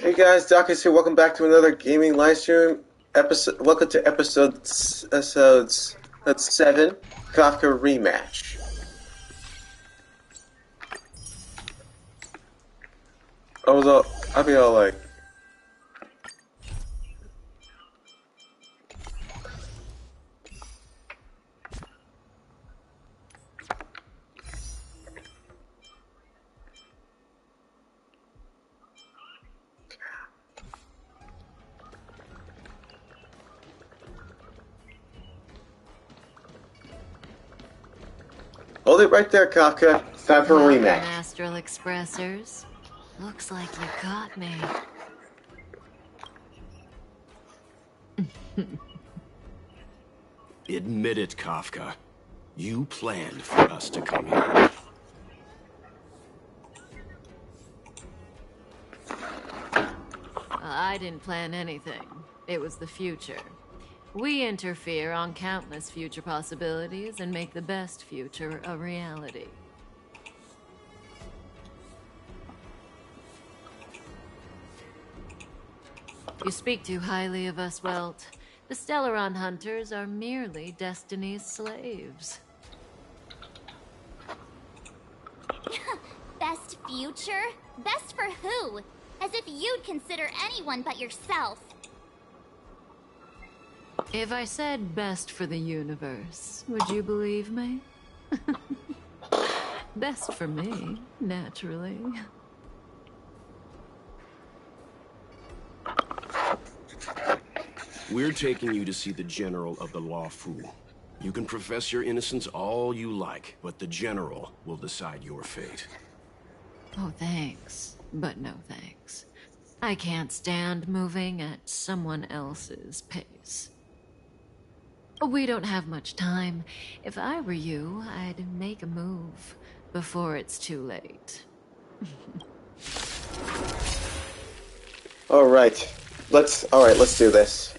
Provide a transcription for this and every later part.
Hey guys, Dockers here. Welcome back to another gaming live stream episode. Welcome to episodes that's 7, Kafka rematch. I'd be all like, hold it right there, Kafka. It's time for a rematch. Astral Expressors. Looks like you got me. Admit it, Kafka. You planned for us to come here. I didn't plan anything. It was the future. We interfere on countless future possibilities and make the best future a reality. You speak too highly of us, Welt. The Stellaron Hunters are merely Destiny's slaves. Best future? Best for who? As if you'd consider anyone but yourself. If I said best for the universe, would you believe me? Best for me, naturally. We're taking you to see the General of the Law Fu. You can profess your innocence all you like, but the General will decide your fate. Oh, thanks. But no thanks. I can't stand moving at someone else's pace. We don't have much time. If I were you, I'd make a move before it's too late. All right, let's do this.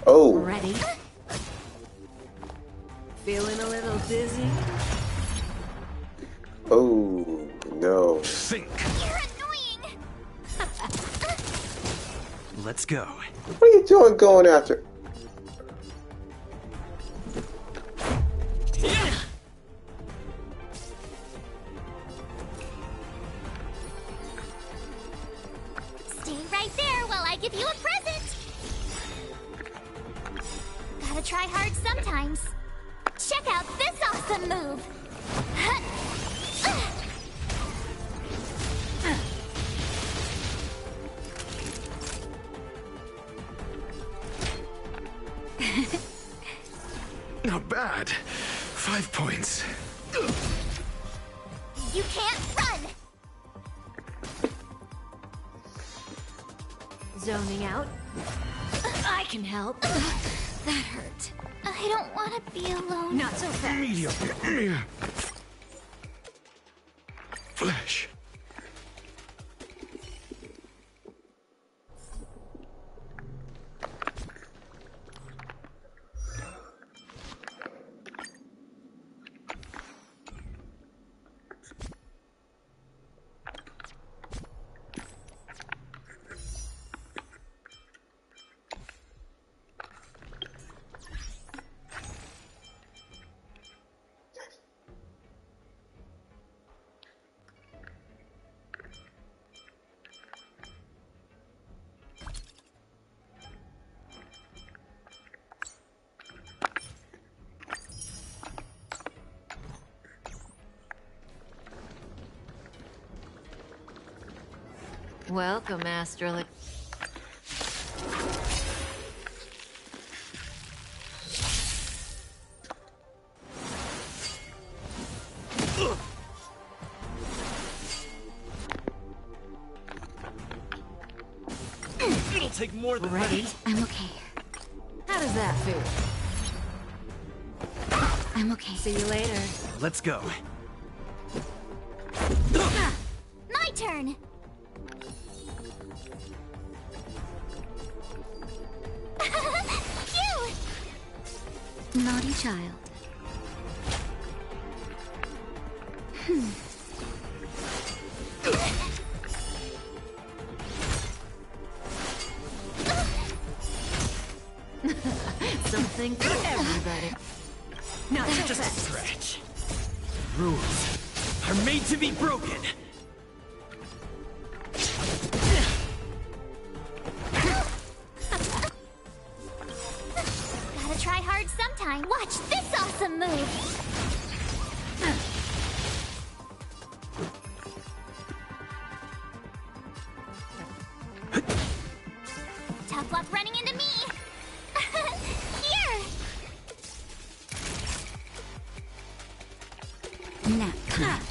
Oh. Ready? Feeling a little dizzy? Oh no. Think. You're annoying! Let's go. What are you doing going after? Stay right there while I give you a present! Gotta try hard sometimes. Check out this awesome move! Not bad. 5 points. You can't run! Zoning out? I can help. That hurt. I don't want to be alone. Not so fast. Medium. Flesh. Welcome, Astral. It'll take more than Ready? that. I'm okay. How does that feel? I'm okay. See you later. Let's go. My turn! Phew! Naughty child. Something for everybody. Not just a stretch. Rules are made to be broken. Gotta try hard sometime. Watch this awesome move! Tough luck running into me! Here! Nap time.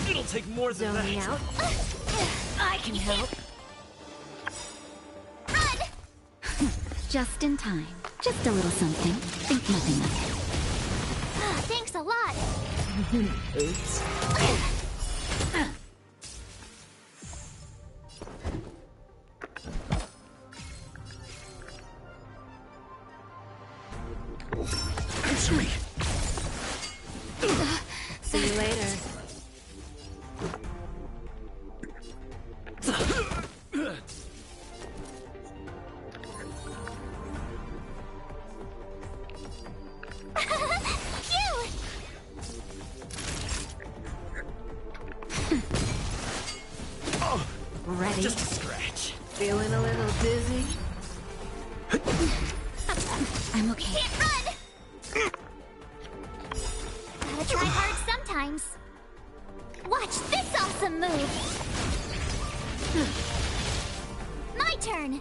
It'll take more than Zoning that. out. I can help. Run! Just in time. Just a little something. Think nothing of it. Thanks a lot. Oops. Answer me. See you later. Phew! Ready? Just a stretch. Feeling a little dizzy? I'm okay. Can't run! Gotta try hard sometimes. Watch this awesome move! My turn!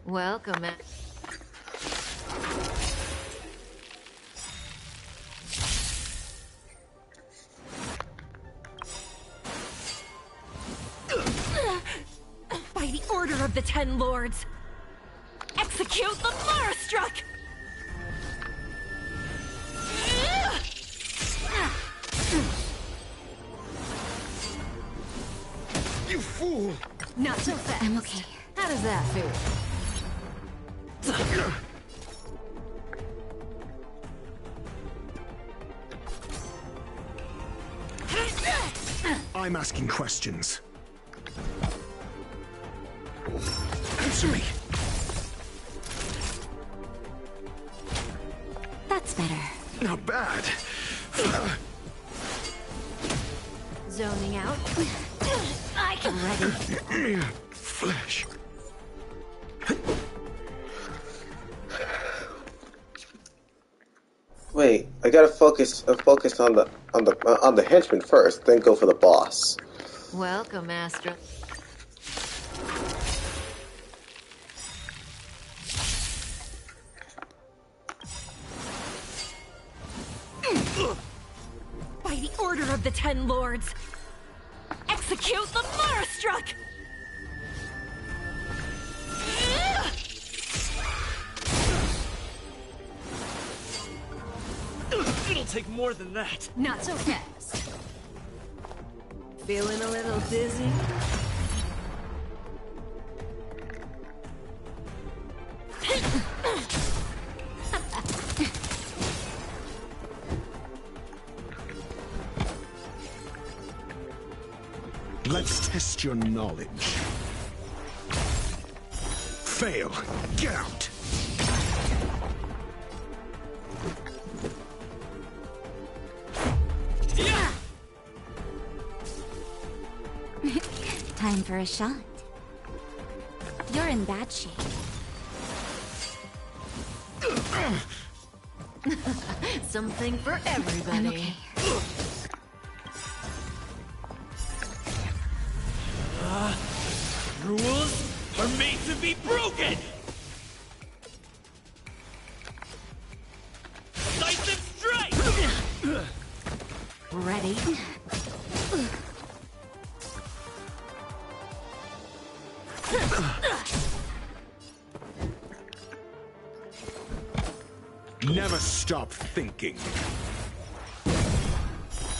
Welcome. By the order of the Ten Lords, execute the Marastruck! You fool! Not so fast. I'm okay. How does that feel? I'm asking questions. Answer me. That's better. Not bad. Zoning out. I can ready. Flesh. Wait, I gotta focus on the henchman first, then go for the boss. Welcome, Astra. By the order of the Ten Lords, execute the Marastruck! It'll take more than that. Not so fast. Feeling a little dizzy? Let's test your knowledge. Fail. Get out. Time for a shot. You're in bad shape. Something for everybody. I'm okay. Rules are made to be broken! Decisive strike! Ready? Never stop thinking.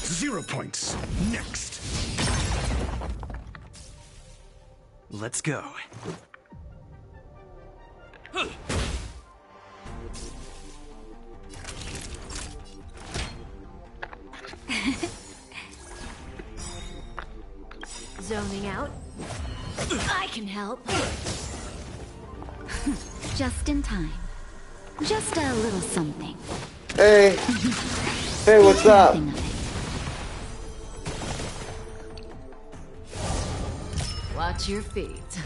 0 points. Next. Let's go. Zoning out. I can help. Just in time. Just a little something. Hey. Hey, what's up? Nothing of it. Watch your feet.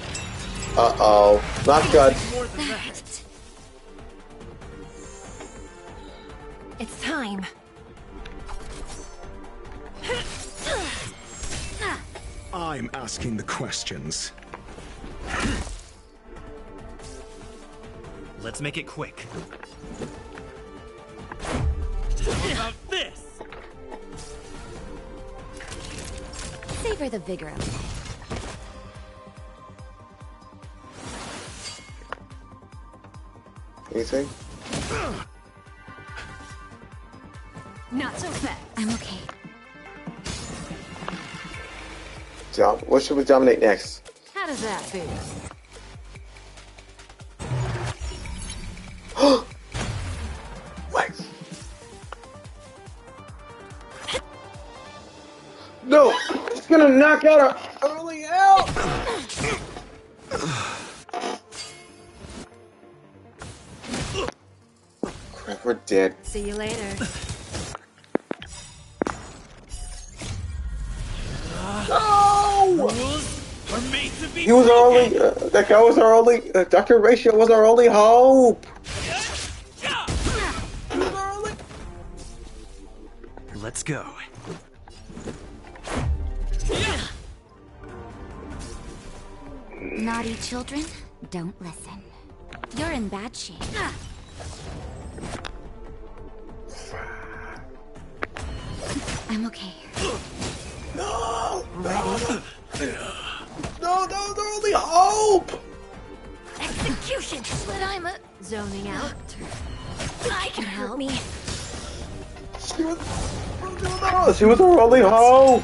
Uh-oh. Not good. More than that. It's time. I'm asking the questions. Let's make it quick. How about this? Savor the vigor of life. Anything? Not so fast. I'm okay. What should we dominate next? How does that feel? What? No! It's gonna knock out our early out! Crap, we're dead. See you later. No! Rules are made to be He was our broken! only. That guy was our only. Dr. Ratio was our only hope. Let's go. Naughty children, don't listen. You're in bad shape. I'm okay. No! No! No, they're only hope! Execution! But I'm a... Zoning out. I can help me. She was our only hope!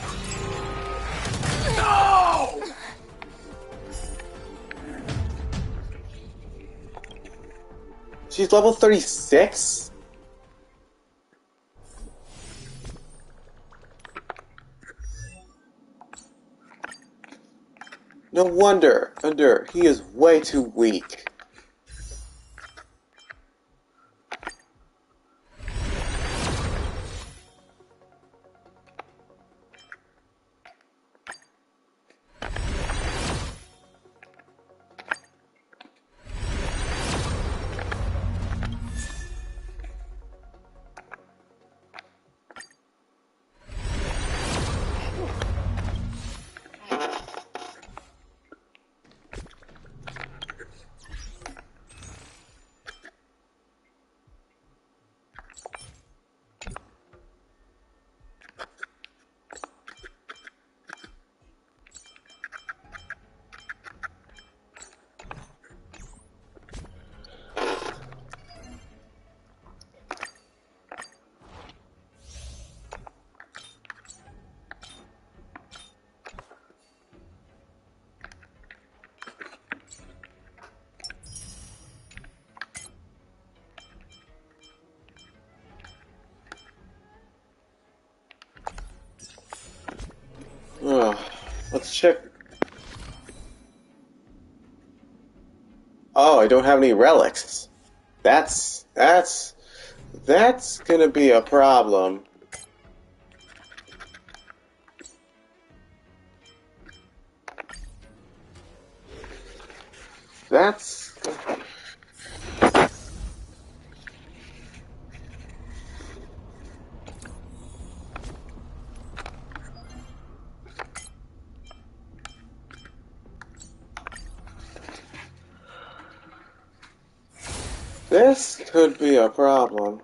No! She's level 36? No wonder, he is way too weak. Let's check. Oh, I don't have any relics. That's gonna be a problem. That's... This could be a problem.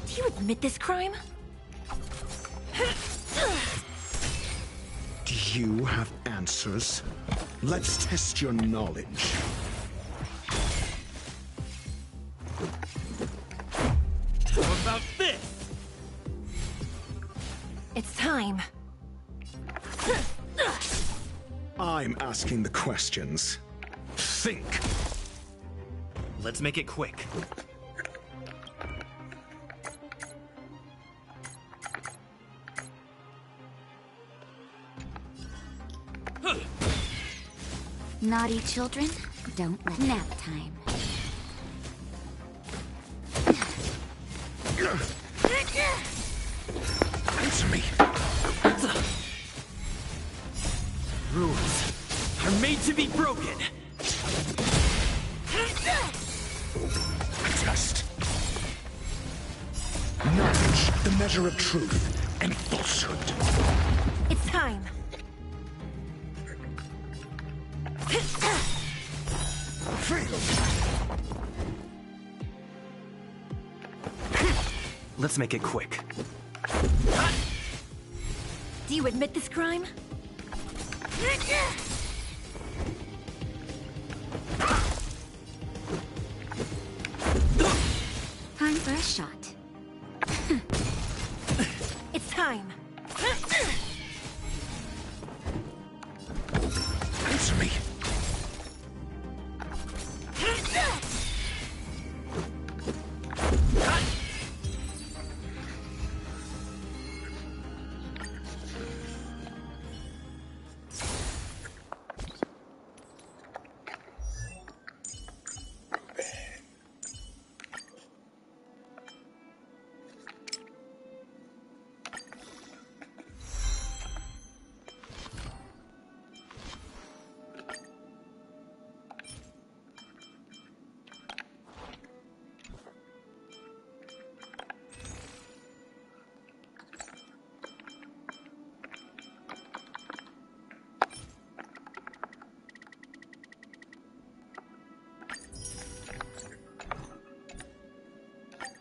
Do you admit this crime? Do you have answers? Let's test your knowledge. How about this? It's time. I'm asking the questions. Think. Let's make it quick. Naughty children, don't let nap time. Answer me. Rules are made to be broken. Test. Knowledge, the measure of truth and falsehood. It's time. Fail. Let's make it quick. Do you admit this crime? Time for a shot. It's time. Answer me.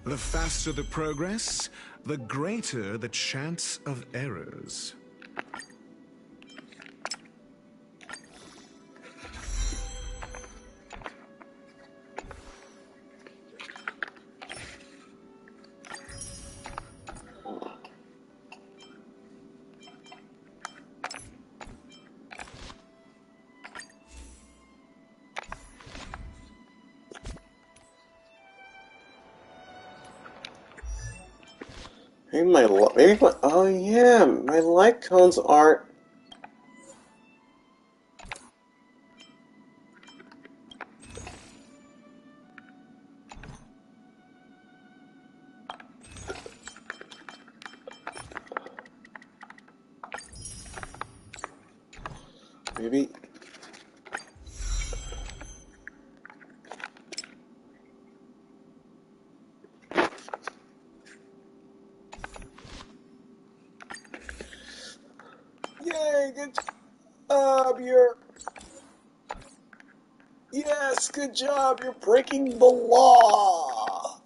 The faster the progress, the greater the chance of errors. Oh yeah, my light cones aren't. Maybe. Yay, good job, Yes, good job, you're breaking the law!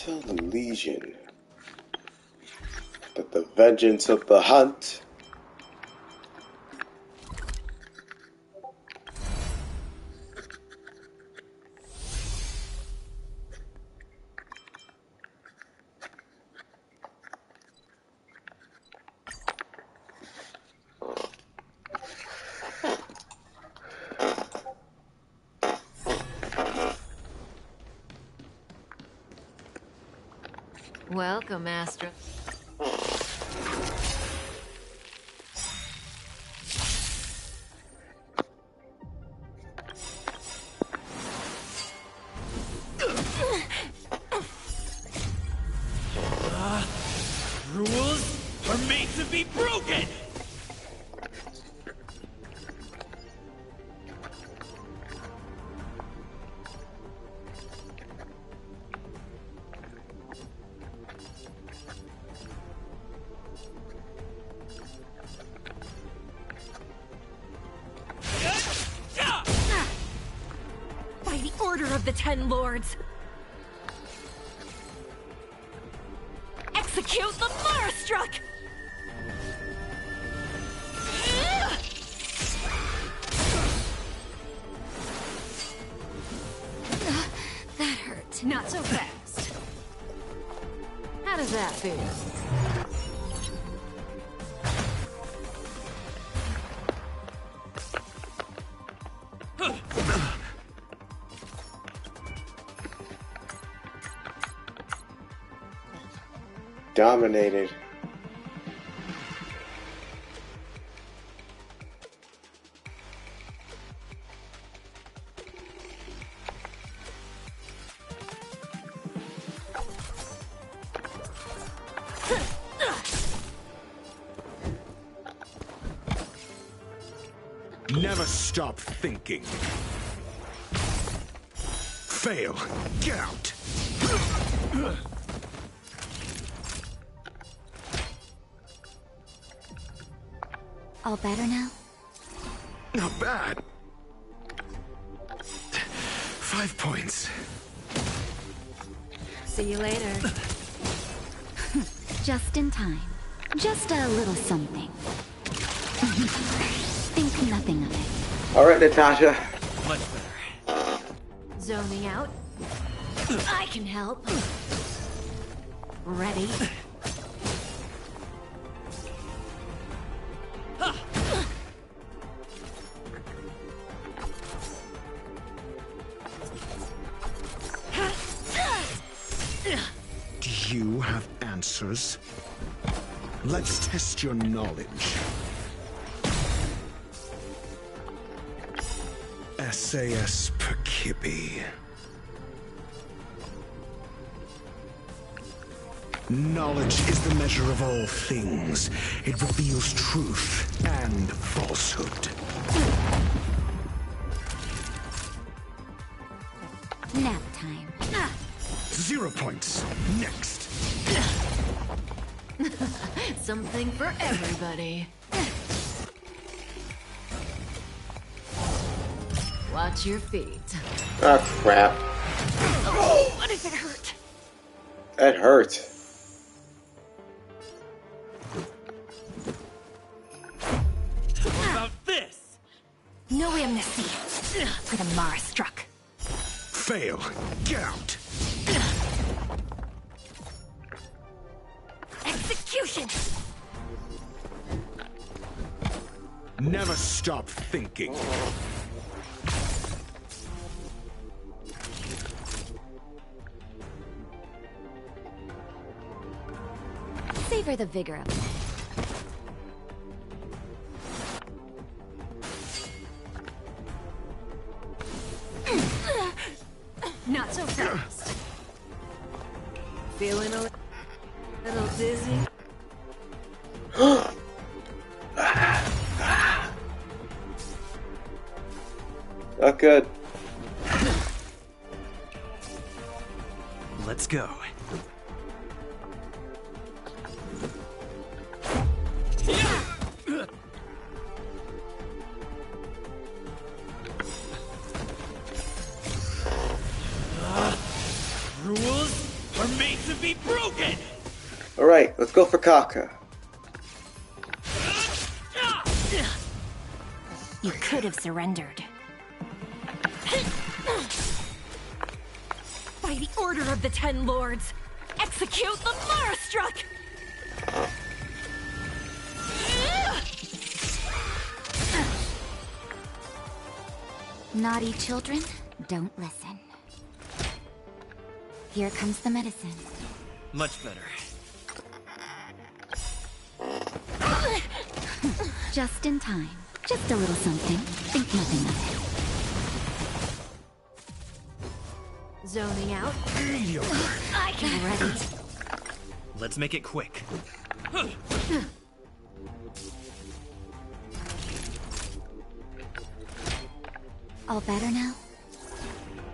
To the Legion. But the vengeance of the hunt. Welcome, Astra. Rules are made to be broken! By the order of the Ten Lords! Execute the Marastruck! That hurt. Not so fast. How does that feel? Dominated. Never stop thinking. Fail. Get out. All better now? Not bad. 5 points. See you later. Just in time. Just a little something. Think nothing of it. Alright, Natasha. Much better. Zoning out. I can help. Ready? Do you have answers? Let's test your knowledge. SAS Perkibi. Knowledge is the measure of all things. It reveals truth and falsehood. Nap time. 0 points. Next. Something for everybody. Watch your feet. Oh, crap. Oh, what if it hurt? That hurt. How about this? No amnesty for the Marastruck. Fail. Get out. Execution! Never stop thinking. Savor the vigor of it. Not so fast. Feeling a little dizzy? Not good. Let's go. Rules are made to be broken! Alright, let's go for Kafka. You could have surrendered. By the order of the Ten Lords, execute the Marastruck! Naughty children, don't listen. Here comes the medicine. Much better. Just in time. Just a little something. Think nothing of Zoning out. I can ready. Let's make it quick. it. All better now?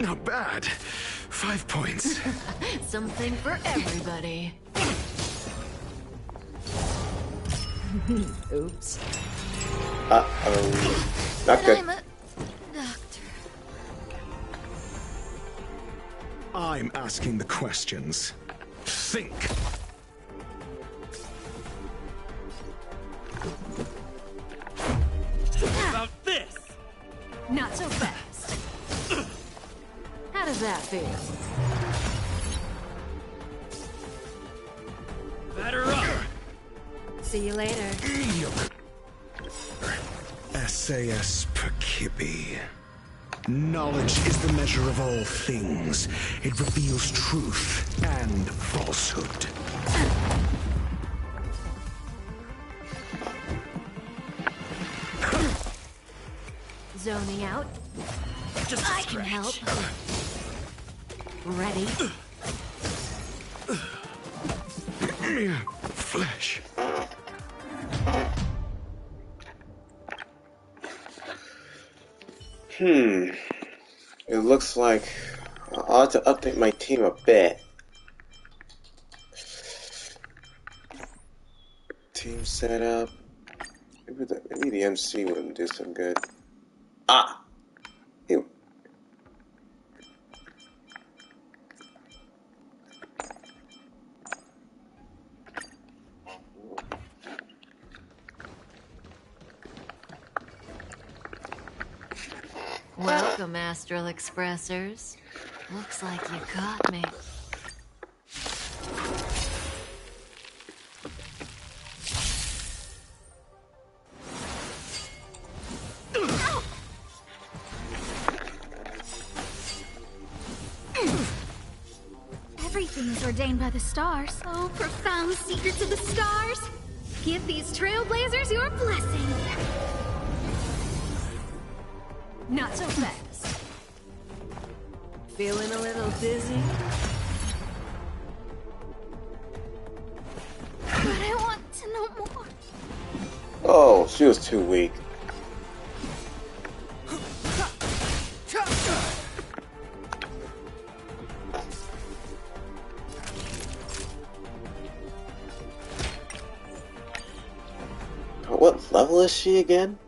Not bad. 5 points. Something for everybody. Oops. Uh-oh. Not good. I'm a doctor. I'm asking the questions. Think. About this! Not so fast. How does that feel? Batter up! See you later. SAS Perkibi. Knowledge is the measure of all things. It reveals truth and falsehood. Zoning out. Just I can help. Ready? Mere flesh. It looks like I ought to update my team a bit. Team setup. Maybe the MC wouldn't do some good. Ah! Ew. Welcome, Astral Expressors. Looks like you caught me. Everything is ordained by the stars. Oh, profound secrets of the stars. Give these trailblazers your blessing. Not so fast. Feeling a little dizzy? But I want to know more. Oh, she was too weak. What level is she again?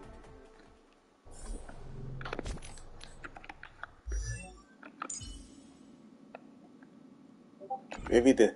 Maybe the...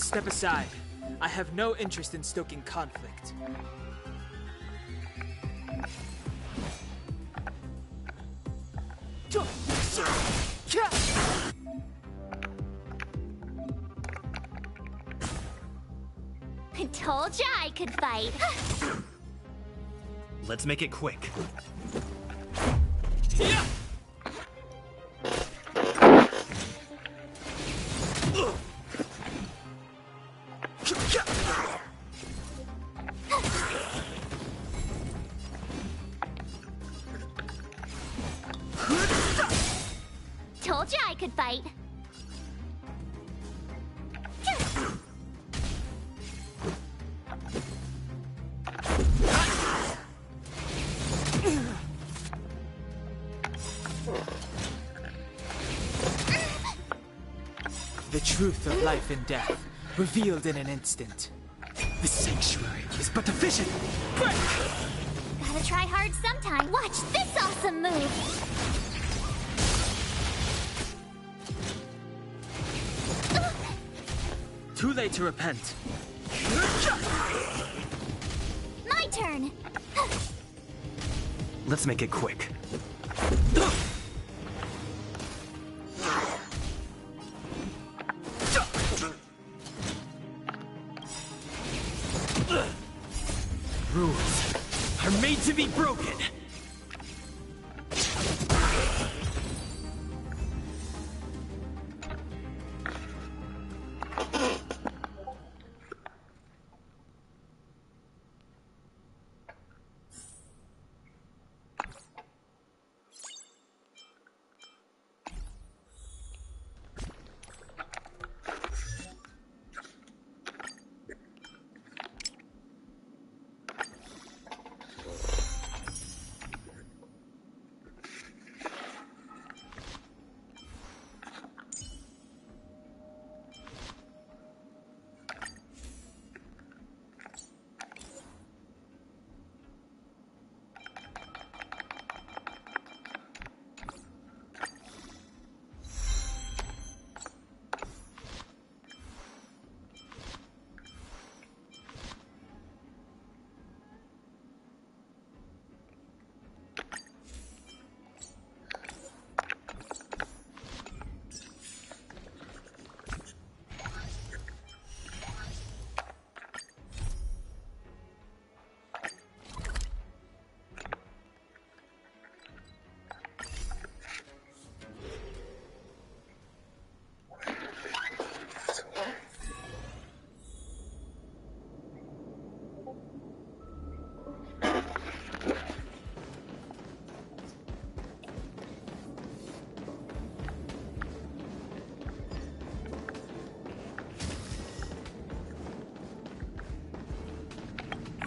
Step aside. I have no interest in stoking conflict. I told ya I could fight. Let's make it quick. Told ya I could fight. The truth of life and death, revealed in an instant. The sanctuary is but a vision. Gotta try hard sometime. Watch this awesome move. Too late to repent. My turn. Let's make it quick. Rules are made to be broken.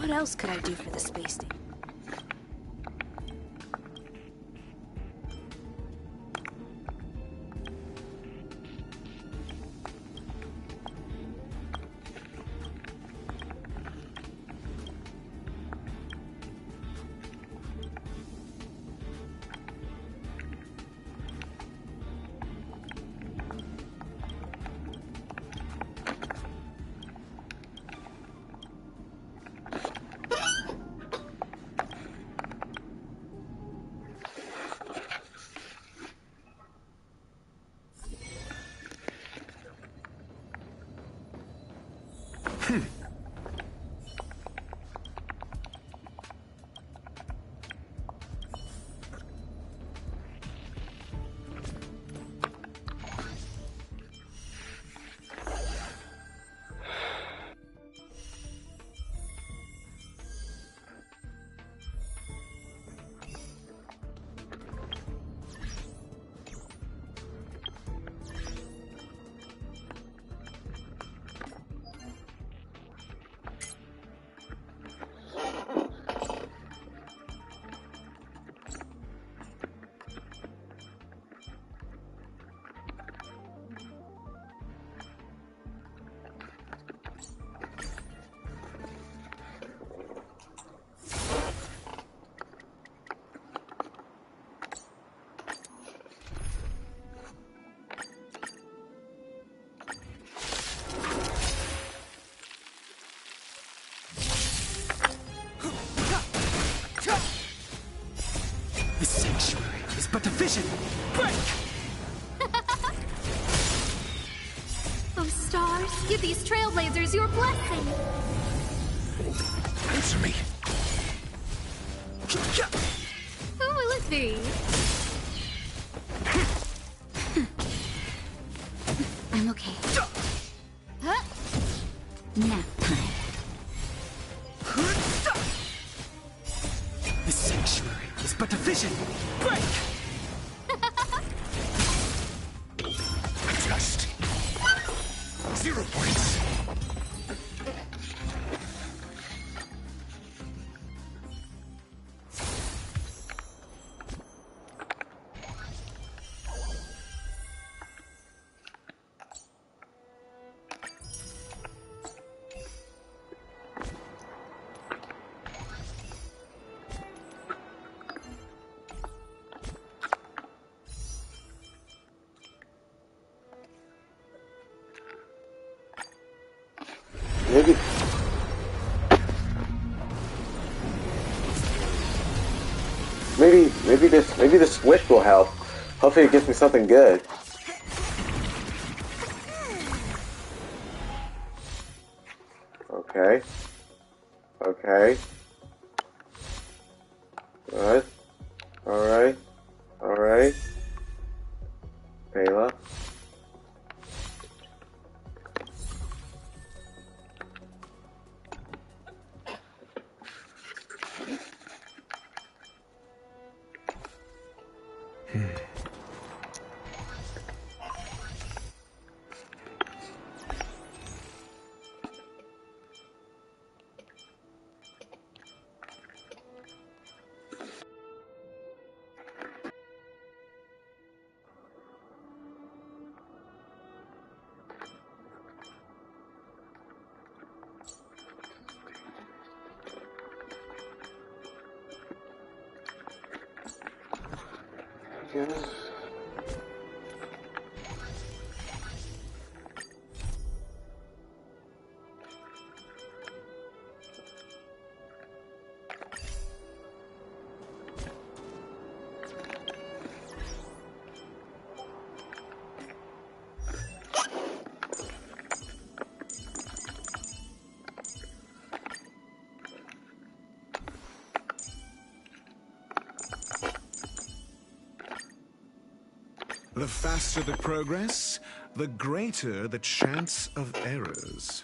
What else could I do for the space station? Give these trailblazers your blessing. Answer me. Who will it be? I'm okay. Huh? Nap time. The sanctuary is but a vision. Break! Just 0 points. Maybe. Maybe this switch will help. Hopefully it gives me something good. Okay. Okay. Alright. Alright. Alright. Ayla. The faster the progress, the greater the chance of errors.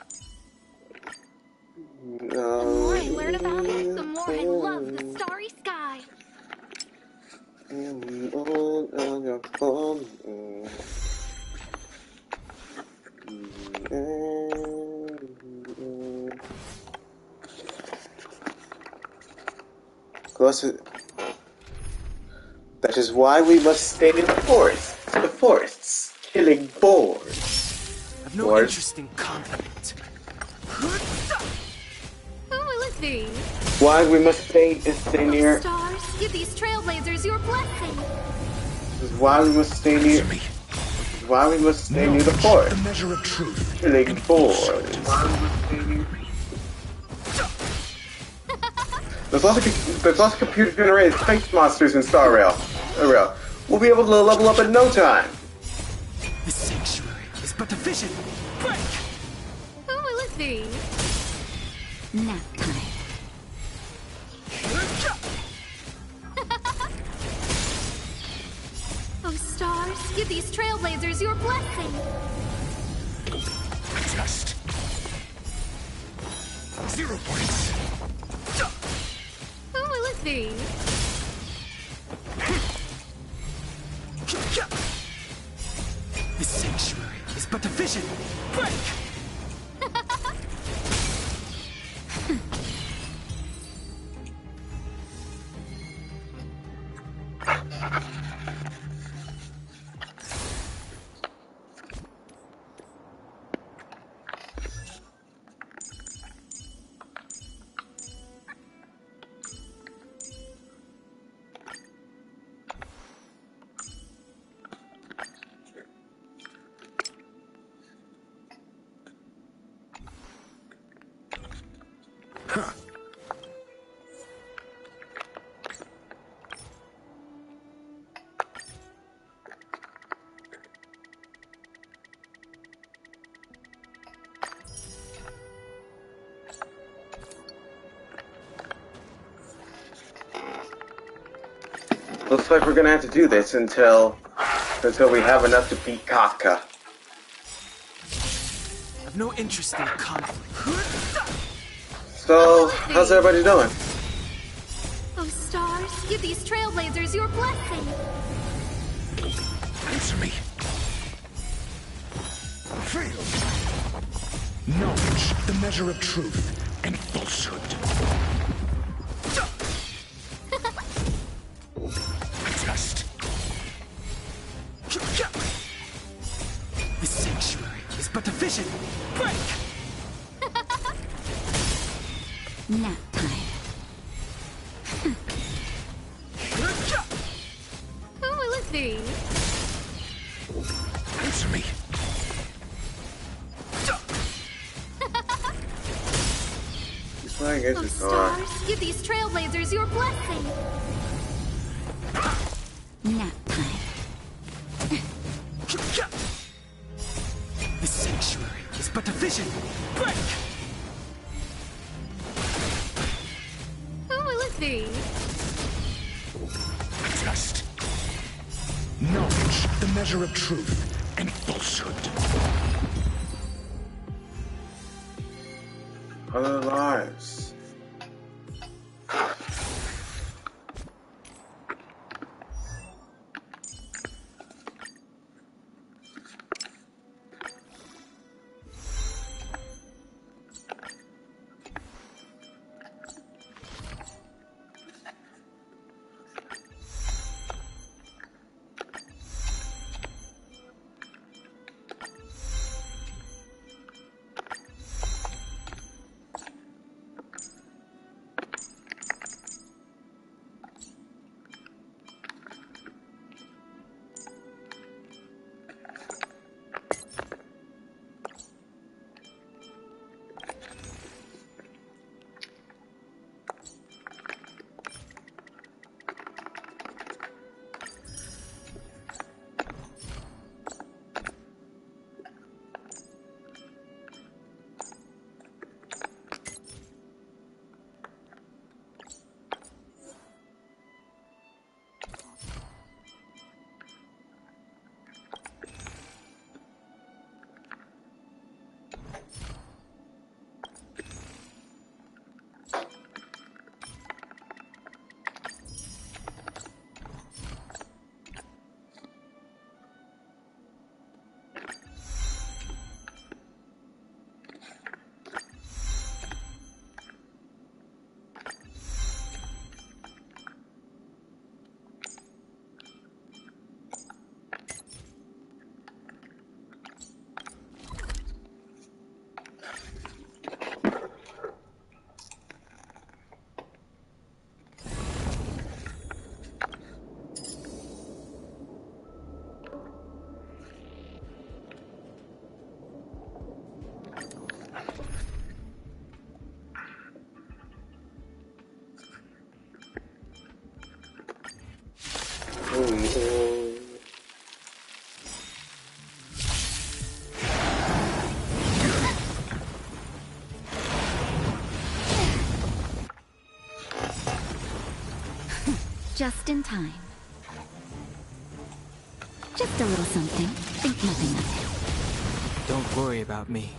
The more I learn about it, the more I love the starry sky. That is why we must stay in the forests, killing boars. I've no Boars. interest in conflict. Who will it be? Why we must stay Oh, near. stars, give these trailblazers your blessing. This is why we must stay near. Answer me. Why we must stay near the Knowledge, forest, the measure of truth. killing and boars. also There's lots of computer-generated space monsters in StarRail. We'll be able to level up in no time. The sanctuary is but a vision. Break! Who will it be? Nap time. Oh, stars, give these trailblazers your blessing. just 0 points. Who will it be? The sanctuary is but a vision. Break! looks like we're gonna have to do this until we have enough to beat Kafka. I've no interest in conflict. So, how's everybody doing? Oh, stars, give these trailblazers your blessing. Answer me. Fail. Knowledge, the measure of truth and falsehood. Test. The sanctuary is but a vision. Break! Nap time. Who will it be? Answer me. I guess Oh, it's stars, give these trailblazers your blessing. Nap time. The sanctuary is but a vision. Break! Who will it be? Test. Knowledge, the measure of truth and falsehood. other lives. Just in time. Just a little something. Think nothing of it. Don't worry about me.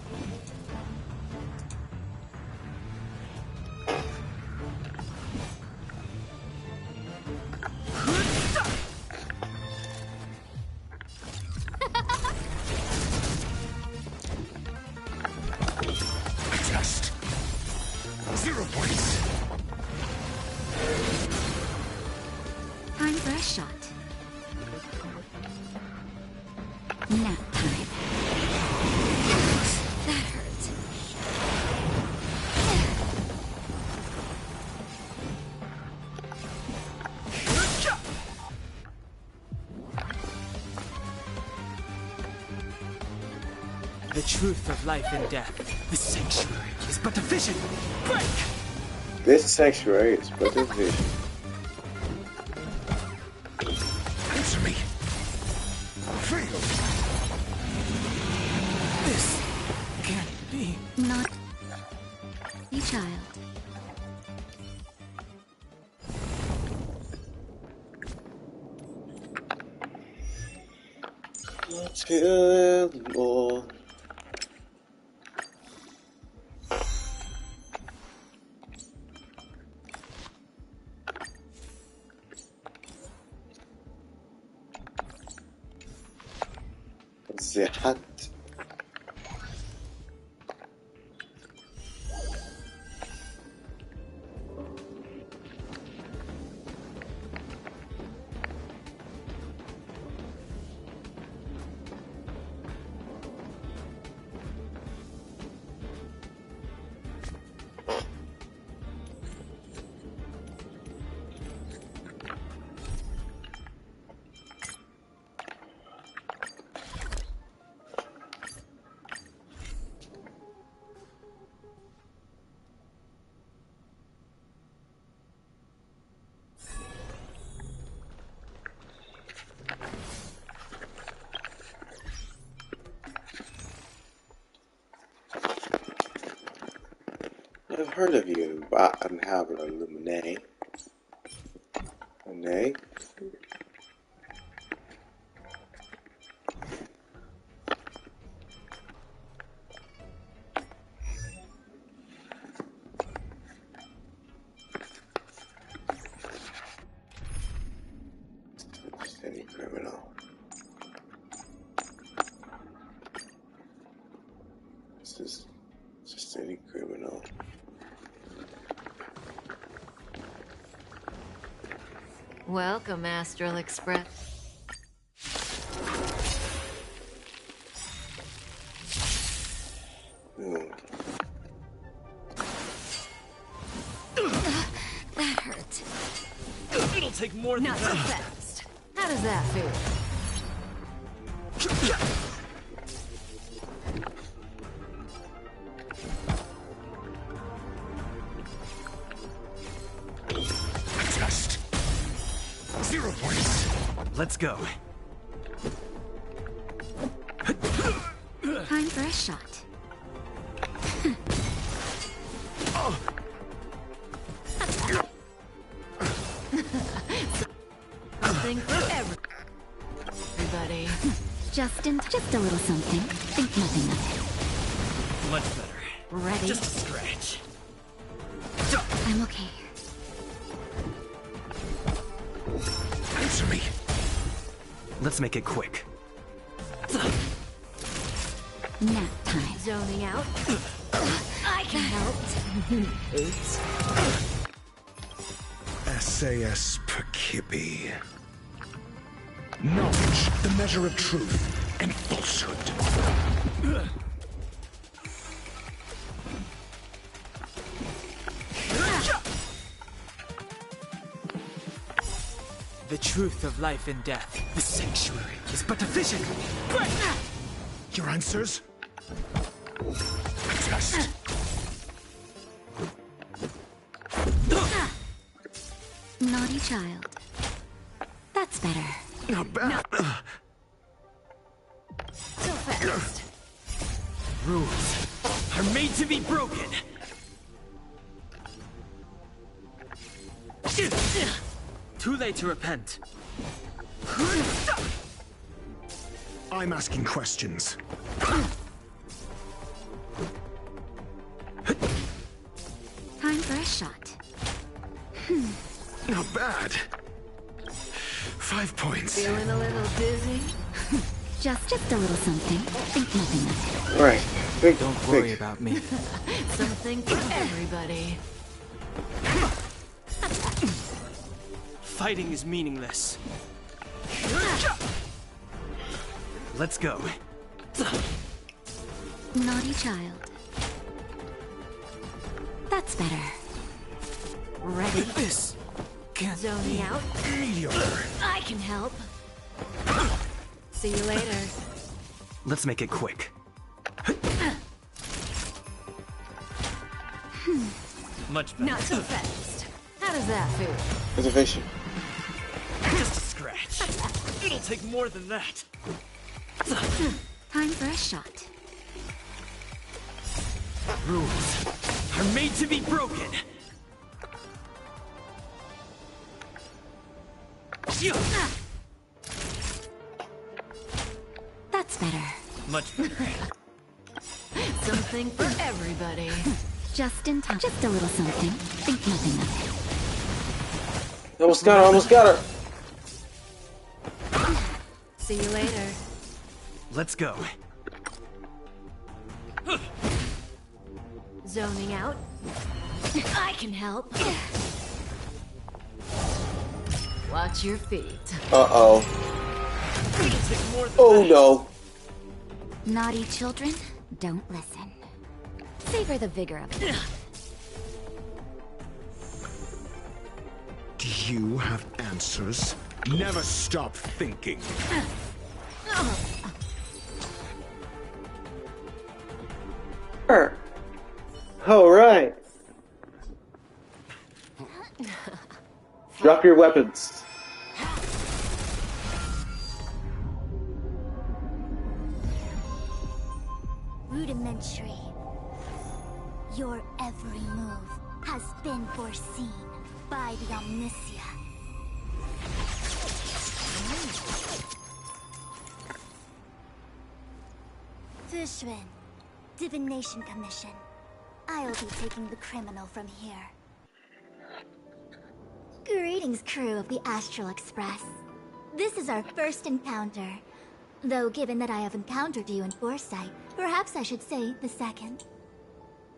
Test. 0 points. Time for a shot. Nap time. That hurt. The truth of life and death. The sanctuary is but a vision. Break! This sanctuary is but a vision. Answer me. Fail. This can't be. Not you, child. Good Lord. Zihat. I've heard of you, Inhabitor Lumine. Lumine? Steady criminal. This is just any criminal. Welcome, Astral Express. That hurt. It'll take more than Not so fast. How does that feel? Test. 0 points. Let's go. Time for a shot. Something for everybody. Just a little something. Think nothing of it. Much better. Ready? Just a scratch. I'm okay. Answer me. Let's make it quick. Nap time. Zoning out. I can help. Oops. SAS Perkibi. Knowledge, the measure of truth and falsehood. The truth of life and death. The sanctuary is but a vision. Your answers? Test. Naughty child. That's better. Not bad. So fast. Rules are made to be broken. Too late to repent. I'm asking questions. Time for a shot. Not bad. 5 points. Feeling a little dizzy? Just a little something. Think nothing of it. Right. Big, Don't worry big. about me. Something for everybody. Fighting is meaningless. Let's go. Naughty child. That's better. Ready? This can't Zoning out. Mediocre. I can help. See you later. Let's make it quick. Much better. Not so fast. How does that feel? Reservation. Just a scratch. It'll take more than that. Time for a shot. Rules are made to be broken. That's better. better. Much better. Something for everybody. Just in time. Just a little something. Think nothing of Almost got her, almost got her. See you later. Let's go. Zoning out. I can help. Watch your feet. Uh-oh. Oh no. it. Naughty children, don't listen. Savor the vigor of it. Do you have answers? Never stop thinking. All right. Drop your weapons. Rudimentary. Your every move has been foreseen by the Omniscia. Fushun, Divination Commission. I'll be taking the criminal from here. Greetings, crew of the Astral Express. This is our first encounter. Though given that I have encountered you in foresight, perhaps I should say the second.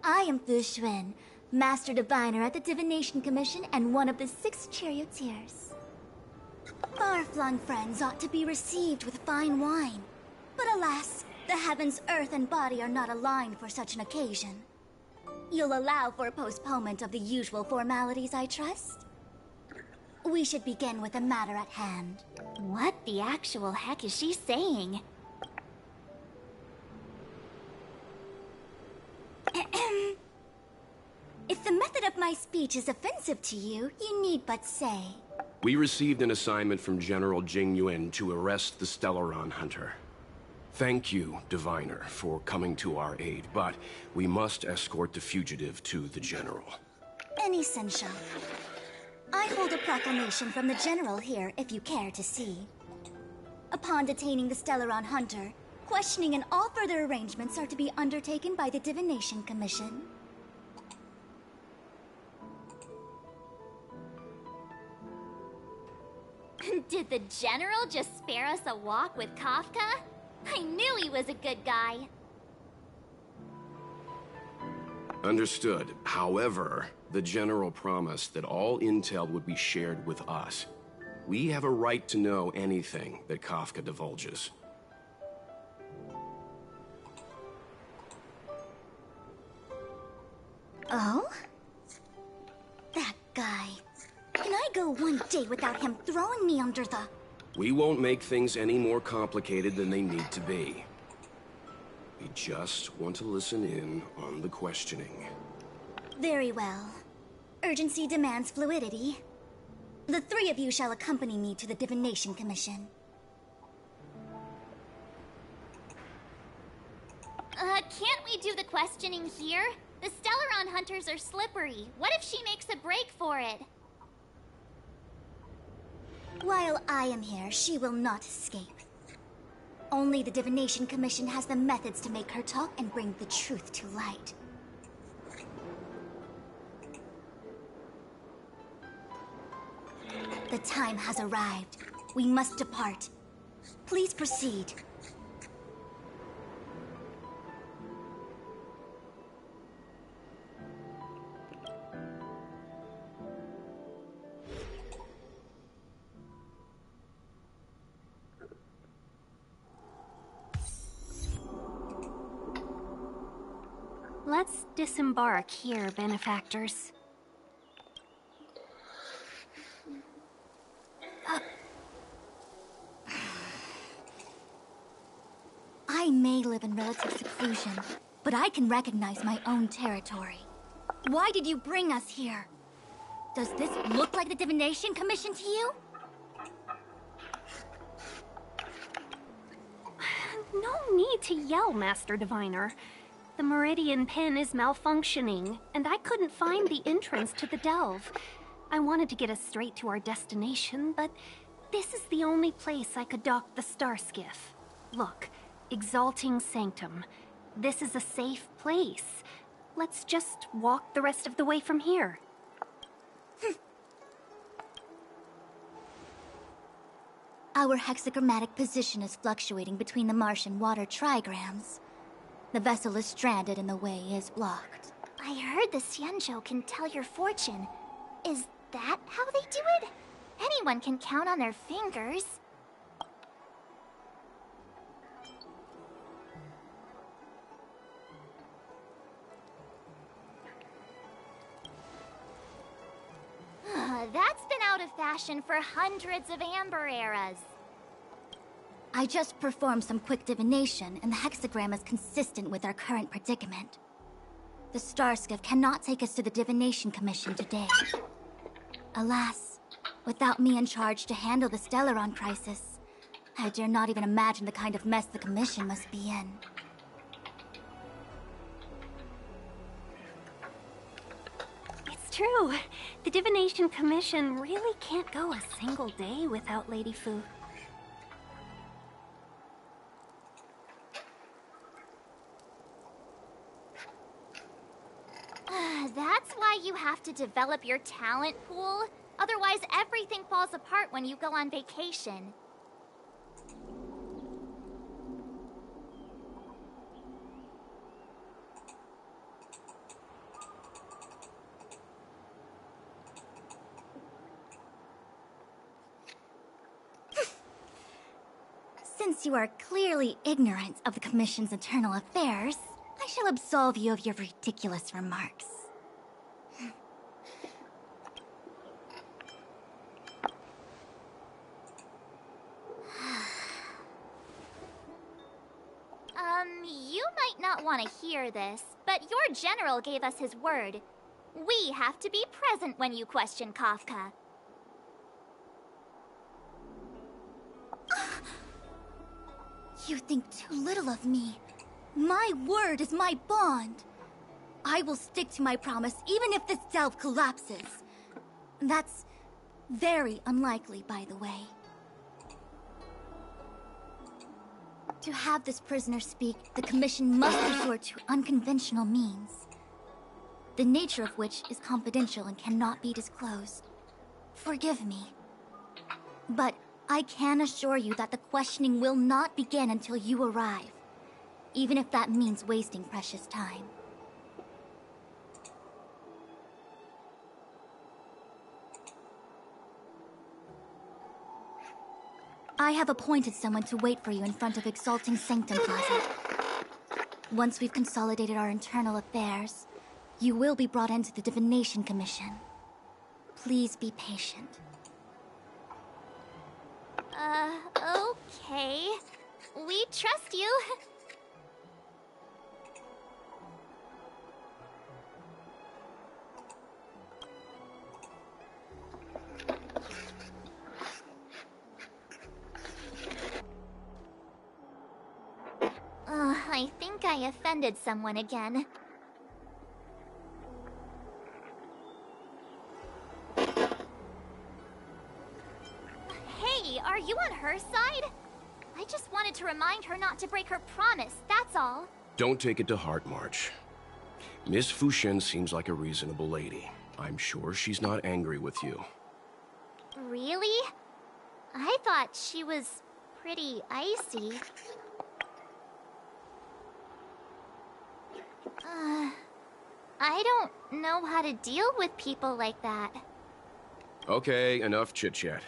I am Fushun, Master Diviner at the Divination Commission and one of the 6 charioteers. Far-flung friends ought to be received with fine wine. But alas, the heavens, earth, and body are not aligned for such an occasion. You'll allow for a postponement of the usual formalities, I trust? We should begin with the matter at hand. What the actual heck is she saying? If the method of my speech is offensive to you, you need but say. We received an assignment from General Jing Yuan to arrest the Stellaron Hunter. Thank you, Diviner, for coming to our aid, but we must escort the fugitive to the General. Any essential. I hold a proclamation from the General here, if you care to see. Upon detaining the Stellaron Hunter, questioning and all further arrangements are to be undertaken by the Divination Commission. Did the General just spare us a walk with Kafka? I knew he was a good guy. Understood. However, the General promised that all intel would be shared with us. We have a right to know anything that Kafka divulges. Oh? That guy. Can I go one day without him throwing me under the... We won't make things any more complicated than they need to be. We just want to listen in on the questioning. Very well. Urgency demands fluidity. The 3 of you shall accompany me to the Divination Commission. Can't we do the questioning here? The Stellaron Hunters are slippery. What if she makes a break for it? While I am here, she will not escape. Only the Divination Commission has the methods to make her talk and bring the truth to light. The time has arrived. We must depart. Please proceed. Let's disembark here, benefactors. I may live in relative seclusion, but I can recognize my own territory. Why did you bring us here? Does this look like the Divination Commission to you? No need to yell, Master Diviner. The Meridian Pin is malfunctioning, and I couldn't find the entrance to the delve. I wanted to get us straight to our destination, but this is the only place I could dock the star skiff. Look, Exalting Sanctum. This is a safe place. Let's just walk the rest of the way from here. Our hexagrammatic position is fluctuating between the marsh and water trigrams. The vessel is stranded and the way is blocked. I heard the xianxhou can tell your fortune. Is that how they do it? Anyone can count on their fingers. That's been out of fashion for hundreds of Amber eras. I just performed some quick divination, and the hexagram is consistent with our current predicament. The Starskiff cannot take us to the Divination Commission today. Alas, without me in charge to handle the Stellaron crisis, I dare not even imagine the kind of mess the Commission must be in. It's true. The Divination Commission really can't go a single day without Lady Fu. That's why you have to develop your talent pool. Otherwise, everything falls apart when you go on vacation. Since you are clearly ignorant of the Commission's internal affairs, I shall absolve you of your ridiculous remarks. You might not want to hear this, but your general gave us his word. We have to be present when you question Kafka. You think too little of me. My word is my bond. I will stick to my promise even if this delve collapses. That's very unlikely, by the way. To have this prisoner speak, the Commission must resort to unconventional means, the nature of which is confidential and cannot be disclosed. Forgive me, but I can assure you that the questioning will not begin until you arrive, even if that means wasting precious time. I have appointed someone to wait for you in front of Exalting Sanctum Plaza. Once we've consolidated our internal affairs, you will be brought into the Divination Commission. Please be patient. Okay. We trust you. I think I offended someone again. Hey, are you on her side? I just wanted to remind her not to break her promise, that's all. Don't take it to heart, March. Miss Fuxian seems like a reasonable lady. I'm sure she's not angry with you. Really? I thought she was pretty icy. I don't know how to deal with people like that. Okay, enough chit-chat.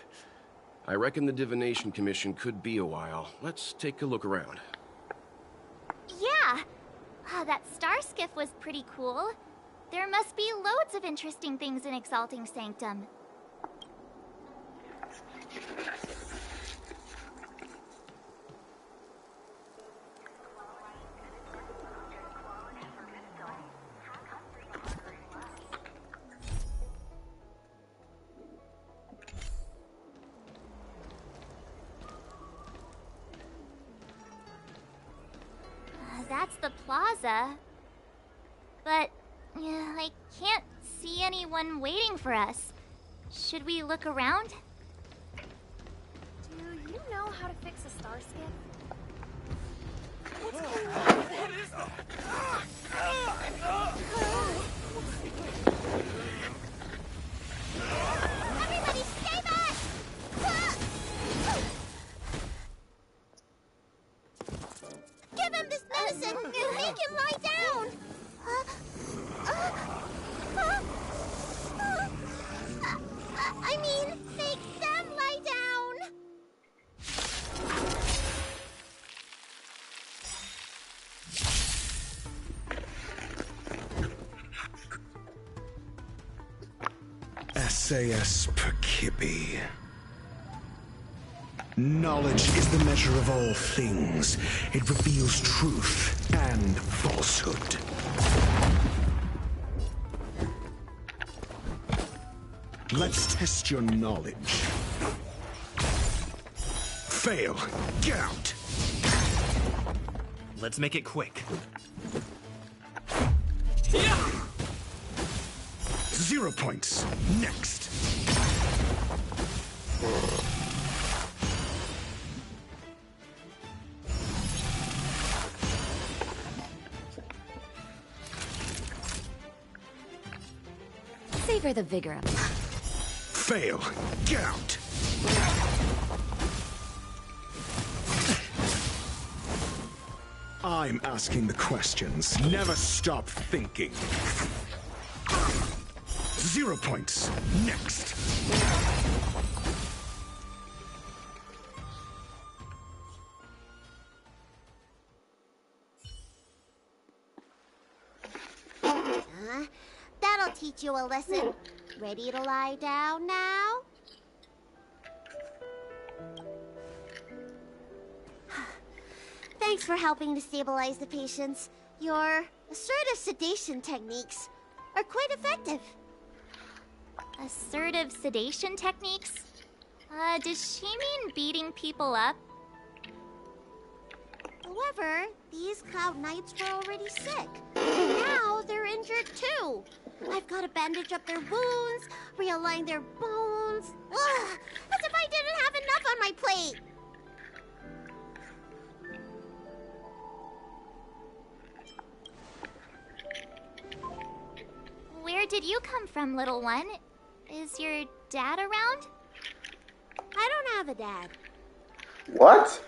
I reckon the Divination Commission could be a while. Let's take a look around. Yeah! That star skiff was pretty cool. There must be loads of interesting things in Exalting Sanctum. That's the plaza. But I can't see anyone waiting for us. Should we look around? Do you know how to fix a star skiff? Medicine! Make him lie down! I mean, make them lie down! SAS Perkibi. Knowledge is the measure of all things. It reveals truth and falsehood. Let's test your knowledge. Fail. Get out. Let's make it quick. 0 points. Next. Savor the vigor of it. Fail. Get out. I'm asking the questions. Never stop thinking. 0 points. Next. That'll teach you a lesson. Ready to lie down now? Thanks for helping to stabilize the patients. Your assertive sedation techniques are quite effective. Assertive sedation techniques? Does she mean beating people up? However, these Cloud Knights were already sick. And now they're injured too. I've got to bandage up their wounds, realign their bones. Ugh, as if I didn't have enough on my plate. Where did you come from, little one? Is your dad around? I don't have a dad. What?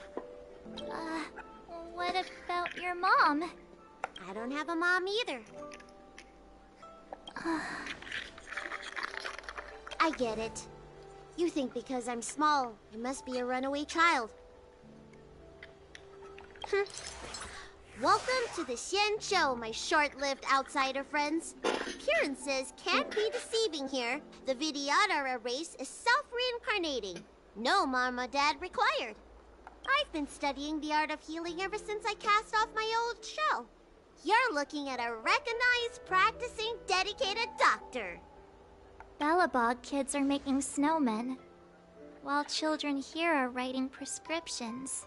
What about your mom? I don't have a mom either. I get it. You think because I'm small, I must be a runaway child. Welcome to the xianxhou, my short-lived outsider friends. Appearances can't be deceiving here. The Vidyadhara race is self-reincarnating. No mom or dad required. I've been studying the art of healing ever since I cast off my old shell. You're looking at a recognized, practicing, dedicated doctor. Bellabog kids are making snowmen, while children here are writing prescriptions.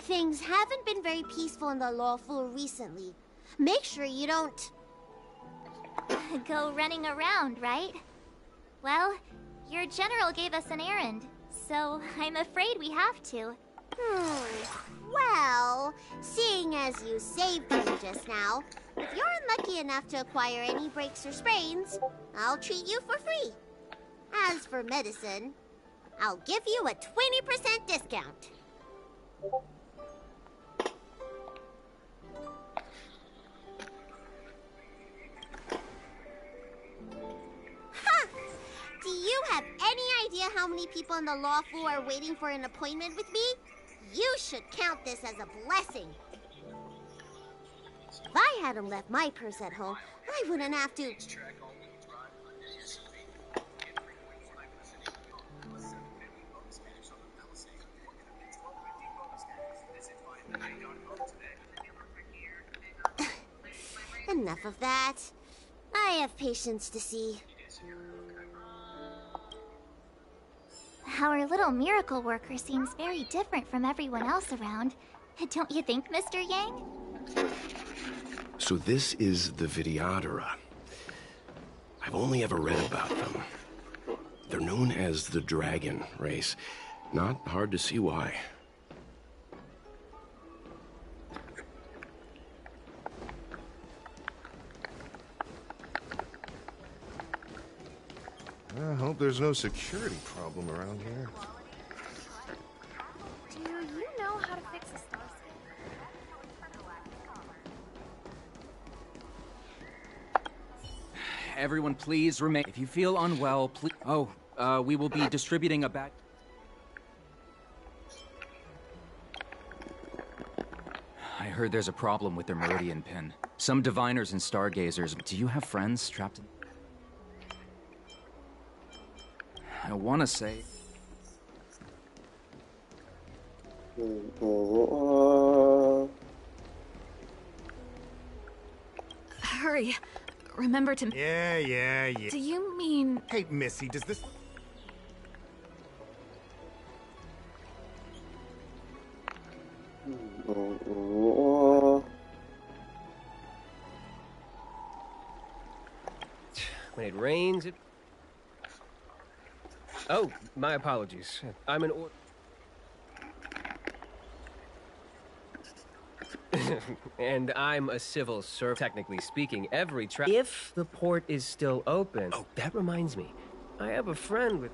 Things haven't been very peaceful in the lawful recently. Make sure you don't... Go running around, right? Well, your general gave us an errand, so I'm afraid we have to. Well, seeing as you saved me just now, if you're unlucky enough to acquire any breaks or sprains, I'll treat you for free. As for medicine, I'll give you a 20% discount. Do you have any idea how many people in the lawful are waiting for an appointment with me? You should count this as a blessing. If I hadn't left my purse at home, I wouldn't have to... Enough of that. I have patients to see. Our little miracle worker seems very different from everyone else around. Don't you think, Mr. Yang? So this is the Vidyadhara. I've only ever read about them. They're known as the Dragon race. Not hard to see why. I hope there's no security problem around here. Do you know how to fix a starscape? Everyone please remain. If you feel unwell, please... Oh, we will be distributing a bag... I heard there's a problem with their Meridian pin. Some diviners and stargazers... Do you have friends trapped in... I wanna say... Hurry. Remember to... Yeah. Do you mean... Hey, Missy, does this... When it rains, it... Oh, my apologies. I'm an and I'm a civil servant. Technically speaking, every if the port is still open... Oh, that reminds me. I have a friend with...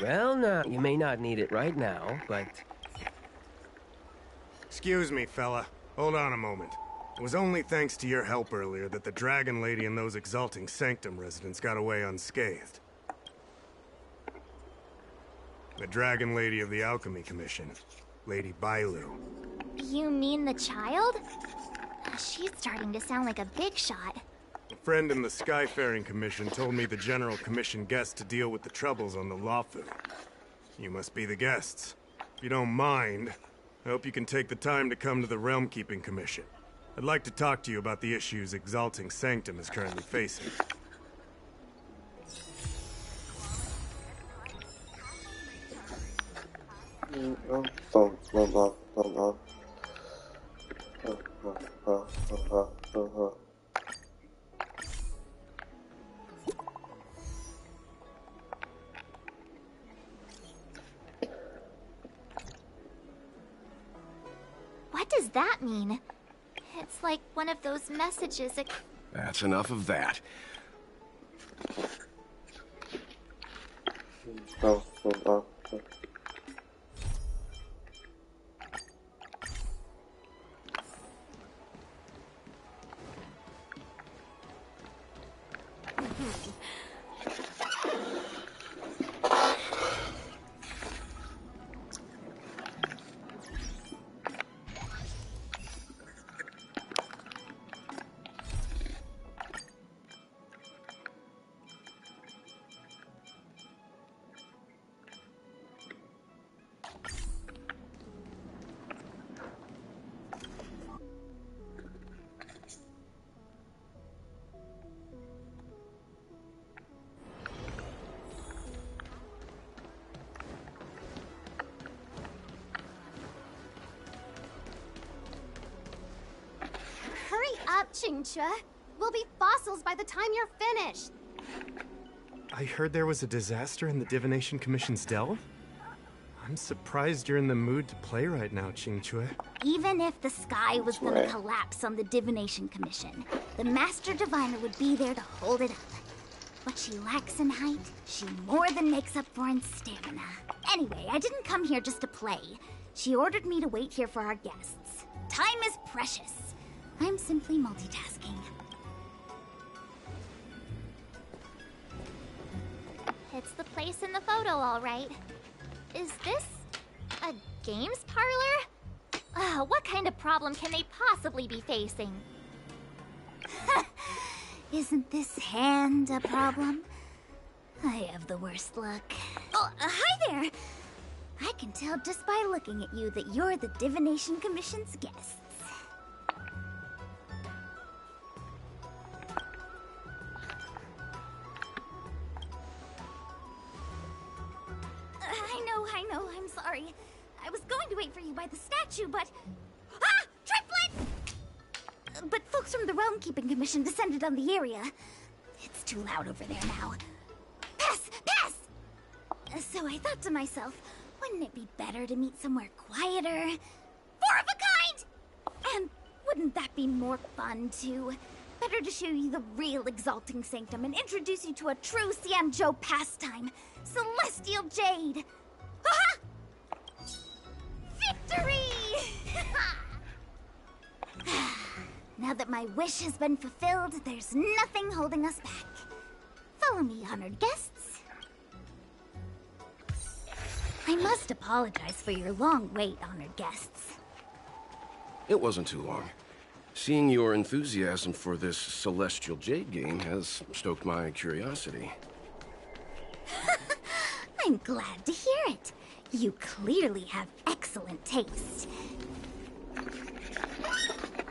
Well, now, you may not need it right now, but... Excuse me, fella. Hold on a moment. It was only thanks to your help earlier that the Dragon Lady and those Exalting Sanctum residents got away unscathed. The Dragon Lady of the Alchemy Commission, Lady Bailu. You mean the child? She's starting to sound like a big shot. A friend in the Skyfaring Commission told me the General commissioned guests to deal with the troubles on the Lawfu. You must be the guests. If you don't mind, I hope you can take the time to come to the Realm Keeping Commission. I'd like to talk to you about the issues Exalting Sanctum is currently facing. What does that mean? It's like one of those messages. That's enough of that. Xianxhou. We'll be fossils by the time you're finished. I heard there was a disaster in the Divination Commission's delve? I'm surprised you're in the mood to play right now, Xianxhou. Even if the sky was gonna collapse on the Divination Commission, the Master Diviner would be there to hold it up. What she lacks in height, she more than makes up for in stamina. Anyway, I didn't come here just to play. She ordered me to wait here for our guests. Time is precious. I'm simply multitasking. It's the place in the photo, all right. Is this a games parlor? What kind of problem can they possibly be facing? Isn't this hand a problem? I have the worst luck. Oh, hi there! I can tell just by looking at you that you're the Divination Commission's guests. I know, I'm sorry. I was going to wait for you by the statue, but... Ah! Triplet! But folks from the Realm Keeping Commission descended on the area. It's too loud over there now. Pass! Pass! So I thought to myself, wouldn't it be better to meet somewhere quieter? Four of a kind! And wouldn't that be more fun, too? Better to show you the real Exalting Sanctum and introduce you to a true xianxhou pastime, Celestial Jade! Victory! Now that my wish has been fulfilled, there's nothing holding us back. Follow me, honored guests. I must apologize for your long wait, honored guests. It wasn't too long. Seeing your enthusiasm for this Celestial Jade game has stoked my curiosity. I'm glad to hear it. You clearly have excellent taste.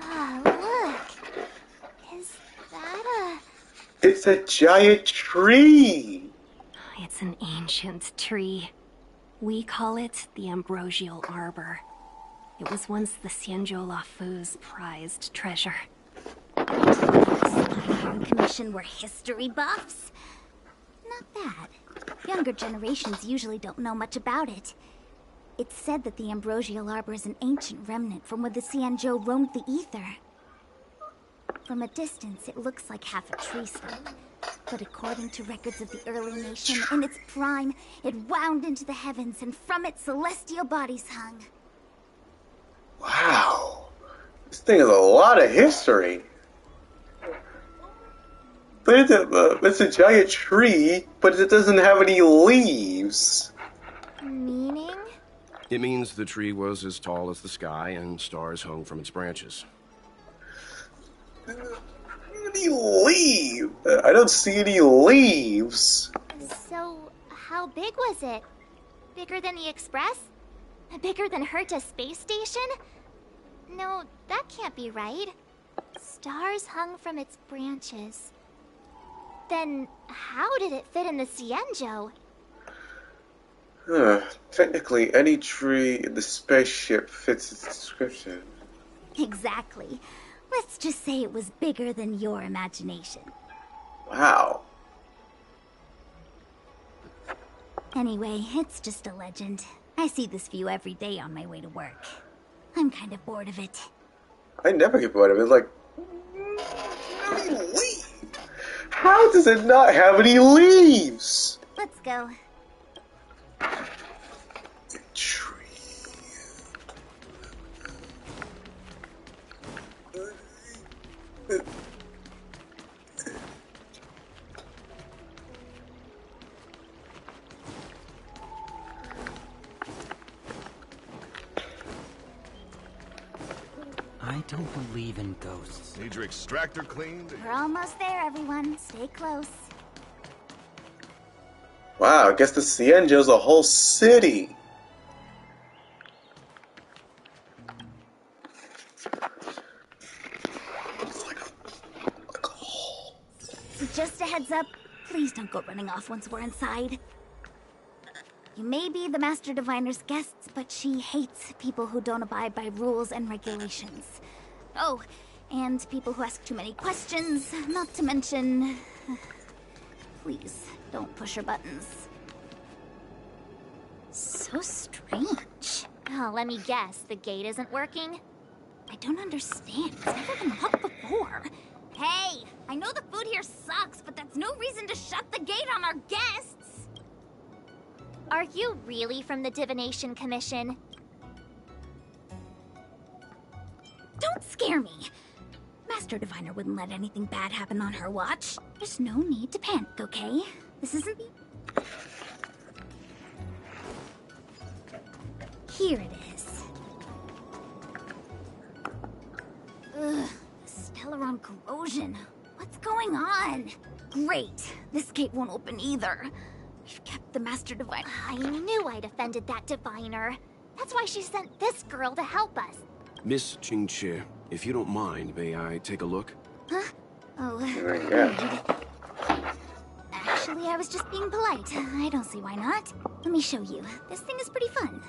Oh, look. Is that It's a giant tree! It's an ancient tree. We call it the Ambrosial Arbor. It was once the xianxhou Lafu's prized treasure. The Commission were history buffs? Not bad. Younger generations usually don't know much about it. It's said that the Ambrosial Arbor is an ancient remnant from when the xianxhou roamed the ether. From a distance, it looks like half a tree stump. But according to records of the early nation, in its prime, it wound into the heavens, and from it celestial bodies hung. Wow. This thing has a lot of history. But it's a giant tree, but it doesn't have any leaves. meaning? It means the tree was as tall as the sky and stars hung from its branches. Any leaves? I don't see any leaves. So, how big was it? Bigger than the Express? Bigger than Herta Space Station? No, that can't be right. Stars hung from its branches. Then, how did it fit in the xianxhou? Technically, any tree in the spaceship fits its description. Exactly. Let's just say it was bigger than your imagination. Wow. Anyway, it's just a legend. I see this view every day on my way to work. I'm kind of bored of it. I never get bored of it. Like, how does it not have any leaves? Let's go. I don't believe in ghosts. Need your extractor cleaned? We're almost there, everyone. Stay close. Wow, I guess the xianxhou's a whole city. Just a heads up, please don't go running off once we're inside. You may be the Master Diviner's guests, but she hates people who don't abide by rules and regulations. Oh, and people who ask too many questions, not to mention... Please, don't push her buttons. So strange. Oh, let me guess, the gate isn't working? I don't understand. It's never been locked before. Hey, I know the food here sucks, but that's no reason to shut the gate on our guests. Are you really from the Divination Commission? Don't scare me. Master Diviner wouldn't let anything bad happen on her watch. There's no need to panic, okay? This isn't the... Here it is. Ugh, Stellaron corrosion. What's going on? Great. This gate won't open either. We've kept the Master Diviner. I knew I'd offended that Diviner. That's why she sent this girl to help us. Miss Qingqi, if you don't mind, may I take a look? Huh? Oh, actually, I was just being polite. I don't see why not. Let me show you. This thing is pretty fun.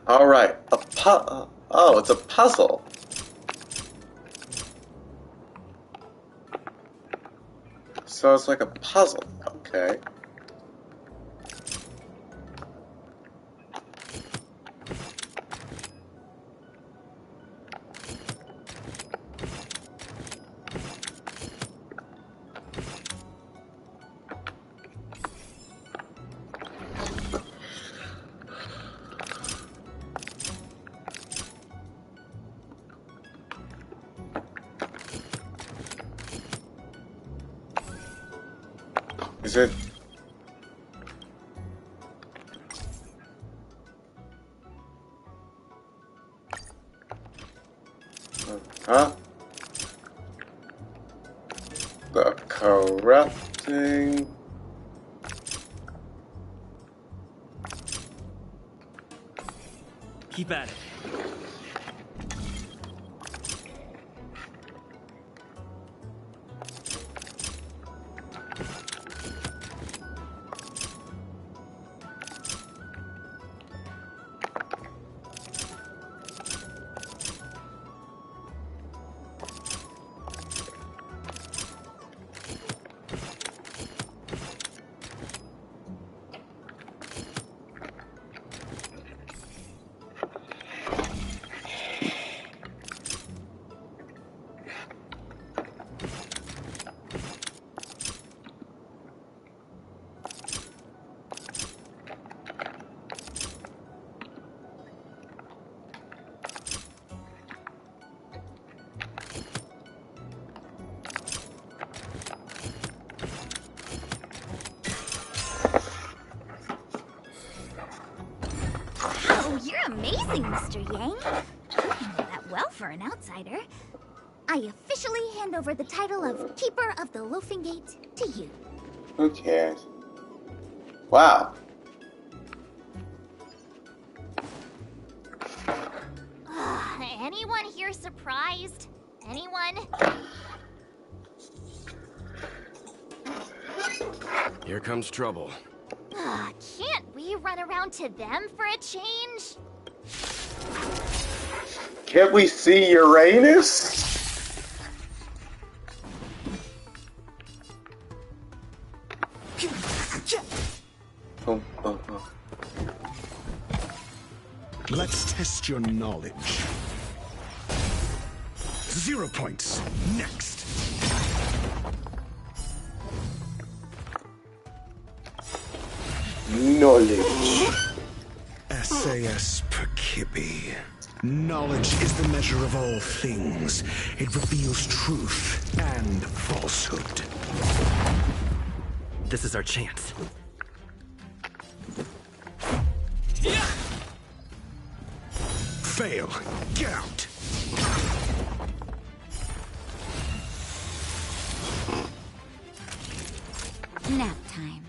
Alright. Oh, it's a puzzle. So it's like a puzzle. Okay. Is it? Huh? The corrupting. Keep at it. Oh, you're amazing, Mr. Yang. You know that well for an outsider. I officially hand over the title of Keeper of the Loafing Gate to you. Who cares? Wow. Anyone here surprised? Anyone? Here comes trouble. Can't we run around to them for a change? Can't we see Uranus? Oh. Let's test your knowledge. 0 points. Next. Knowledge. SAS per Kibbe. Knowledge is the measure of all things. It reveals truth and falsehood. This is our chance. Fail. Get out. Nap time.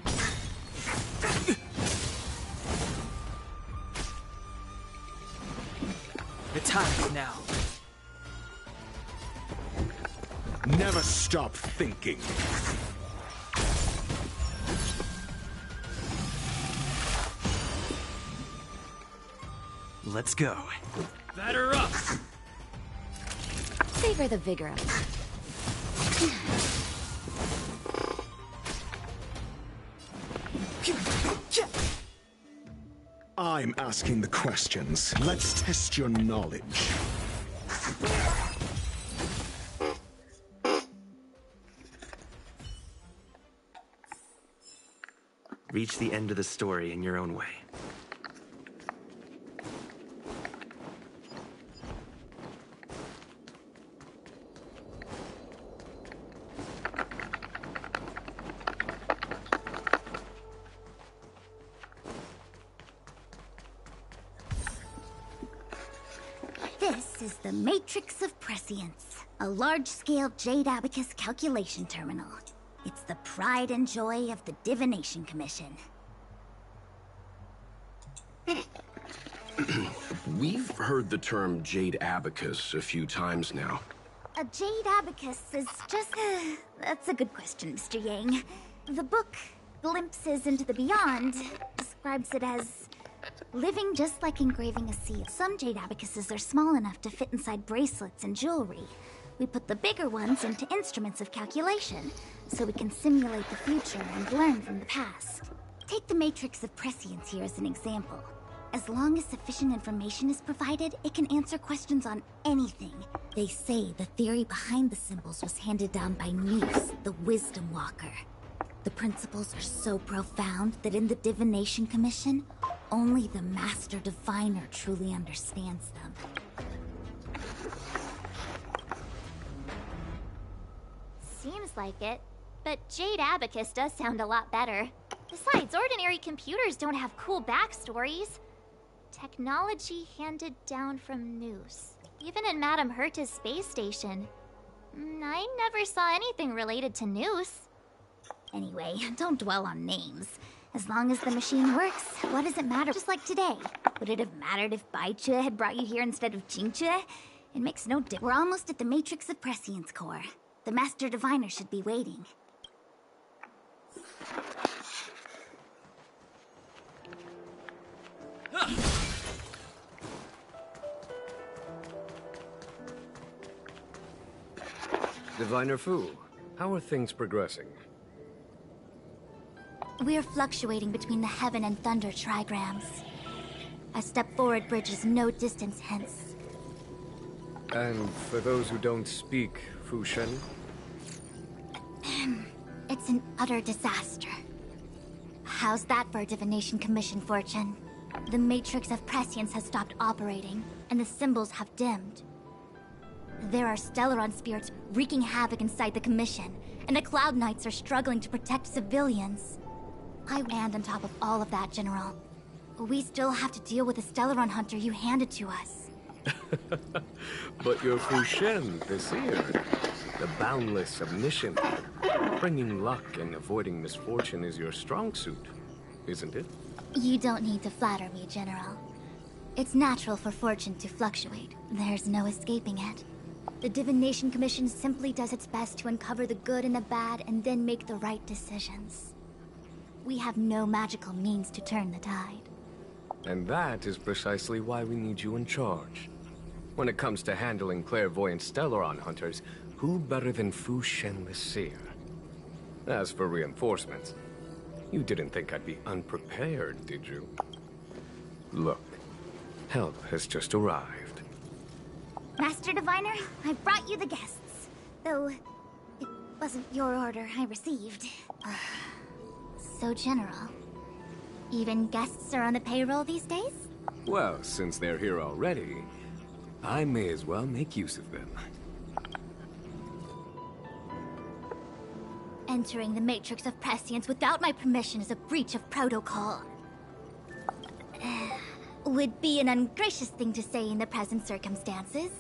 The time's now. Never stop thinking. Let's go. Batter up! Savor the vigor of it. I'm asking the questions. Let's test your knowledge. Reach the end of the story in your own way. This is the Matrix of Prescience, a large-scale Jade Abacus calculation terminal. It's the pride and joy of the Divination Commission. We've heard the term Jade Abacus a few times now. A Jade Abacus is just... That's a good question, Mr. Yang. The book, Glimpses into the Beyond, describes it as living just like engraving a seal. Some Jade Abacuses are small enough to fit inside bracelets and jewelry. We put the bigger ones into instruments of calculation, so we can simulate the future and learn from the past. Take the Matrix of Prescience here as an example. As long as sufficient information is provided, it can answer questions on anything. They say the theory behind the symbols was handed down by Neves, the Wisdom Walker. The principles are so profound that in the Divination Commission, only the Master Diviner truly understands them. Seems like it. but Jade Abacus does sound a lot better. Besides, ordinary computers don't have cool backstories. Technology handed down from Noose. Even in Madame Herta's space station. I never saw anything related to Noose. Anyway, don't dwell on names. As long as the machine works, what does it matter? Just like today. Would it have mattered if Baichue had brought you here instead of xianxhou? It makes no difference. We're almost at the Matrix of Prescience core. The Master Diviner should be waiting. Diviner Fu, how are things progressing? We're fluctuating between the heaven and thunder trigrams. A step forward bridges no distance hence. And for those who don't speak Fu Shen? It's an utter disaster. How's that for a divination commission, Fortune? The Matrix of Prescience has stopped operating, and the symbols have dimmed. There are Stellaron spirits wreaking havoc inside the commission, and the Cloud Knights are struggling to protect civilians. And on top of all of that, General, we still have to deal with the Stellaron hunter you handed to us. But your Fu Shen, the seer, the boundless omniscient, bringing luck and avoiding misfortune is your strong suit, isn't it? You don't need to flatter me, General. It's natural for fortune to fluctuate. There's no escaping it. The Divination Commission simply does its best to uncover the good and the bad and then make the right decisions. We have no magical means to turn the tide. And that is precisely why we need you in charge. When it comes to handling clairvoyant Stellaron hunters, who better than Fu Shen the Seer? As for reinforcements, you didn't think I'd be unprepared, did you? Look, help has just arrived. Master Diviner, I brought you the guests. Though, it wasn't your order I received. So general. Even guests are on the payroll these days? Well, since they're here already, I may as well make use of them. Entering the Matrix of Prescience without my permission is a breach of protocol. Would be an ungracious thing to say in the present circumstances.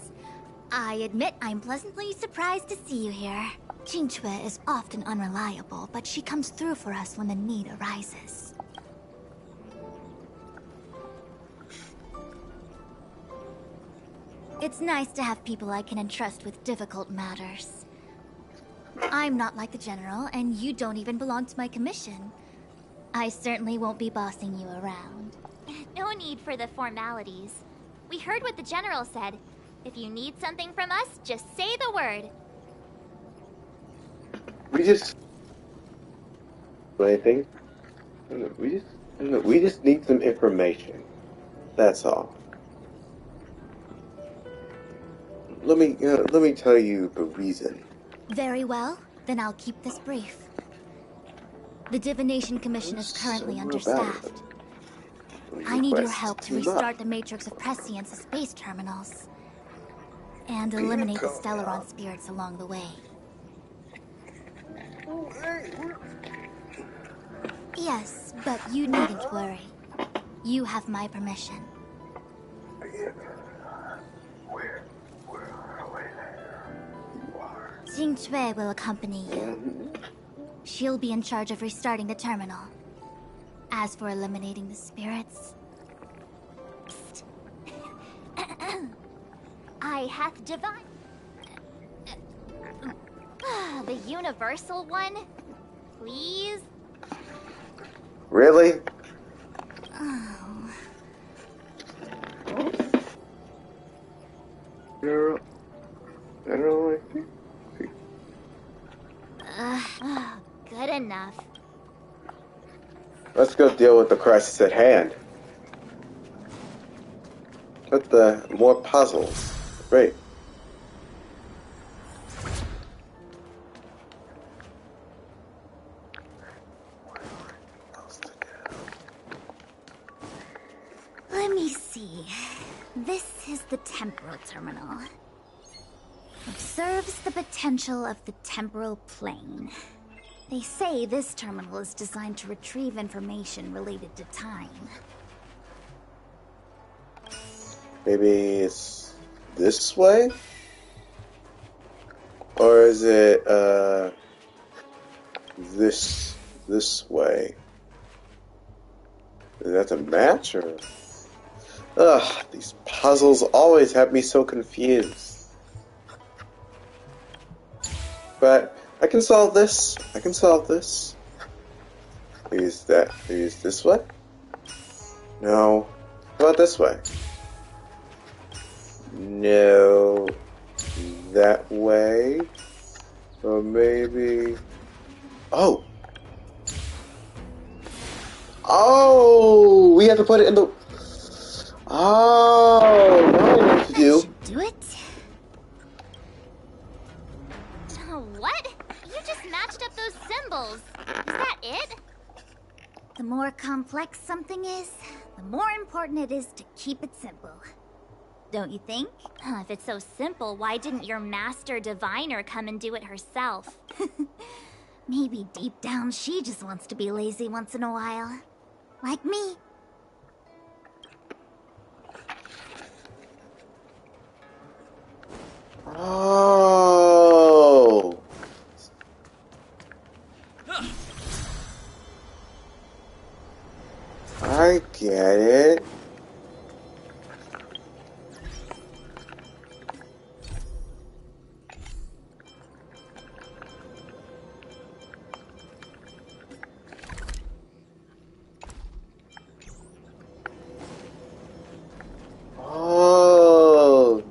I admit I'm pleasantly surprised to see you here. Xianxhou is often unreliable, but she comes through for us when the need arises. It's nice to have people I can entrust with difficult matters. I'm not like the General, and you don't even belong to my commission. I certainly won't be bossing you around. No need for the formalities. We heard what the General said. If you need something from us, just say the word. We just... Anything? We just need some information. That's all. Let me tell you the reason. Very well, then I'll keep this brief. The Divination Commission is currently understaffed. I need your help to restart the Matrix of Prescience's space terminals. And eliminate the Stellaron spirits along the way. Yes, but you needn't worry. You have my permission. Xianxhou will accompany you. She'll be in charge of restarting the terminal. As for eliminating the spirits... Psst. I hath divine... the universal one? Please? Really? Oh. Girl, I don't know. Good enough. Let's go deal with the crisis at hand. With the more puzzles. Great. Let me see. This is the temporal terminal. Observes the potential of the temporal plane. They say this terminal is designed to retrieve information related to time. Maybe it's this way? Or is it, this way? Is that a match, or? Ugh, these puzzles always have me so confused. But I can solve this. I can solve this. Is this way? No. How about this way? No. That way? Or maybe... Oh! Oh! We have to put it in the... Oh! Now I know what to do. Do it? What? You just matched up those symbols. Is that it? The more complex something is, the more important it is to keep it simple. Don't you think? If it's so simple, why didn't your master diviner come and do it herself? Maybe deep down she just wants to be lazy once in a while. Like me. Oh! I get it. Oh.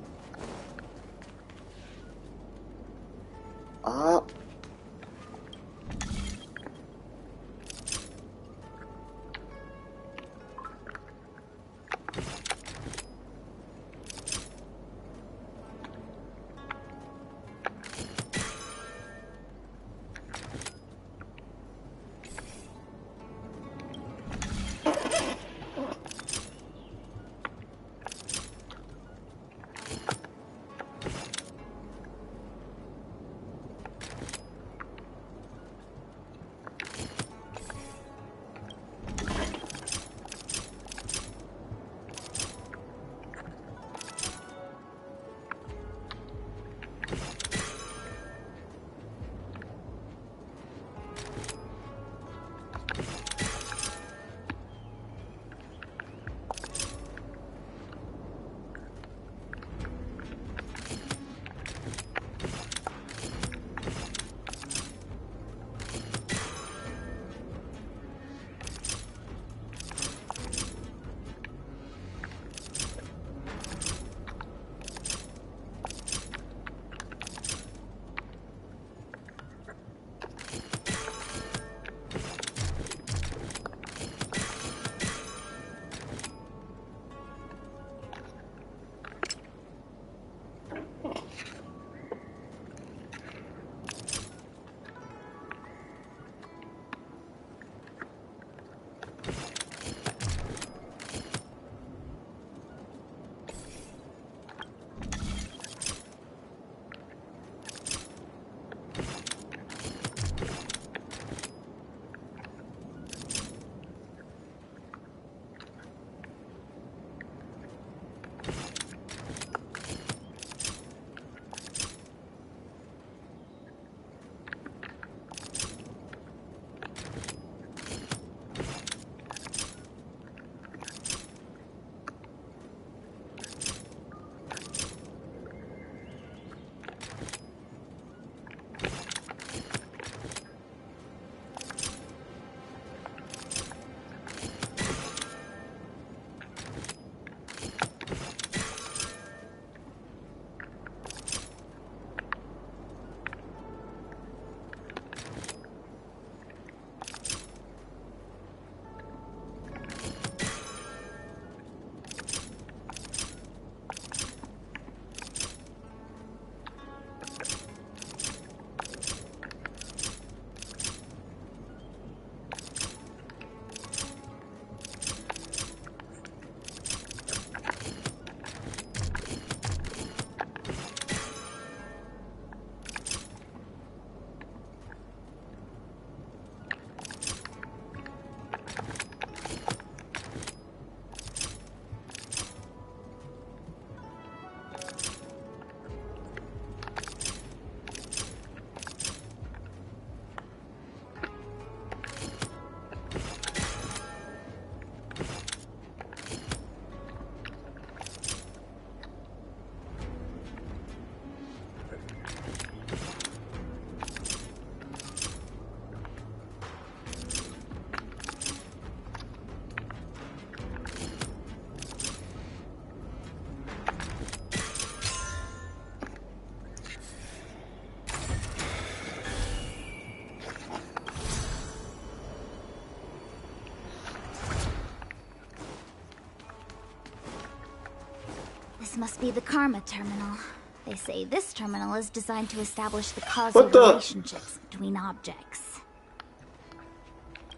This must be the Karma Terminal. They say this terminal is designed to establish the causal What the? relationships between objects.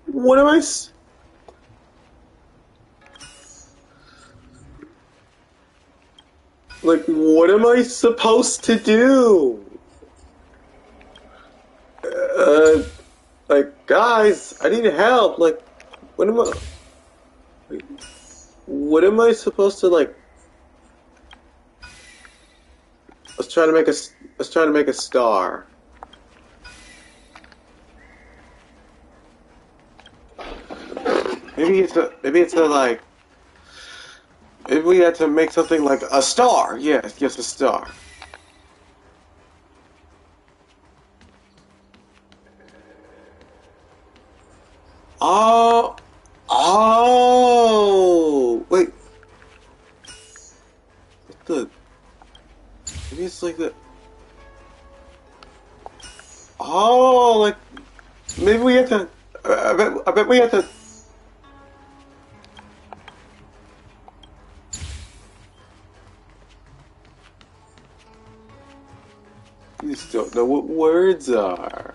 What am I? Like, what am I supposed to do? Like, guys, I need help. Like, what am I? What am I supposed to like? Let's try to make a. Let's try to make a star. Maybe it's a. Maybe it's a like. Maybe we had to make something like a star. Yes, a star. Oh. Oh. Wait. What the? Maybe it's like the. Oh, like maybe we have to. I bet we have to. You just don't know what words are.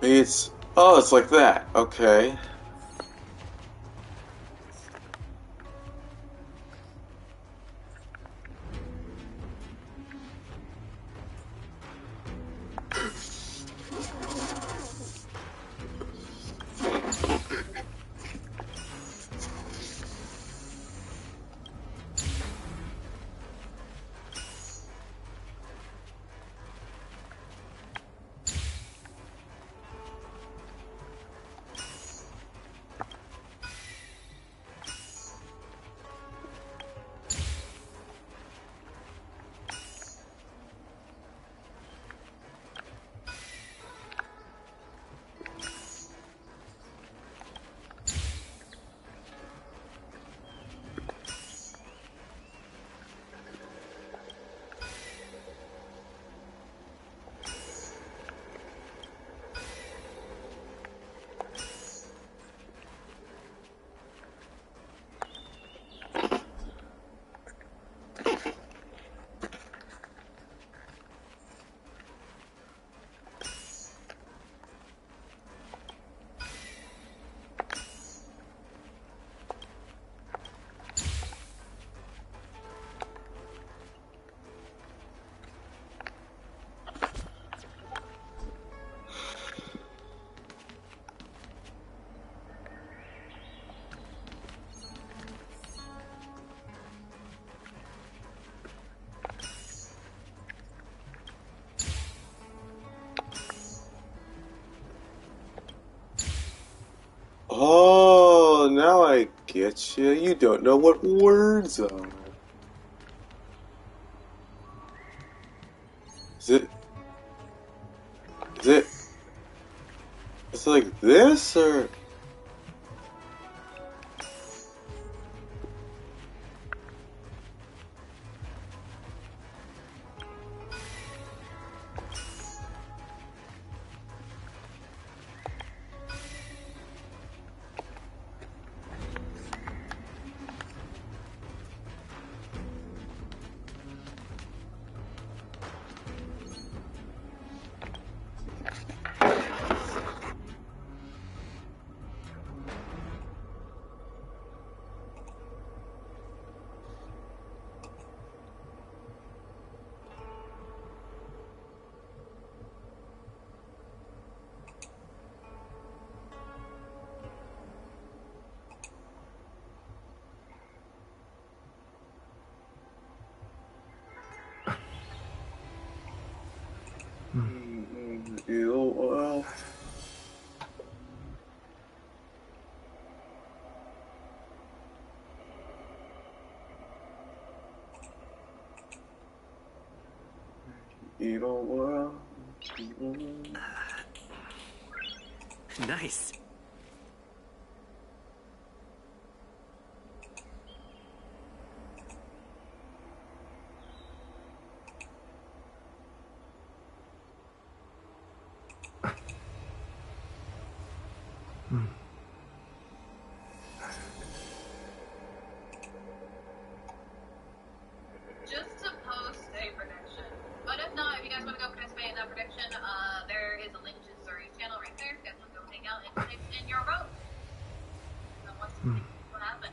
It's it's like that. Okay. Oh, now I get you. You don't know what words are. Is it? Is it? Is it like this or? Well. Evil world. Nice. Just to post a prediction. But if not, if you guys want to go participate in that prediction, there is a link to Zuri's channel right there. If you guys want to go hang out and type in your vote. And what's what happened?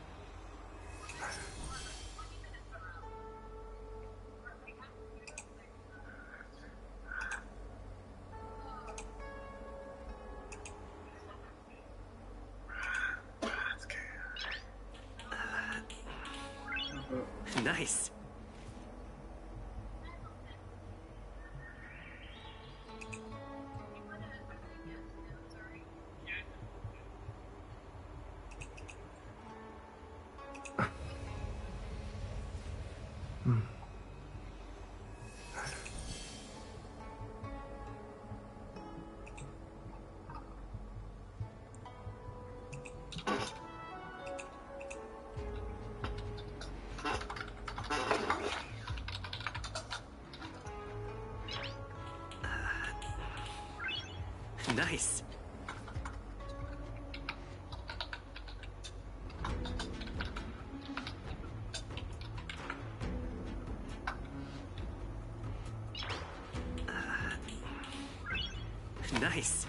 Nice. Nice. Nice.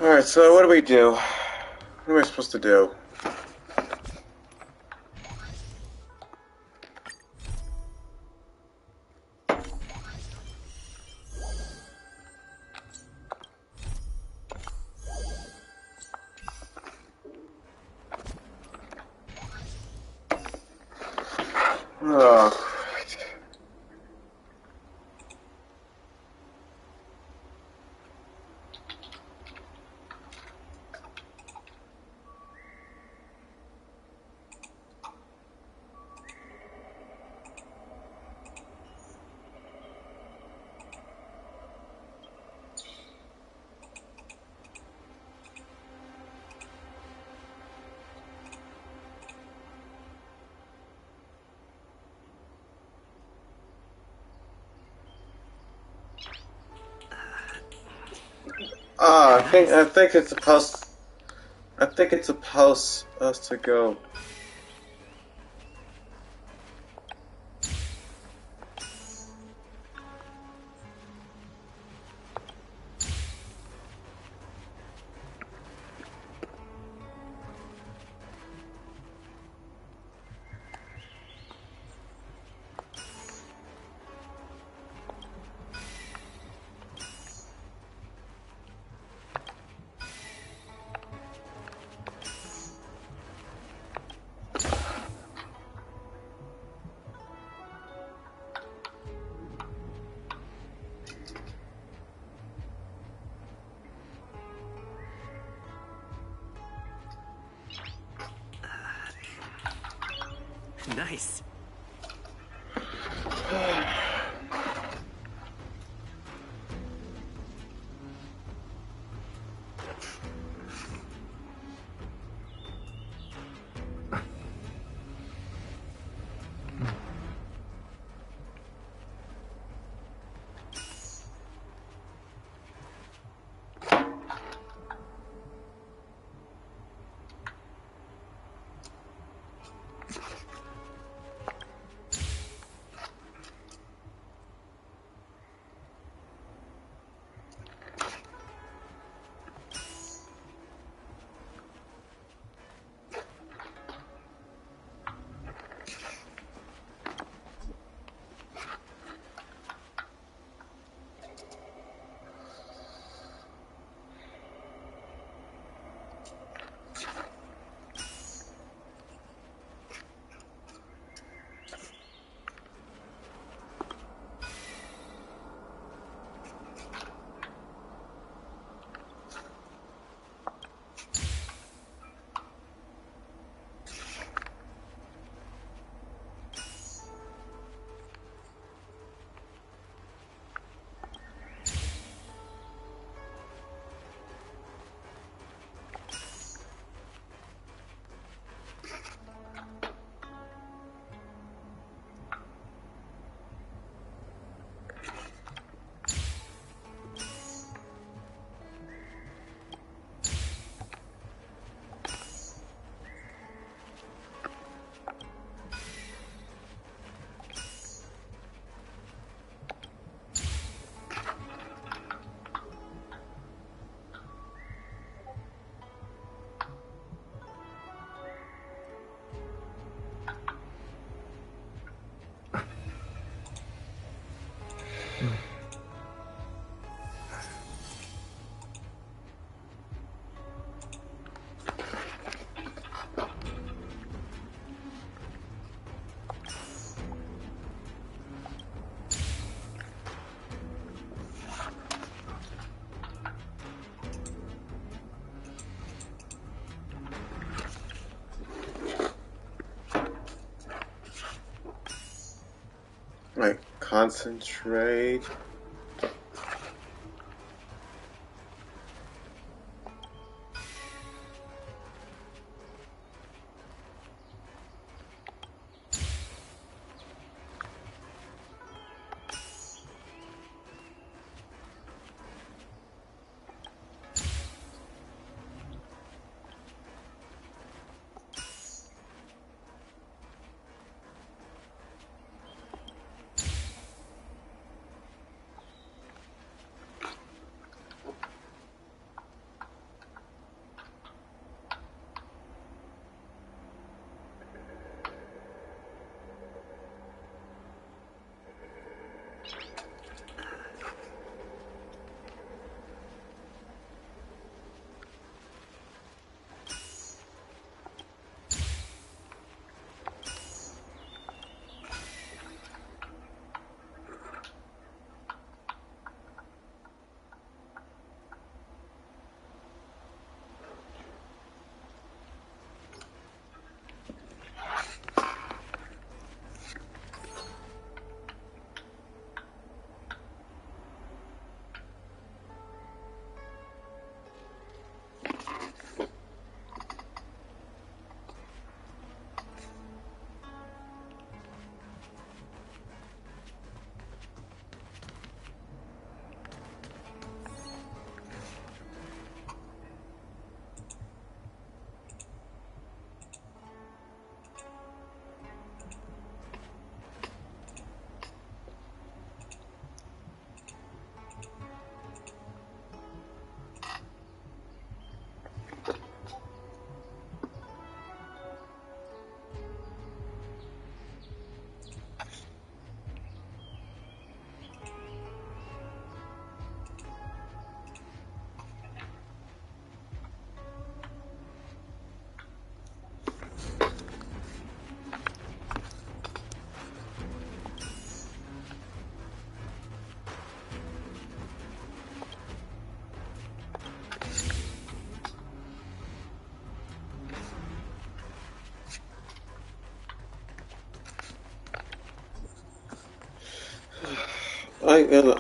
Alright, so what do we do? What am I supposed to do? Oh, great. I think it's supposed. I think it's supposed us to go. Nice. concentrate.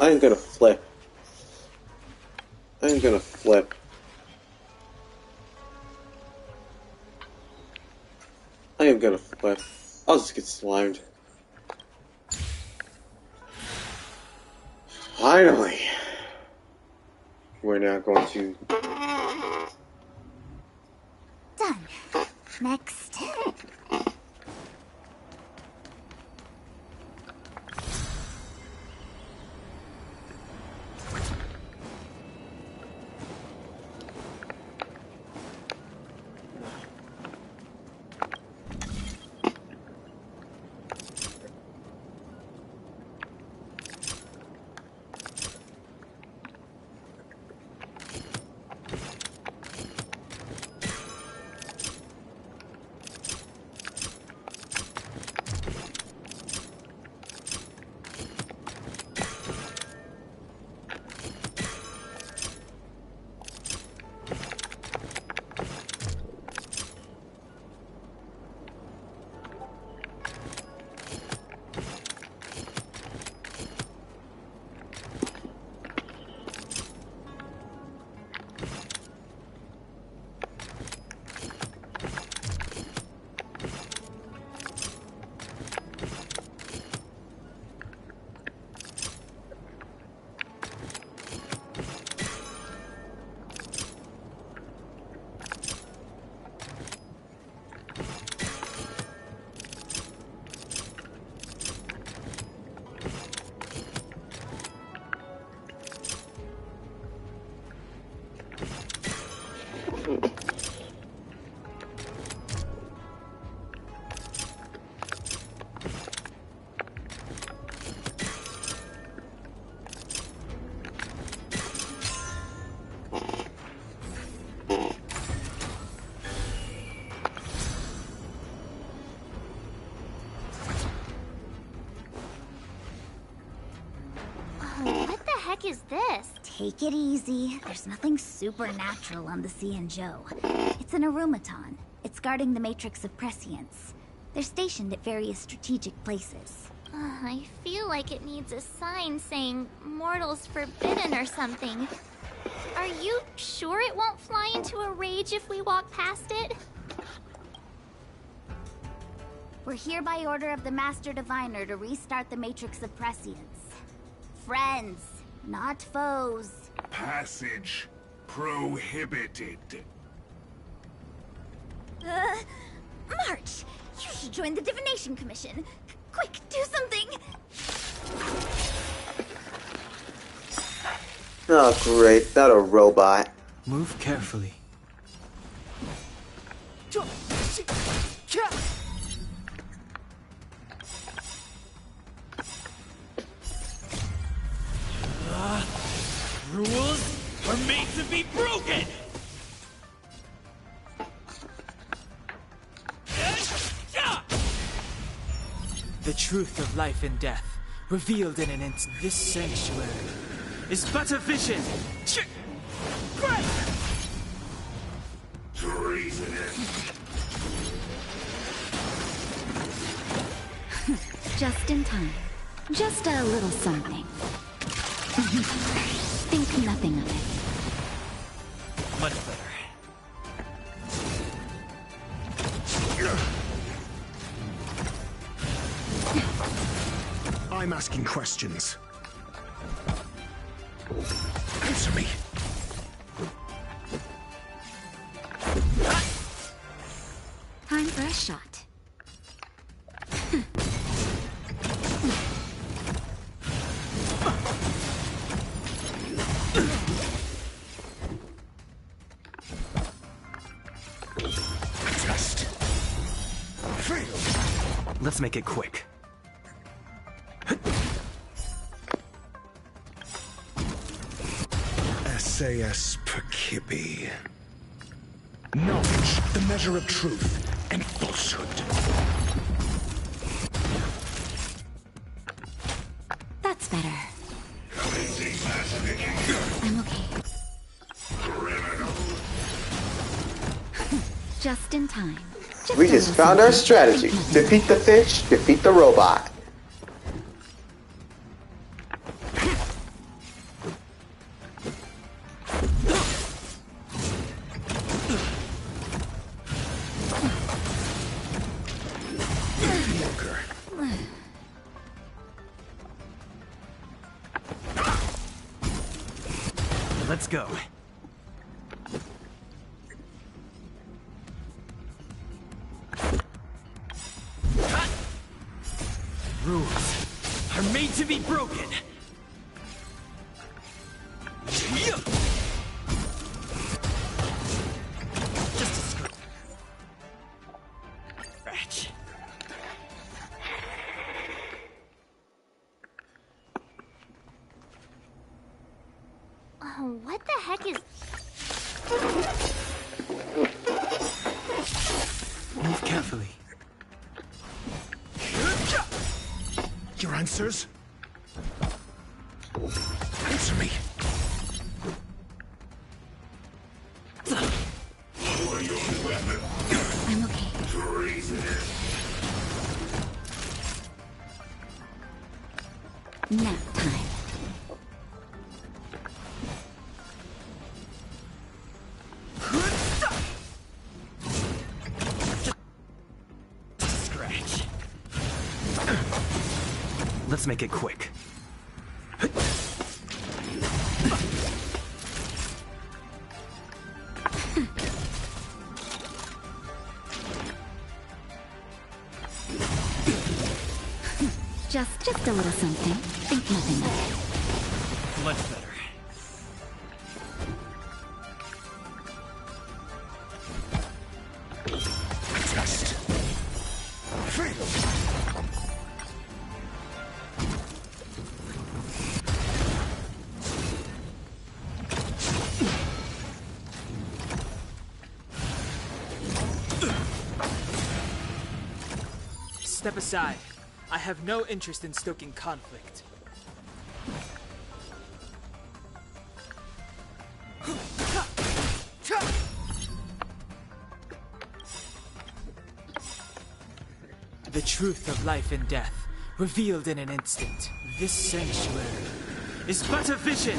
I'm gonna flip. I'm gonna flip. I am gonna flip. I'll just get slimed. Finally! We're now going to... Done. Next. What the heck is this? Take it easy. There's nothing supernatural on the xianxhou. It's an automaton. It's guarding the matrix of prescience. They're stationed at various strategic places. I feel like it needs a sign saying mortals forbidden or something. Are you sure it won't fly into a rage if we walk past it? We're here by order of the Master Diviner to restart the Matrix of Prescience. Friends, not foes. Passage prohibited. March! You should join the Divination Commission. Quick, do something! Oh, great. Not a robot. Move carefully. Rules are made to be broken! The truth of life and death, revealed in an instant. This sanctuary is but a vision. Treasonous. Just in time. Just a little something. Think nothing of it. Much better. I'm asking questions. Answer me. Time for a shot. Test. Fail. Let's make it quick. SAS Perkibi. Knowledge, the measure of truth and falsehood. That's better. I'm okay. Just in time. We just found our strategy. Defeat the fish, defeat the robot. Let's go. Rules are made to be broken. Just a scratch. What the heck is... Move carefully. Your answers? Answer me. I'm okay. Nap time. Scratch. Let's make it quick. Just a little something. Think nothing of it. Much better. Test. Fail. Step aside. I have no interest in stoking conflict. The truth of life and death, revealed in an instant. This sanctuary is but a vision.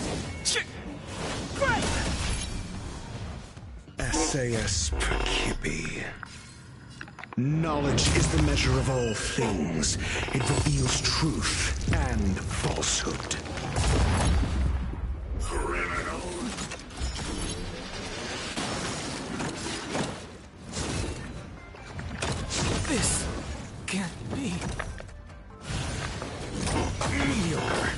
SAS Perkibi. Knowledge is the measure of all things. It reveals truth and falsehood. This can't be. Mediocre.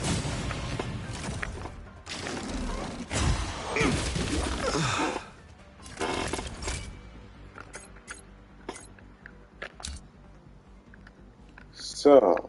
So.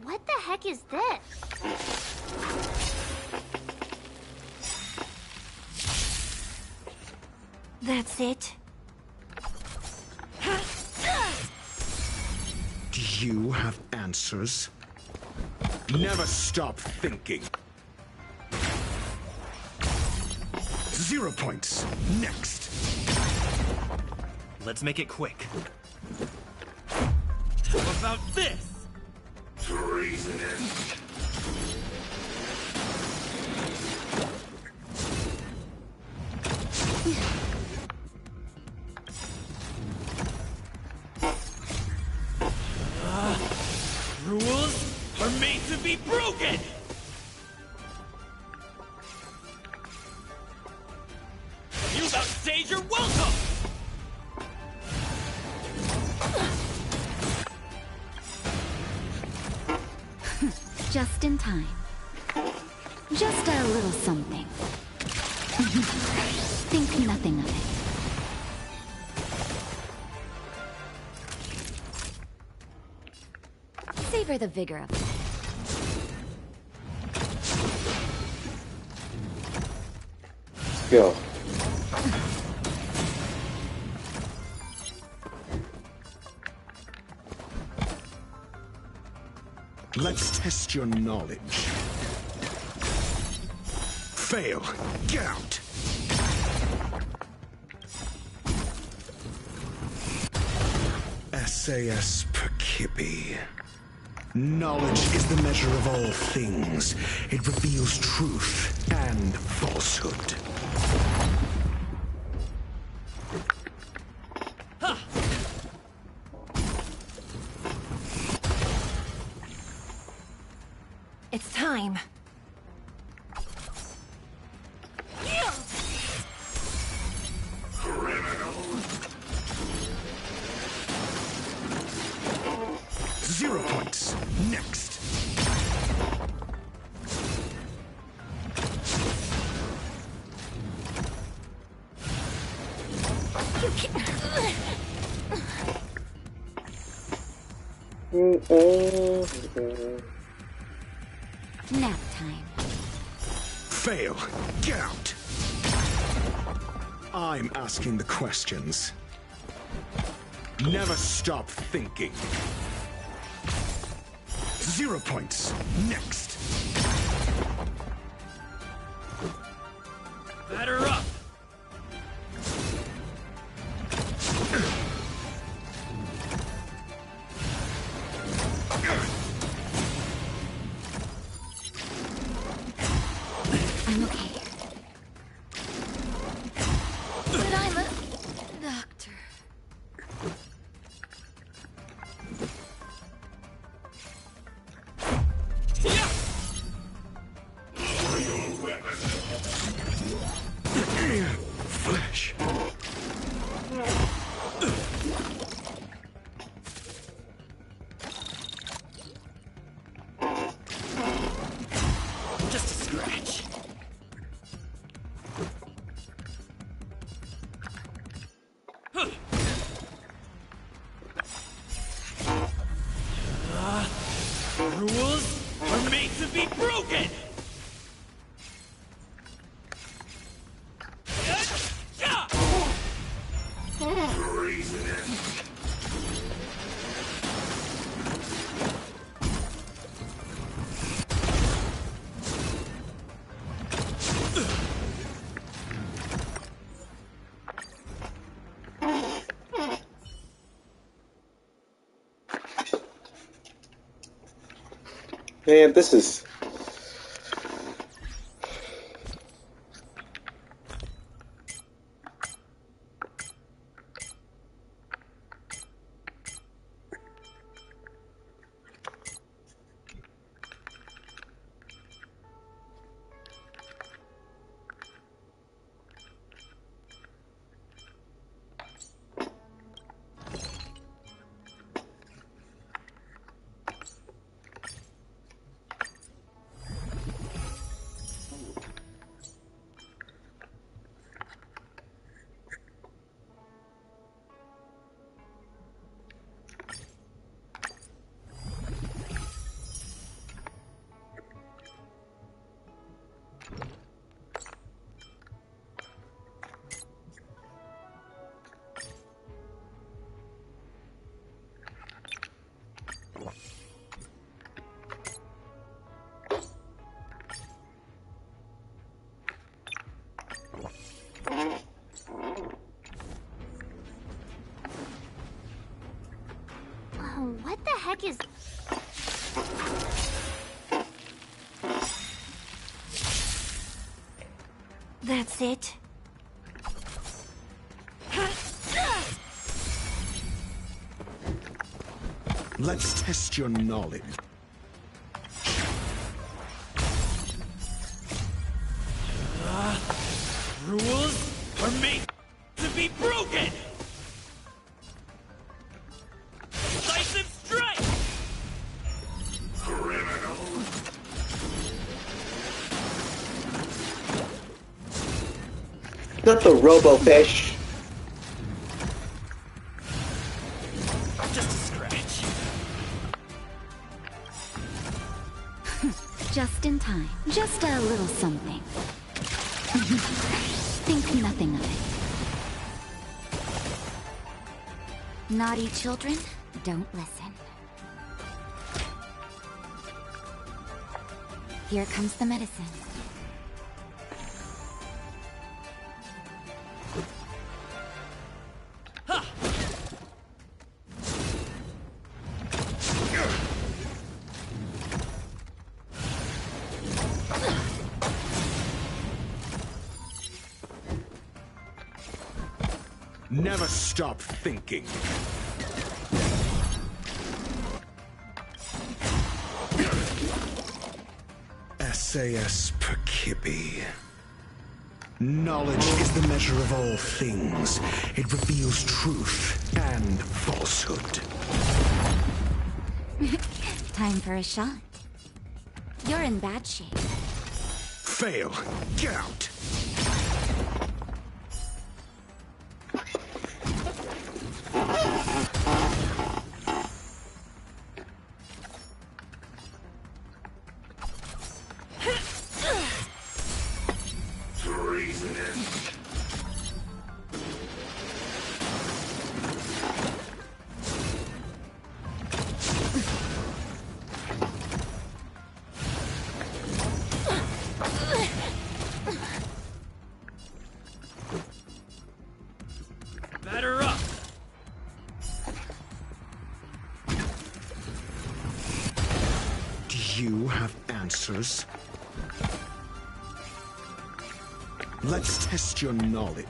What the heck is this? That's it. Do you have answers? Never stop thinking. 0 points. Next. Let's make it quick. How about this? Treasonous. Rules are made to be broken! You've outstayed your welcome! Just in time. Just a little something. Think nothing of it. Savor the vigor of it. Go. Let's test your knowledge. Fail. Get out. SAS Perkibi. Knowledge is the measure of all things. It reveals truth and falsehood. It's time. Zero points. Next. You can't. Nap time. Fail. Get out. I'm asking the questions. Never stop thinking. 0 points. Next. Batter up! I'm okay. But I'm a doctor. Flesh. Just a scratch. are made to be broken! Man, this is... What the heck is... That's it. Let's test your knowledge. Rules are made to be broken! Decisive strike! Not the robo-fish. Just a scratch. Just in time. Just a little something. Think nothing of it. Naughty children, don't listen. Here comes the medicine. Never stop thinking. SAS Perkibi. Knowledge is the measure of all things. It reveals truth and falsehood. Time for a shot. You're in bad shape. Fail. Get out. Batter up! Do you have answers? Let's test your knowledge.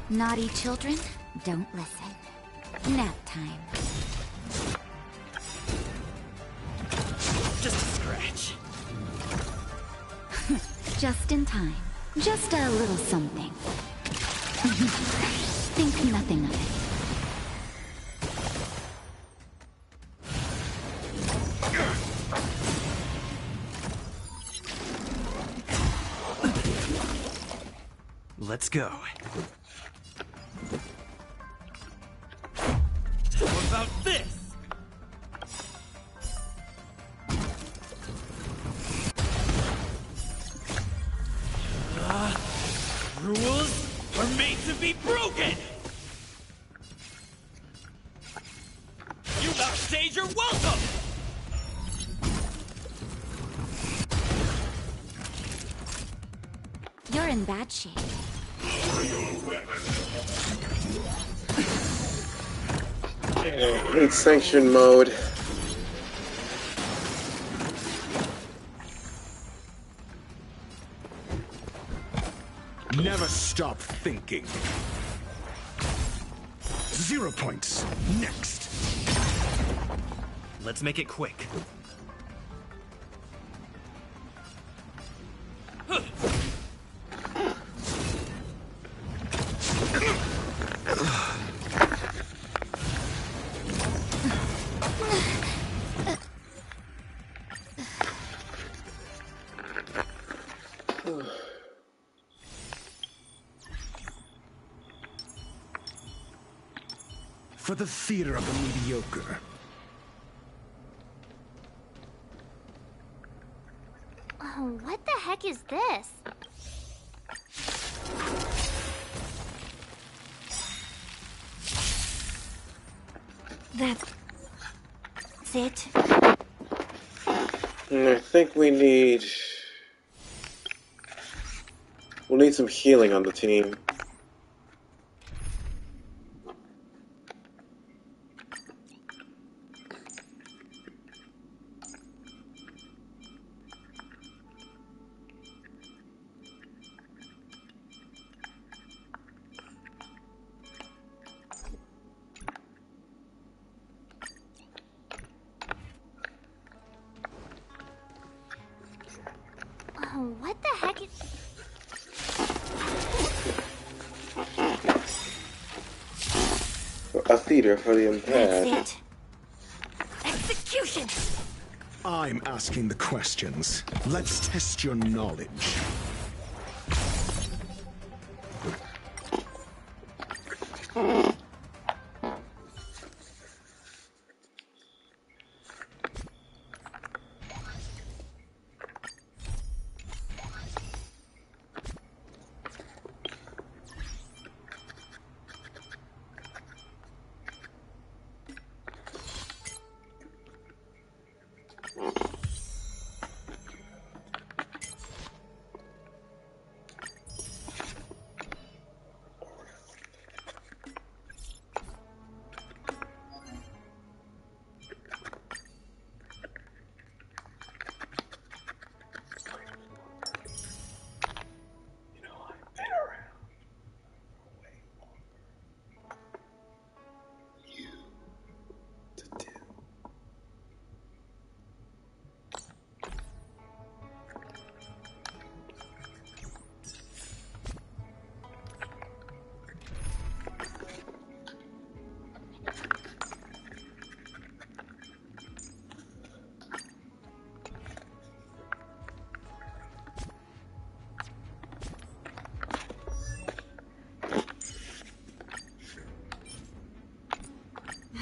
Naughty children, don't listen. Nap time. Just a scratch. Just in time. Just a little something. Think nothing of it. Let's go. How about this? in bad shape. Need sanction mode. Never stop thinking. 0 points. Next. Let's make it quick. For the theater of the mediocre. Oh, what the heck is this? That's it. And I think we'll need some healing on the team. Oh, what the heck is... A theater for the impaired. That's it. Execution! I'm asking the questions. Let's test your knowledge.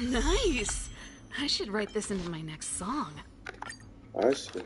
Nice! I should write this into my next song. I see.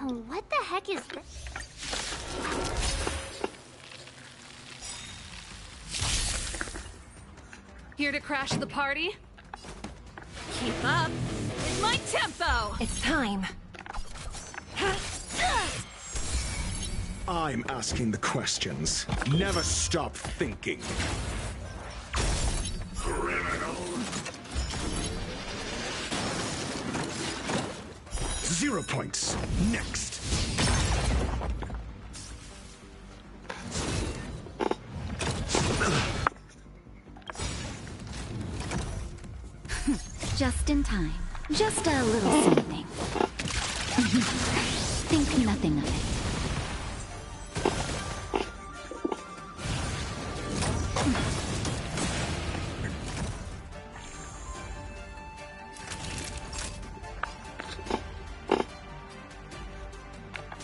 Oh, what the heck is this? Here to crash the party? Keep up. It's my tempo! It's time. I'm asking the questions. Never stop thinking. Criminal. 0 points. Next. Just in time. Just a little something. Think nothing of it.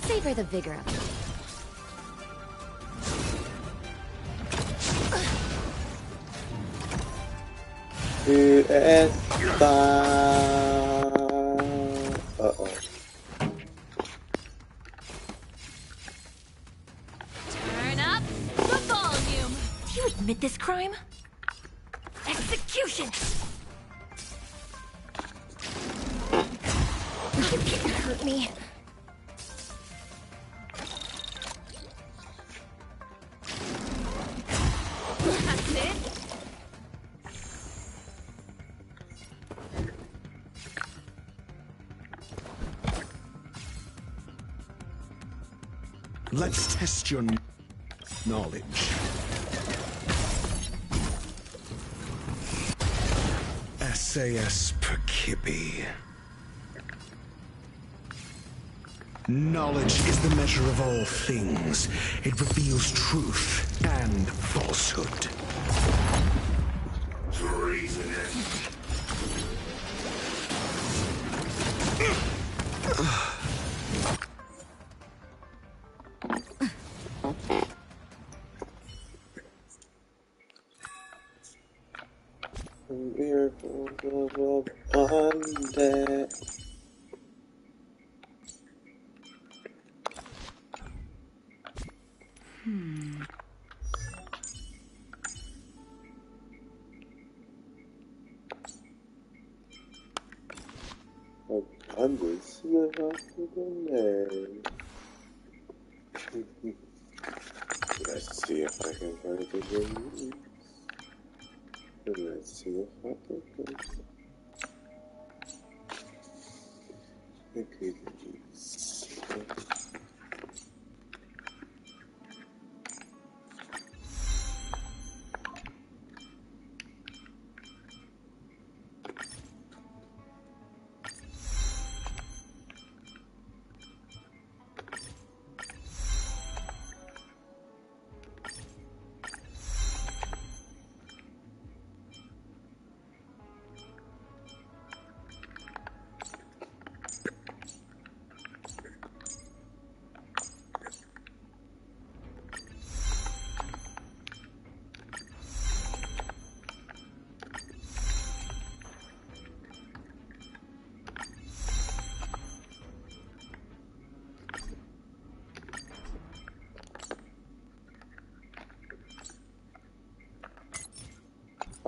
Savor the vigor of it. Uh-oh. Turn up the volume. Do you admit this crime? Execution. You can't hurt me. That's it. Let's test your knowledge. SAS Perkibi. Knowledge is the measure of all things. It reveals truth and falsehood. Treasonous. Let's see if I can find the release. Let's see if I can find the release.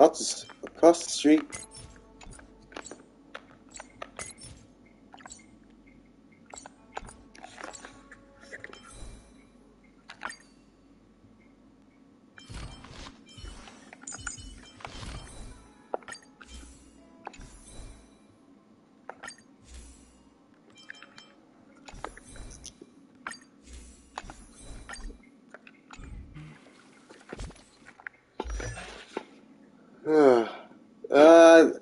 I'll just across the street.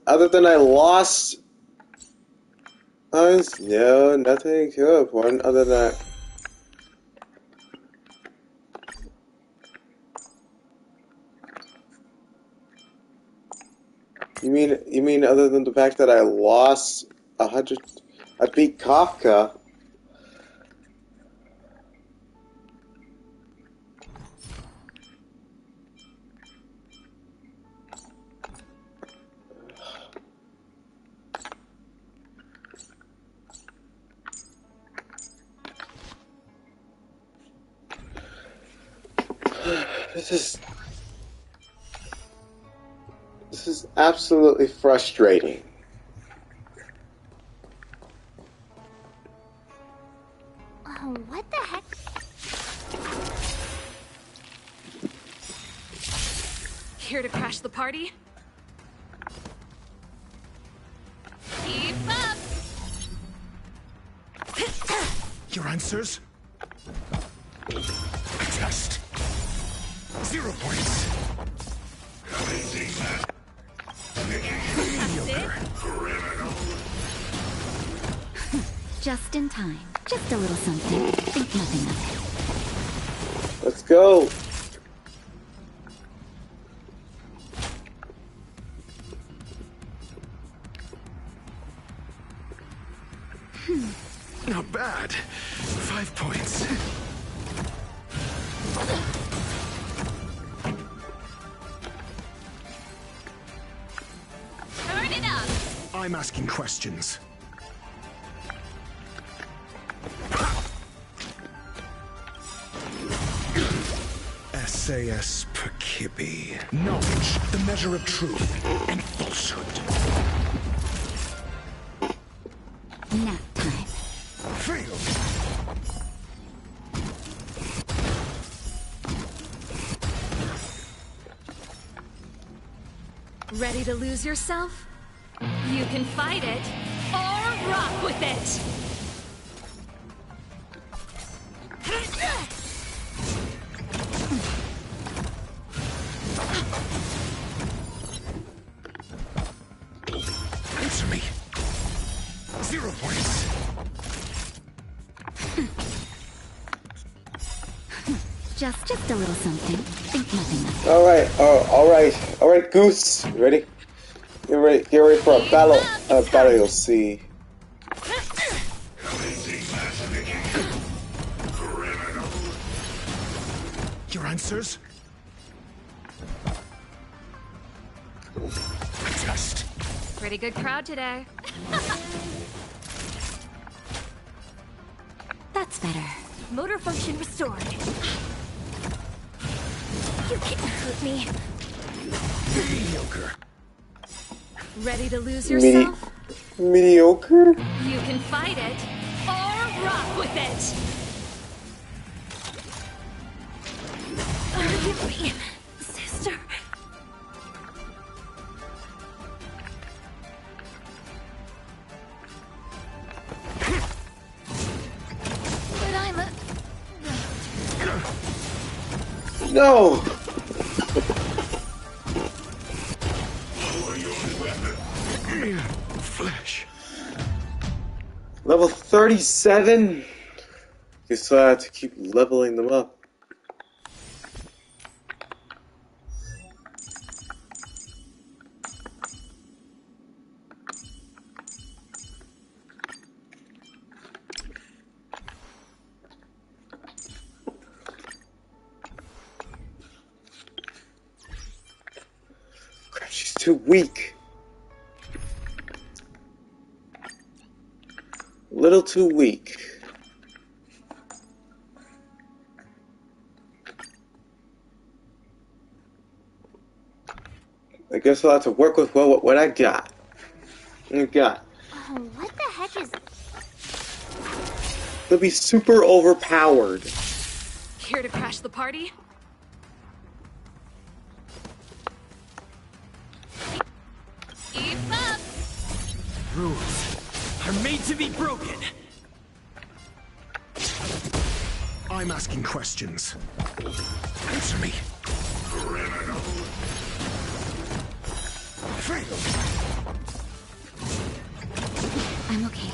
Other than I lost, no, nothing to report other than you mean other than the fact that I lost 100, I beat Kafka. This is absolutely frustrating. What the heck? Here to crash the party? Keep up! Your answers? Test. 0 points. Mediocre. Just in time. Just a little something. Think nothing of it. Let's go. Not bad. 5 points. Turn it up! I'm asking questions. SAS Perkibi. Knowledge, the measure of truth and falsehood. Nap time. Failed. Ready to lose yourself? You can fight it, or rock with it! Answer me. 0 points. Just a little something. Think nothing of it. All right, Goose. You ready? Get ready for a battle. Battle you'll see. Your answers? Test. Pretty good crowd today. That's better. Motor function restored. You can't hurt me. Mediocre. Ready to lose yourself? Mediocre? You can fight it, or rock with it! Forgive me, sister. But I'm a... No! Flesh. Level 37? Guess I have to keep leveling them up. Crap, she's too weak. Little too weak. I guess I'll have to work with what I got. Oh, what the heck is... They'll be super overpowered. Here to crash the party? Keep up! Rules are made to be broken. I'm asking questions. Answer me. Failed. I'm okay.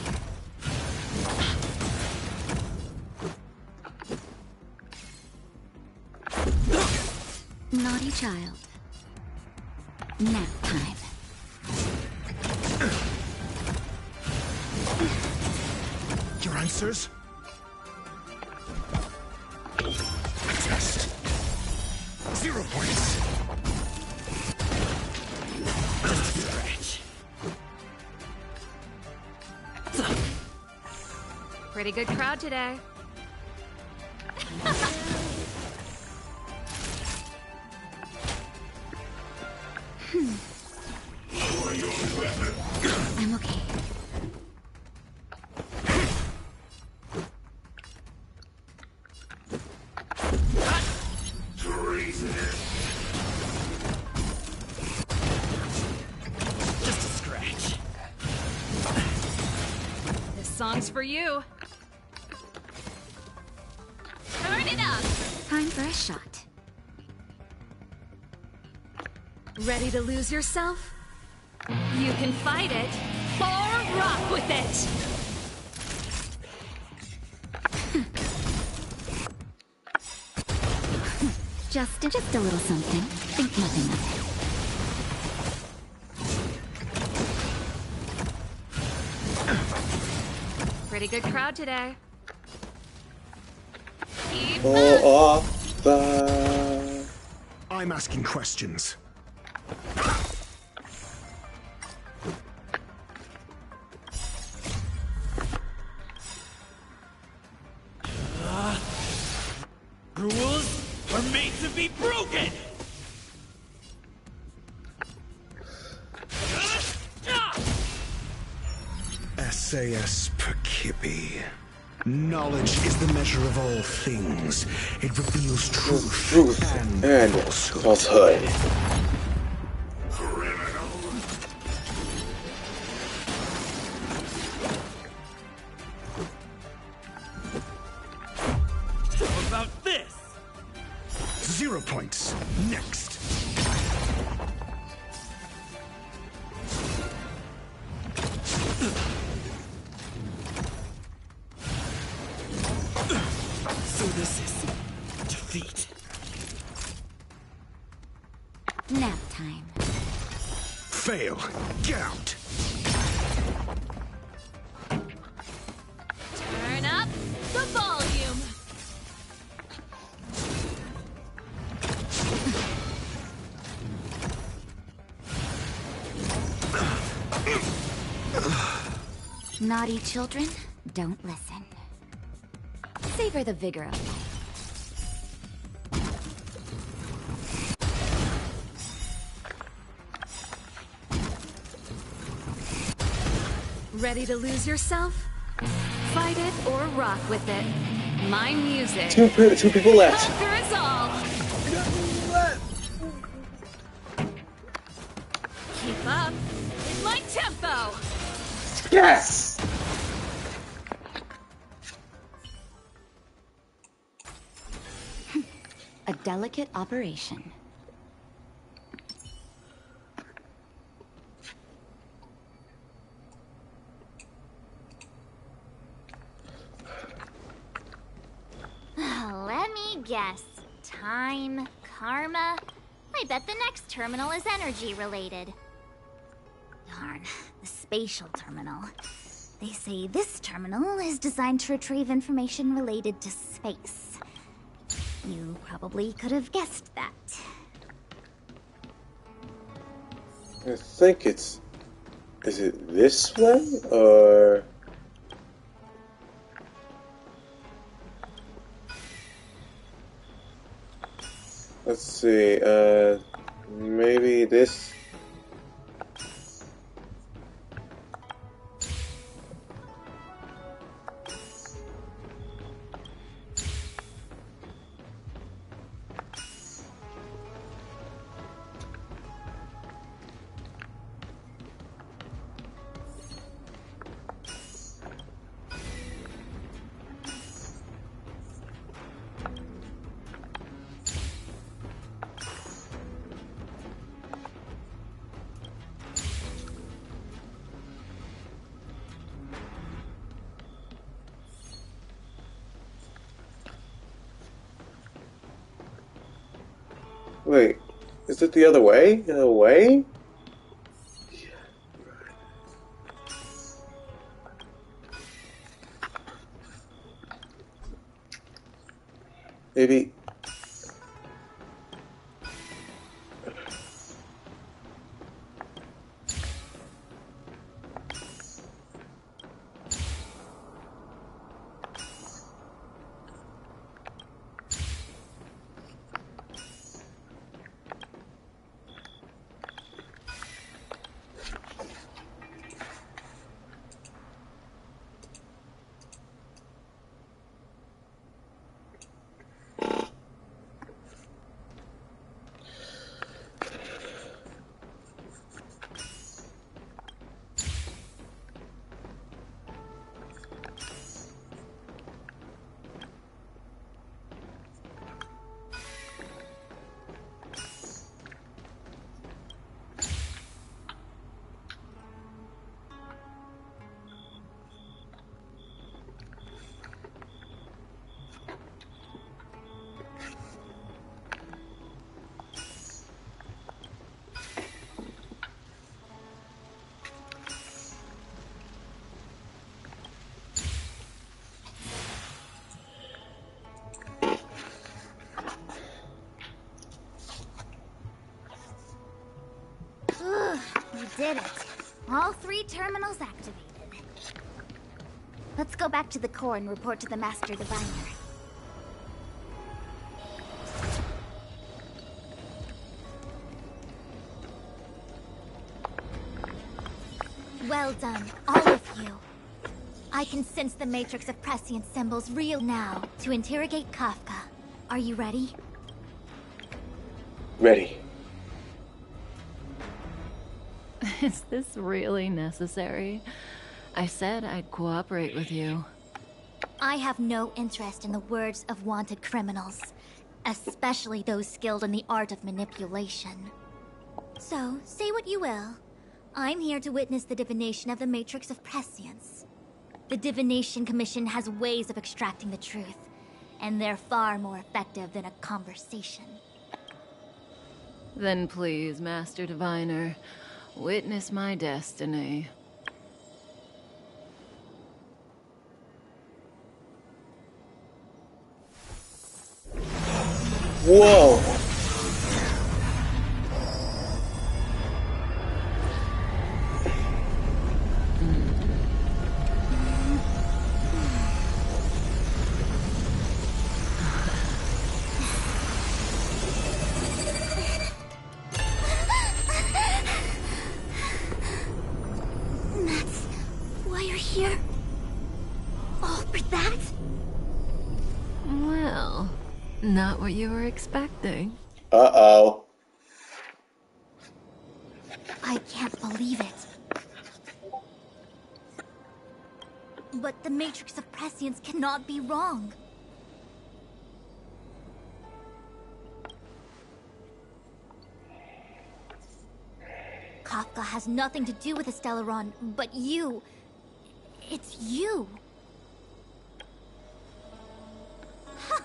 Naughty child. Nap time. Your answers? Test. 0 points. Pretty good crowd today. I'm okay. song's for you. Turn it up! Time for a shot. Ready to lose yourself? You can fight it, or rock with it! Just a little something. Think nothing of it. Pretty good crowd today. Keep I'm asking questions. Rules are made to be broken! SAS Perkibi. Knowledge is the measure of all things. It reveals truth and falsehood. How about this? 0 points. Next. So this is defeat. Nap time. Fail. Get out. Turn up the volume. Naughty children, don't listen. Savor the vigor of life. Ready to lose yourself? Fight it or rock with it. My music. Two people left. Conquers all. Keep up with my tempo. Yes! A delicate operation. Let me guess. Time, karma. I bet the next terminal is energy related. Darn, the spatial terminal. They say this terminal is designed to retrieve information related to space. You probably could have guessed that. I think it's... Is it this way, or... Let's see, maybe this... Wait, is it the other way? In a way? Maybe... did it. All 3 terminals activated. Let's go back to the core and report to the Master Diviner. Well done, all of you. I can sense the matrix of prescient symbols real now to interrogate Kafka. Are you ready? Ready. Is this really necessary? I said I'd cooperate with you. I have no interest in the words of wanted criminals, especially those skilled in the art of manipulation. So, say what you will. I'm here to witness the divination of the Matrix of Prescience. The Divination Commission has ways of extracting the truth, and they're far more effective than a conversation. Then please, Master Diviner, witness my destiny. Whoa! That's why you're here? All for that? Well, not what you were expecting. Uh-oh. I can't believe it. But the Matrix of Prescience cannot be wrong. Kafka has nothing to do with the Stellaron, but you... It's you. Huh.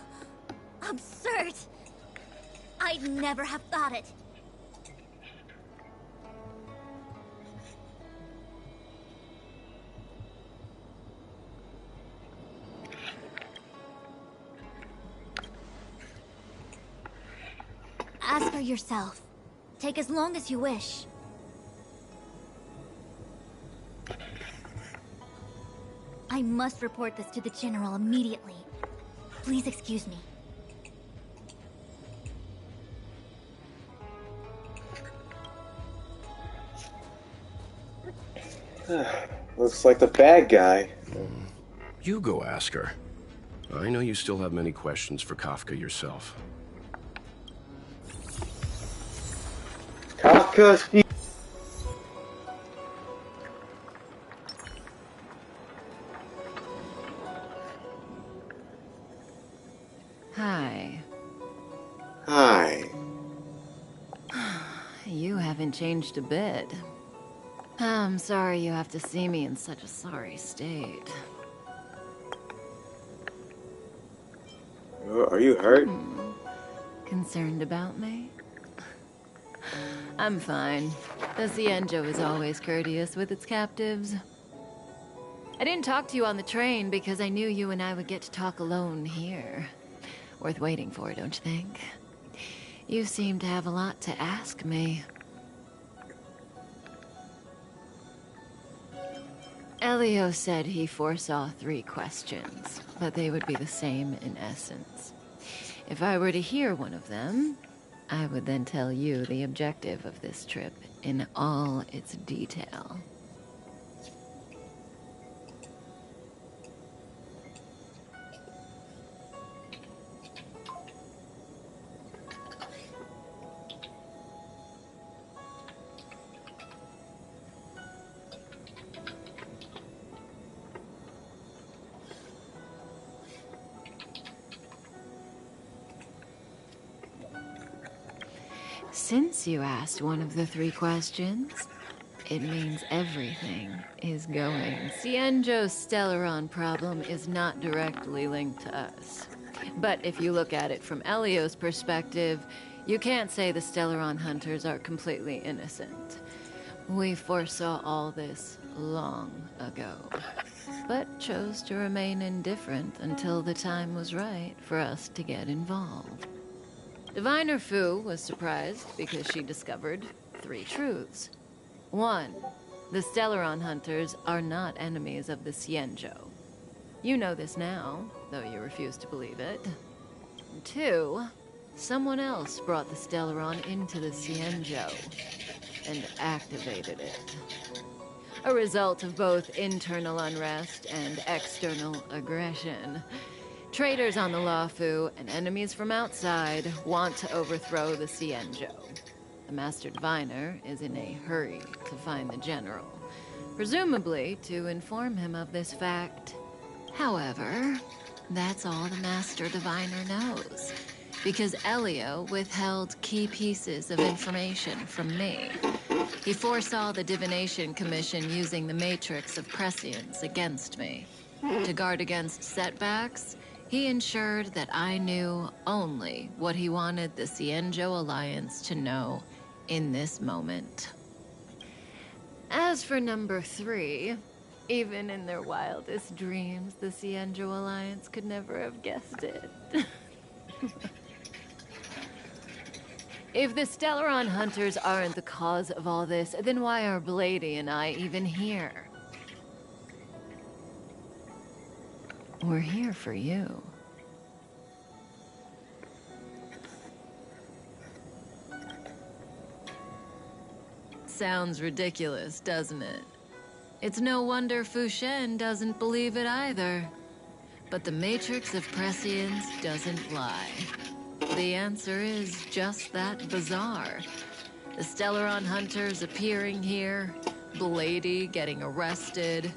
Absurd. I'd never have thought it. As for yourself, take as long as you wish. I must report this to the General immediately. Please excuse me. Looks like the bad guy. You go ask her. I know you still have many questions for Kafka yourself. Kafka. Hi. Hi. You haven't changed a bit. I'm sorry you have to see me in such a sorry state. Are you hurt? Concerned about me? I'm fine. The xianxhou is always courteous with its captives. I didn't talk to you on the train because I knew you and I would get to talk alone here. Worth waiting for, don't you think? You seem to have a lot to ask me. Elio said he foresaw 3 questions, but they would be the same in essence. If I were to hear one of them, I would then tell you the objective of this trip in all its detail. Since you asked one of the 3 questions, it means everything is going. Xianzhou's Stellaron problem is not directly linked to us. But if you look at it from Elio's perspective, you can't say the Stellaron hunters are completely innocent. We foresaw all this long ago, but chose to remain indifferent until the time was right for us to get involved. Diviner Fu was surprised because she discovered 3 truths. 1. The Stellaron hunters are not enemies of the xianxhou. You know this now, though you refuse to believe it. 2. Someone else brought the Stellaron into the xianxhou and activated it. A result of both internal unrest and external aggression. Traitors on the Luofu and enemies from outside want to overthrow the xianxhou. The Master Diviner is in a hurry to find the General, presumably to inform him of this fact. However, that's all the Master Diviner knows, because Elio withheld key pieces of information from me. He foresaw the Divination Commission using the Matrix of Prescience against me. To guard against setbacks, he ensured that I knew only what he wanted the xianxhou Alliance to know in this moment. As for number 3, even in their wildest dreams, the xianxhou Alliance could never have guessed it. If the Stellaron hunters aren't the cause of all this, then why are Blady and I even here? We're here for you. Sounds ridiculous, doesn't it? It's no wonder Fu Shen doesn't believe it either. But the Matrix of Prescience doesn't lie. The answer is just that bizarre. The Stellaron hunters appearing here, Blady getting arrested,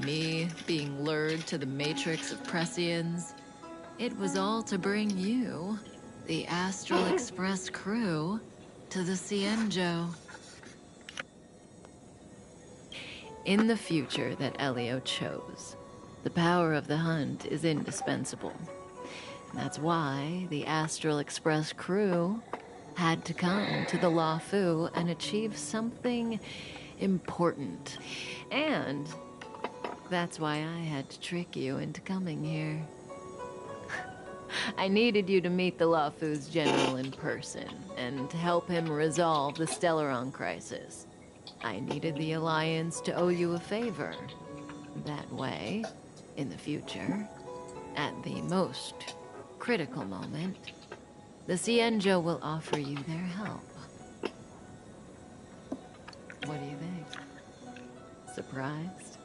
me being lured to the Matrix of Prescience. It was all to bring you, the Astral Express crew, to the xianxhou. In the future that Elio chose, the power of the hunt is indispensable. And that's why the Astral Express crew had to come to the Luofu and achieve something important. And that's why I had to trick you into coming here. I needed you to meet the Luofu's general in person and to help him resolve the Stellaron crisis. I needed the Alliance to owe you a favor. That way, in the future, at the most critical moment, the xianxhou will offer you their help. What do you think? Surprised?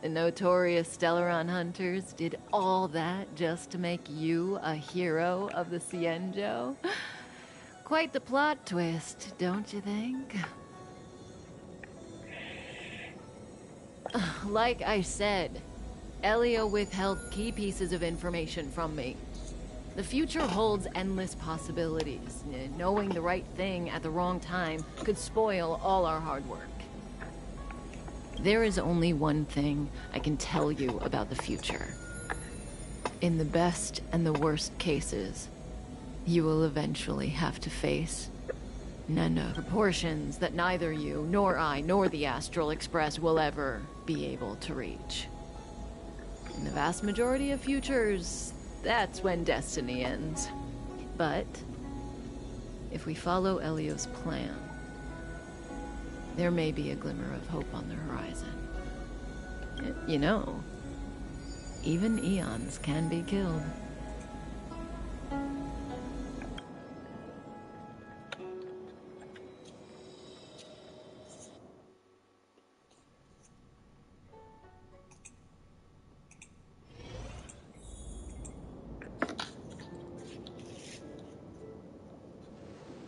The notorious Stellaron hunters did all that just to make you a hero of the xianxhou? Quite the plot twist, don't you think? Like I said, Elio withheld key pieces of information from me. The future holds endless possibilities. Knowing the right thing at the wrong time could spoil all our hard work. There is only one thing I can tell you about the future. In the best and the worst cases, you will eventually have to face none of proportions that neither you, nor I, nor the Astral Express will ever be able to reach. In the vast majority of futures, that's when destiny ends. But if we follow Elio's plan, there may be a glimmer of hope on the horizon. You know, even eons can be killed.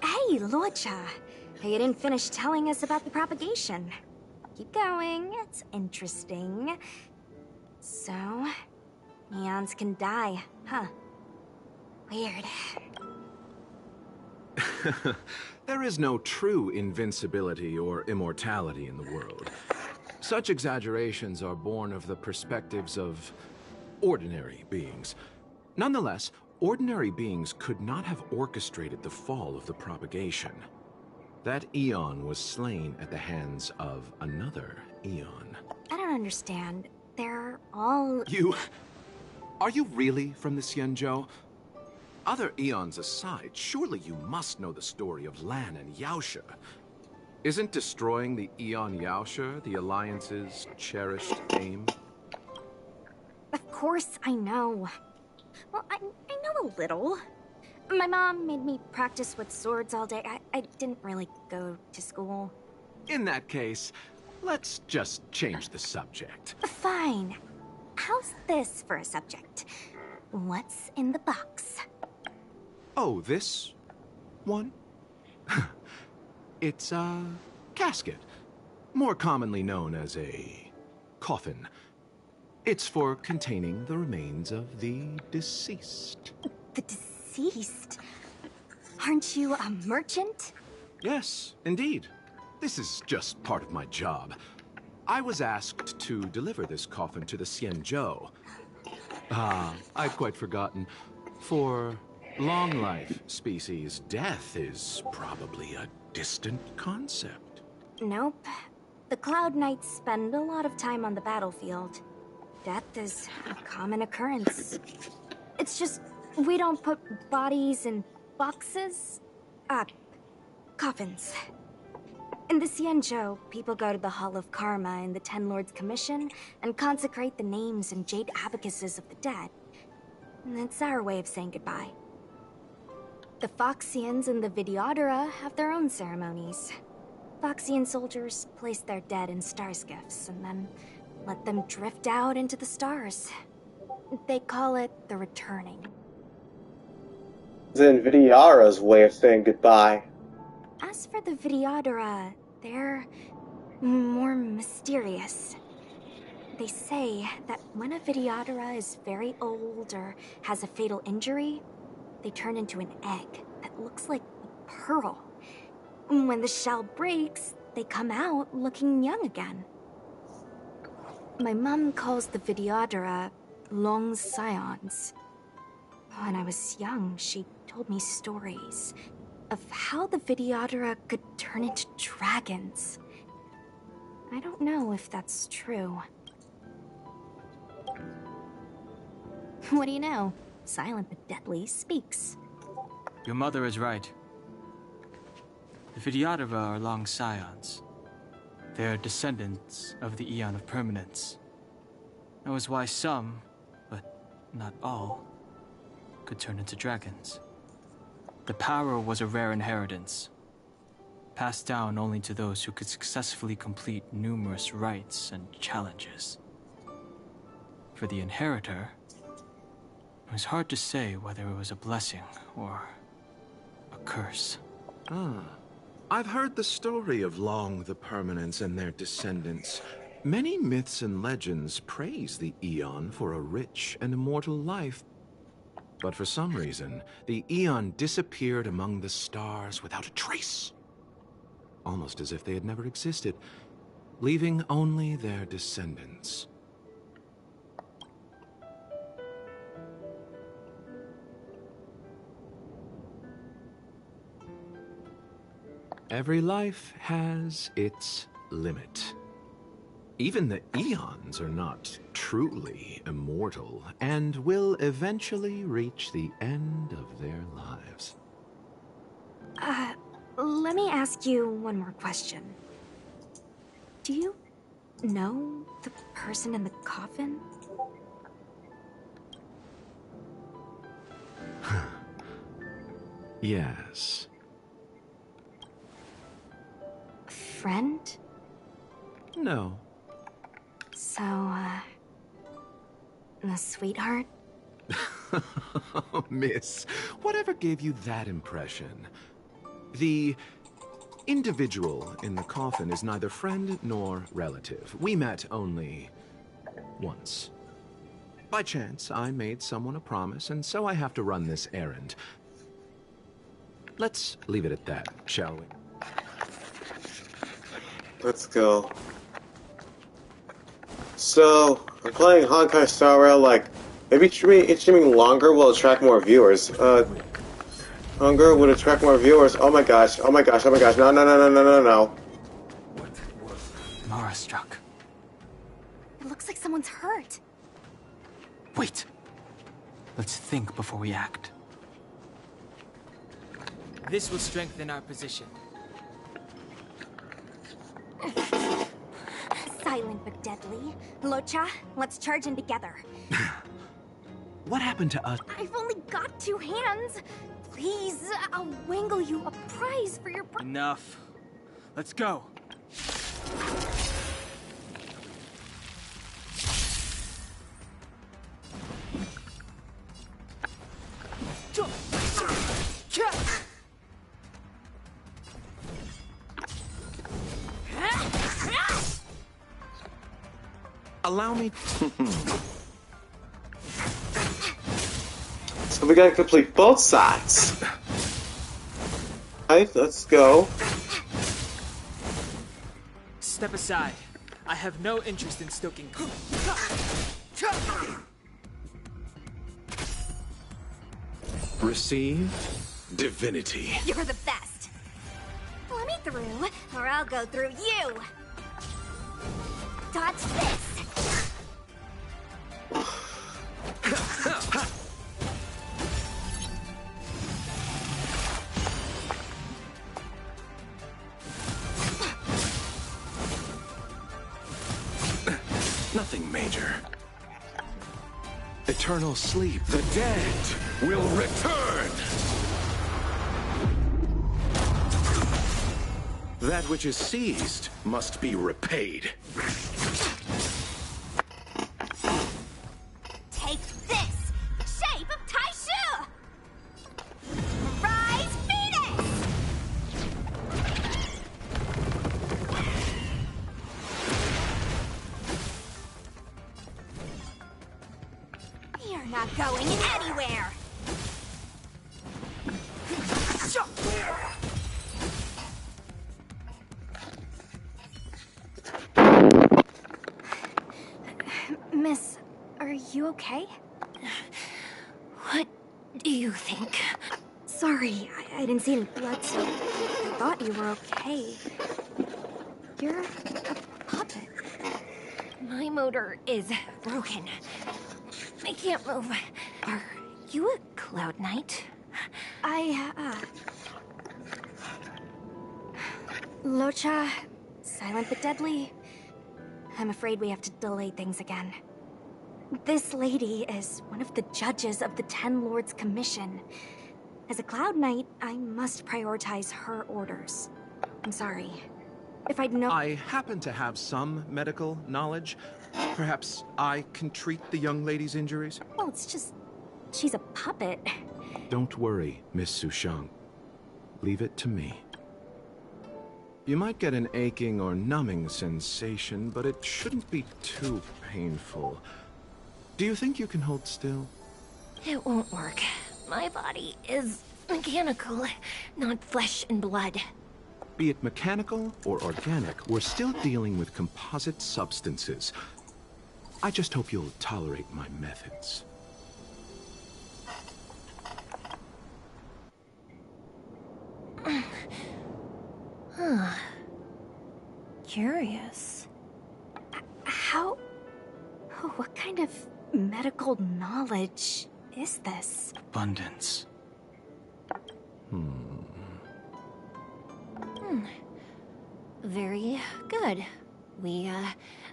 Hey, Luocha. You didn't finish telling us about the propagation. Keep going, it's interesting. So, eons can die, huh? Weird. There is no true invincibility or immortality in the world. Such exaggerations are born of the perspectives of ordinary beings. Nonetheless, ordinary beings could not have orchestrated the fall of the propagation. That eon was slain at the hands of another eon. I don't understand. They're all... Are you really from the xianxhou? Other eons aside, surely you must know the story of Lan and Yaosha. Isn't destroying the Eon Yaoshe the Alliance's cherished aim? Of course I know. Well, I know a little. My mom made me practice with swords all day. I didn't really go to school. In that case, let's just change the subject. Fine. How's this for a subject? What's in the box? Oh, this one? It's a casket, more commonly known as a coffin. It's for containing the remains of the deceased. The deceased? Aren't you a merchant? Yes, indeed. This is just part of my job. I was asked to deliver this coffin to the xianxhou. I'd quite forgotten. For long life species, death is probably a distant concept. Nope. The Cloud Knights spend a lot of time on the battlefield. Death is a common occurrence. It's just, we don't put bodies in boxes. Coffins. In the xianxhou, people go to the Hall of Karma in the Ten Lords Commission and consecrate the names and jade abacuses of the dead. It's our way of saying goodbye. The Foxians and the Videodora have their own ceremonies. Foxian soldiers place their dead in star skiffs and then let them drift out into the stars. They call it the returning. Then Videodora's way of saying goodbye. As for the Videodora, they're more mysterious. They say that when a Videodora is very old or has a fatal injury, they turn into an egg that looks like a pearl. When the shell breaks, they come out looking young again. My mom calls the Videodora long scions. When I was young, she told me stories of how the Videodora could turn into dragons. I don't know if that's true. What do you know? Silent but deadly speaks. Your mother is right. The Videodora are long scions. They are descendants of the Eon of Permanence. That was why some, but not all, could turn into dragons. The power was a rare inheritance, passed down only to those who could successfully complete numerous rites and challenges. For the inheritor, it was hard to say whether it was a blessing or a curse. I've heard the story of Long the Permanence and their descendants. Many myths and legends praise the Eon for a rich and immortal life. But for some reason, the Eon disappeared among the stars without a trace. Almost as if they had never existed, leaving only their descendants. Every life has its limit. Even the Eons are not truly immortal, and will eventually reach the end of their lives. Let me ask you one more question. Do you know the person in the coffin? Yes. Friend? No. So, a sweetheart? Miss, whatever gave you that impression? The individual in the coffin is neither friend nor relative. We met only once. By chance, I made someone a promise, and so I have to run this errand. Let's leave it at that, shall we? Let's go. So, I'm playing HonkaiStarRail, like, maybe streaming longer will attract more viewers. Longer would attract more viewers. Oh my gosh, oh my gosh, oh my gosh, no, no, no, no, no, no, no. Mara struck. It looks like someone's hurt. Wait. Let's think before we act. This will strengthen our position. Silent but deadly. Locha, let's charge in together. What happened to us? I've only got 2 hands. Please, I'll wangle you a prize for your... Enough. Let's go. Allow me. So we gotta complete both sides. Alright, let's go. Step aside. I have no interest in stoking. Receive divinity. You're the best. Let me through, or I'll go through you. Dodge this. Nothing major. Eternal sleep. The dead will return. That which is seized must be repaid. Take this! Shape of Taishu! Rise, Venus! You're not going anywhere! Miss, are you okay? What do you think? Sorry, I didn't see any blood, so I thought you were okay. You're a puppet. My motor is broken. I can't move. Are you a Cloud Knight? Locha, silent but deadly. I'm afraid we have to delay things again. This lady is one of the judges of the Ten Lords Commission. As a Cloud Knight, I must prioritize her orders. I'm sorry. If I'd known... I happen to have some medical knowledge. Perhaps I can treat the young lady's injuries? Well, it's just... she's a puppet. Don't worry, Miss Sushang. Leave it to me. You might get an aching or numbing sensation, but it shouldn't be too painful. Do you think you can hold still? It won't work. My body is mechanical, not flesh and blood. Be it mechanical or organic, we're still dealing with composite substances. I just hope you'll tolerate my methods. Huh. Curious. How... oh, what kind of medical knowledge is this? Abundance. Very good. We,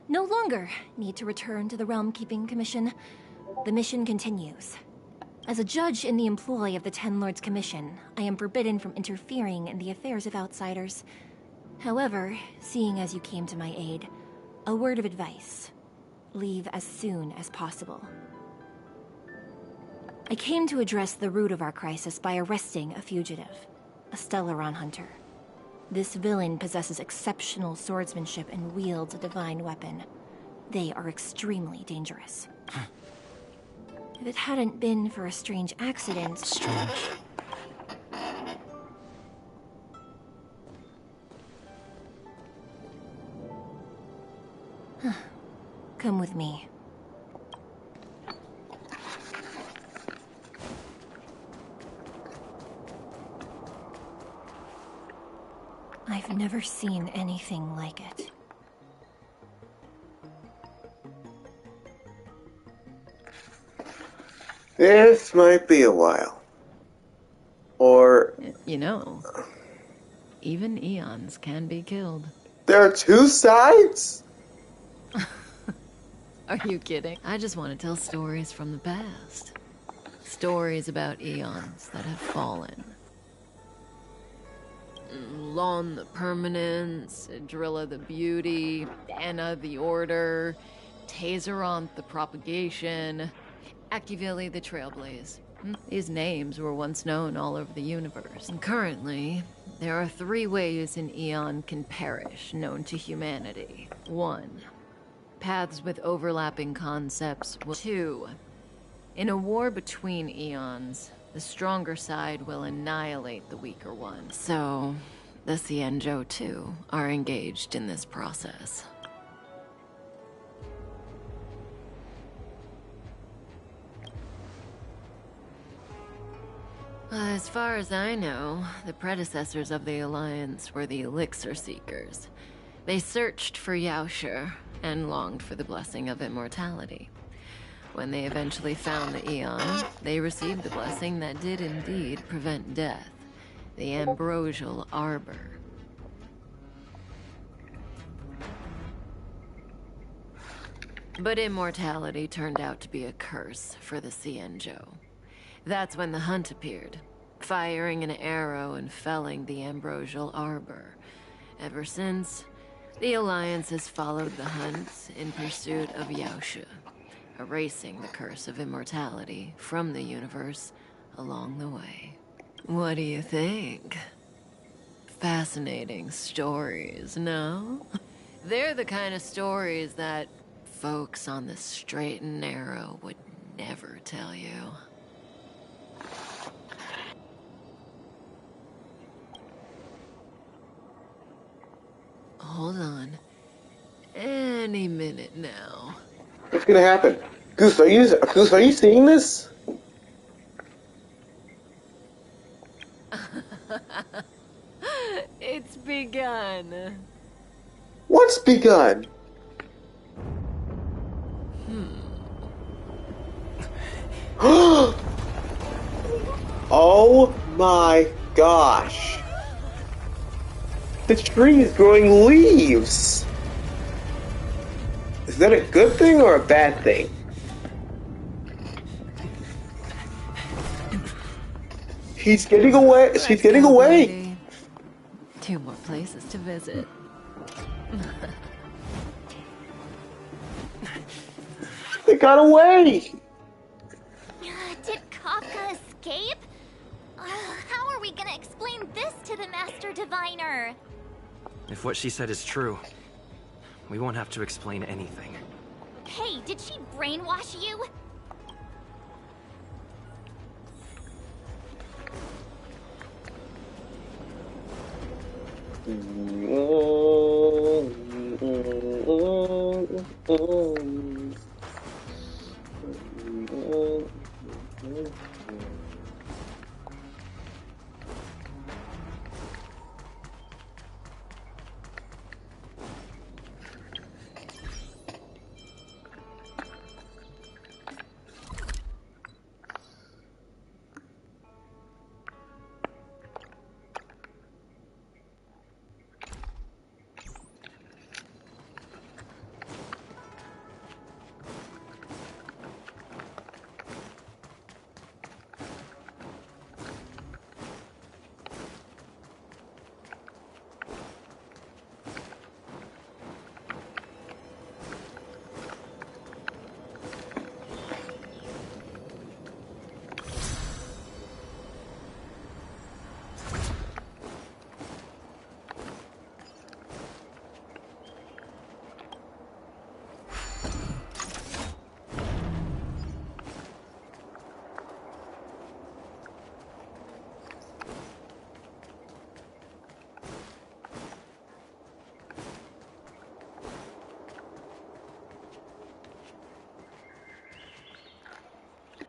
no longer need to return to the Realm Keeping Commission. The mission continues. As a judge in the employ of the Ten Lords Commission, I am forbidden from interfering in the affairs of outsiders. However, seeing as you came to my aid, a word of advice. Leave as soon as possible. I came to address the root of our crisis by arresting a fugitive, a Stellaron hunter. This villain possesses exceptional swordsmanship and wields a divine weapon. They are extremely dangerous. If it hadn't been for a strange accident... Strange. Come with me. I've never seen anything like it. This might be a while. Or... You know, even eons can be killed. There are two sides? Are you kidding? I just want to tell stories from the past. Stories about eons that have fallen. Lon the Permanence, Drilla the Beauty, Anna the Order, Tazeronth the Propagation, Akivili the Trailblaze. These names were once known all over the universe. And currently, there are 3 ways an eon can perish known to humanity. 1. Paths with overlapping concepts. 2. In a war between eons, the stronger side will annihilate the weaker one. So, the xianxhou too are engaged in this process. As far as I know, the predecessors of the Alliance were the Elixir Seekers. They searched for Yaoshe and longed for the blessing of immortality. When they eventually found the Eon, they received the blessing that did indeed prevent death, the Ambrosial Arbor. But immortality turned out to be a curse for the xianxhou. That's when the hunt appeared, firing an arrow and felling the Ambrosial Arbor. Ever since, the Alliance has followed the hunt in pursuit of Yaoshe, erasing the curse of immortality from the universe along the way. What do you think? Fascinating stories, no? They're the kind of stories that folks on the straight and narrow would never tell you. Hold on. Any minute now. What's gonna happen? Goose, are you seeing this? It's begun. What's begun? Oh my gosh. The tree is growing leaves. Is that a good thing or a bad thing? He's getting away. She's getting away. Buddy. 2 more places to visit. They got away. Did Kafka escape? How are we gonna explain this to the Master Diviner? If what she said is true, we won't have to explain anything. Hey, did she brainwash you?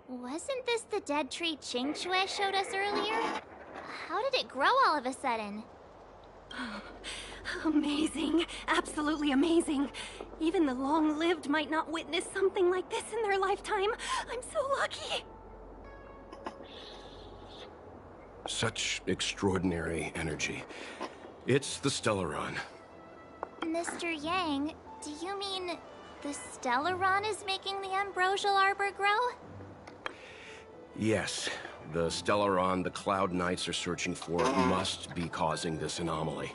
Wasn't this the dead tree xianxhou showed us earlier? How did it grow all of a sudden? Amazing. Absolutely amazing. Even the long-lived might not witness something like this in their lifetime. I'm so lucky. Such extraordinary energy. It's the Stellaron. Mr. Yang, do you mean the Stellaron is making the ambrosial arbor grow? Yes, the Stellaron the Cloud Knights are searching for must be causing this anomaly.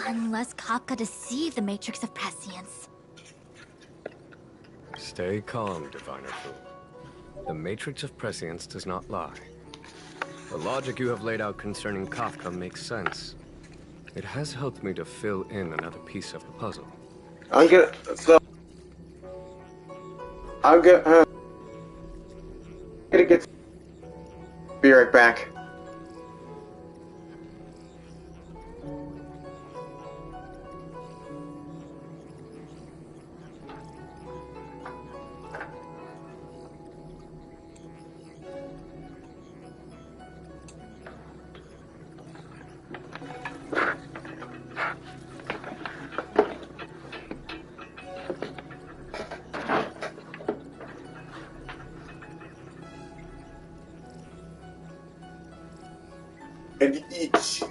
Unless Kafka deceived the Matrix of Prescience. Stay calm, Diviner Fool. The Matrix of Prescience does not lie. The logic you have laid out concerning Kafka makes sense. It has helped me to fill in another piece of the puzzle. I'm gonna get. Be right back. And each.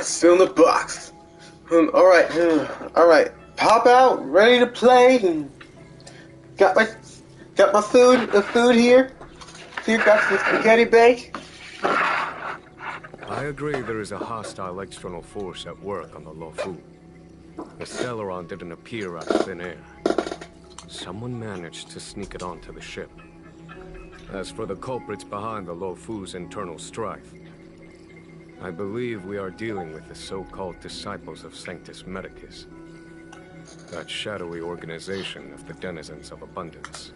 Still in the box. Alright, alright. Pop out, ready to play. Got my the food here. Here, got some spaghetti bake. I agree there is a hostile external force at work on the Luofu. The Stellaron didn't appear out of thin air. Someone managed to sneak it onto the ship. As for the culprits behind the Luofu's internal strife, I believe we are dealing with the so-called disciples of Sanctus Medicus. That shadowy organization of the denizens of abundance.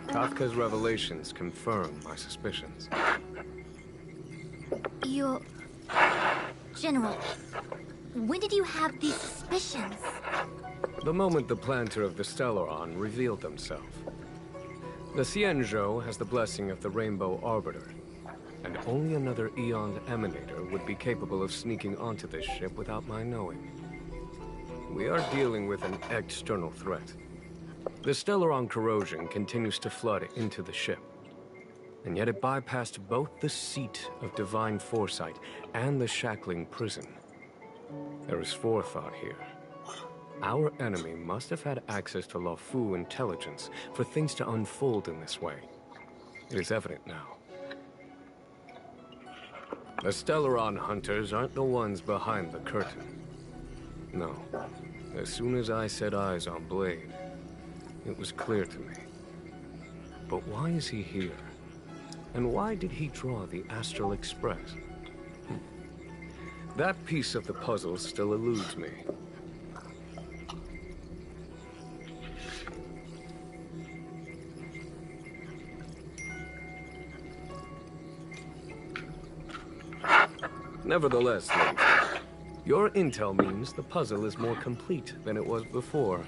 Kafka's revelations confirm my suspicions. General, when did you have these suspicions? The moment the planter of the Stellaron revealed himself. The xianxhou has the blessing of the Rainbow Arbiter, and only another Eon Emanator would be capable of sneaking onto this ship without my knowing. We are dealing with an external threat. The Stellaron corrosion continues to flood into the ship, and yet it bypassed both the seat of divine foresight and the shackling prison. There is forethought here. Our enemy must have had access to Luofu intelligence for things to unfold in this way. It is evident now. The Stellaron hunters aren't the ones behind the curtain. No. As soon as I set eyes on Blade, it was clear to me. But why is he here? And why did he draw the Astral Express? That piece of the puzzle still eludes me. Nevertheless, lady, your intel means the puzzle is more complete than it was before.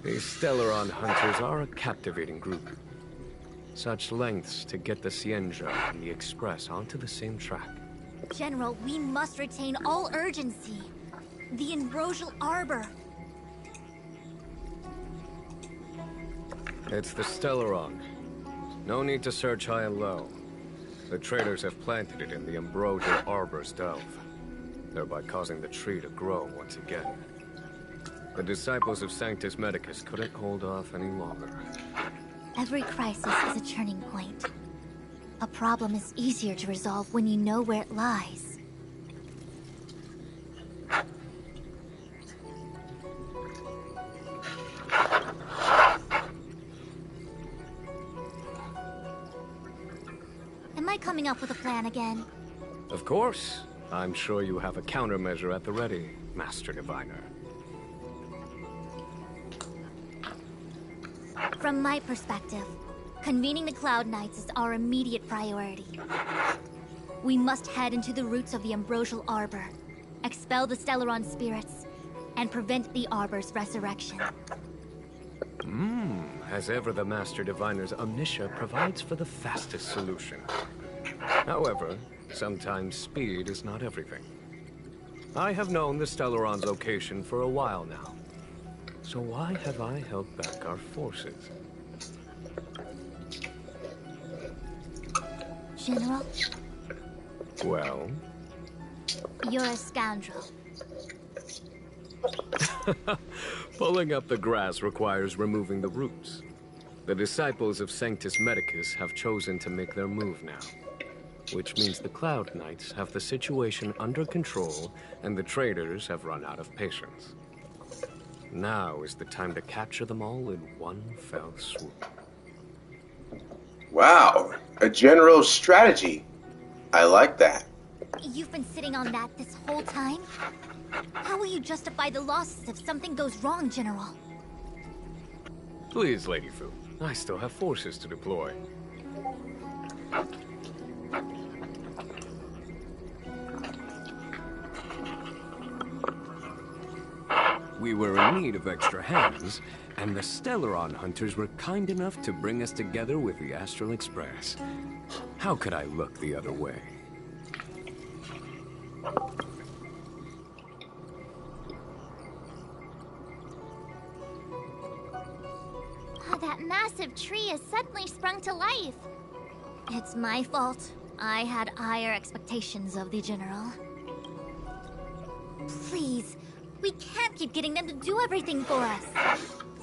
These Stellaron hunters are a captivating group. Such lengths to get the xianxhou and the Express onto the same track. General, we must retain all urgency. The Ambrosial Arbor. It's the Stellaron. No need to search high and low. The traders have planted it in the Ambrosial Arbor's delve, thereby causing the tree to grow once again. The disciples of Sanctus Medicus couldn't hold off any longer. Every crisis is a turning point. A problem is easier to resolve when you know where it lies. Am I coming up with a plan again? Of course. I'm sure you have a countermeasure at the ready, Master Diviner. From my perspective, convening the Cloud Knights is our immediate priority. We must head into the roots of the Ambrosial Arbor, expel the Stellaron spirits, and prevent the Arbor's resurrection. As ever, the Master Diviner's omniscia provides for the fastest solution. However, sometimes speed is not everything. I have known the Stellaron's location for a while now. So why have I held back our forces? General? Well? You're a scoundrel. Pulling up the grass requires removing the roots. The disciples of Sanctus Medicus have chosen to make their move now. Which means the Cloud Knights have the situation under control, and the traders have run out of patience. Now is the time to capture them all in one fell swoop. Wow, a general strategy. I like that. You've been sitting on that this whole time? How will you justify the losses if something goes wrong, General? Please, Lady Fu. I still have forces to deploy. We were in need of extra hands, and the Stellaron hunters were kind enough to bring us together with the Astral Express. How could I look the other way? Oh, that massive tree has suddenly sprung to life. It's my fault. I had higher expectations of the General. Please, we can't keep getting them to do everything for us.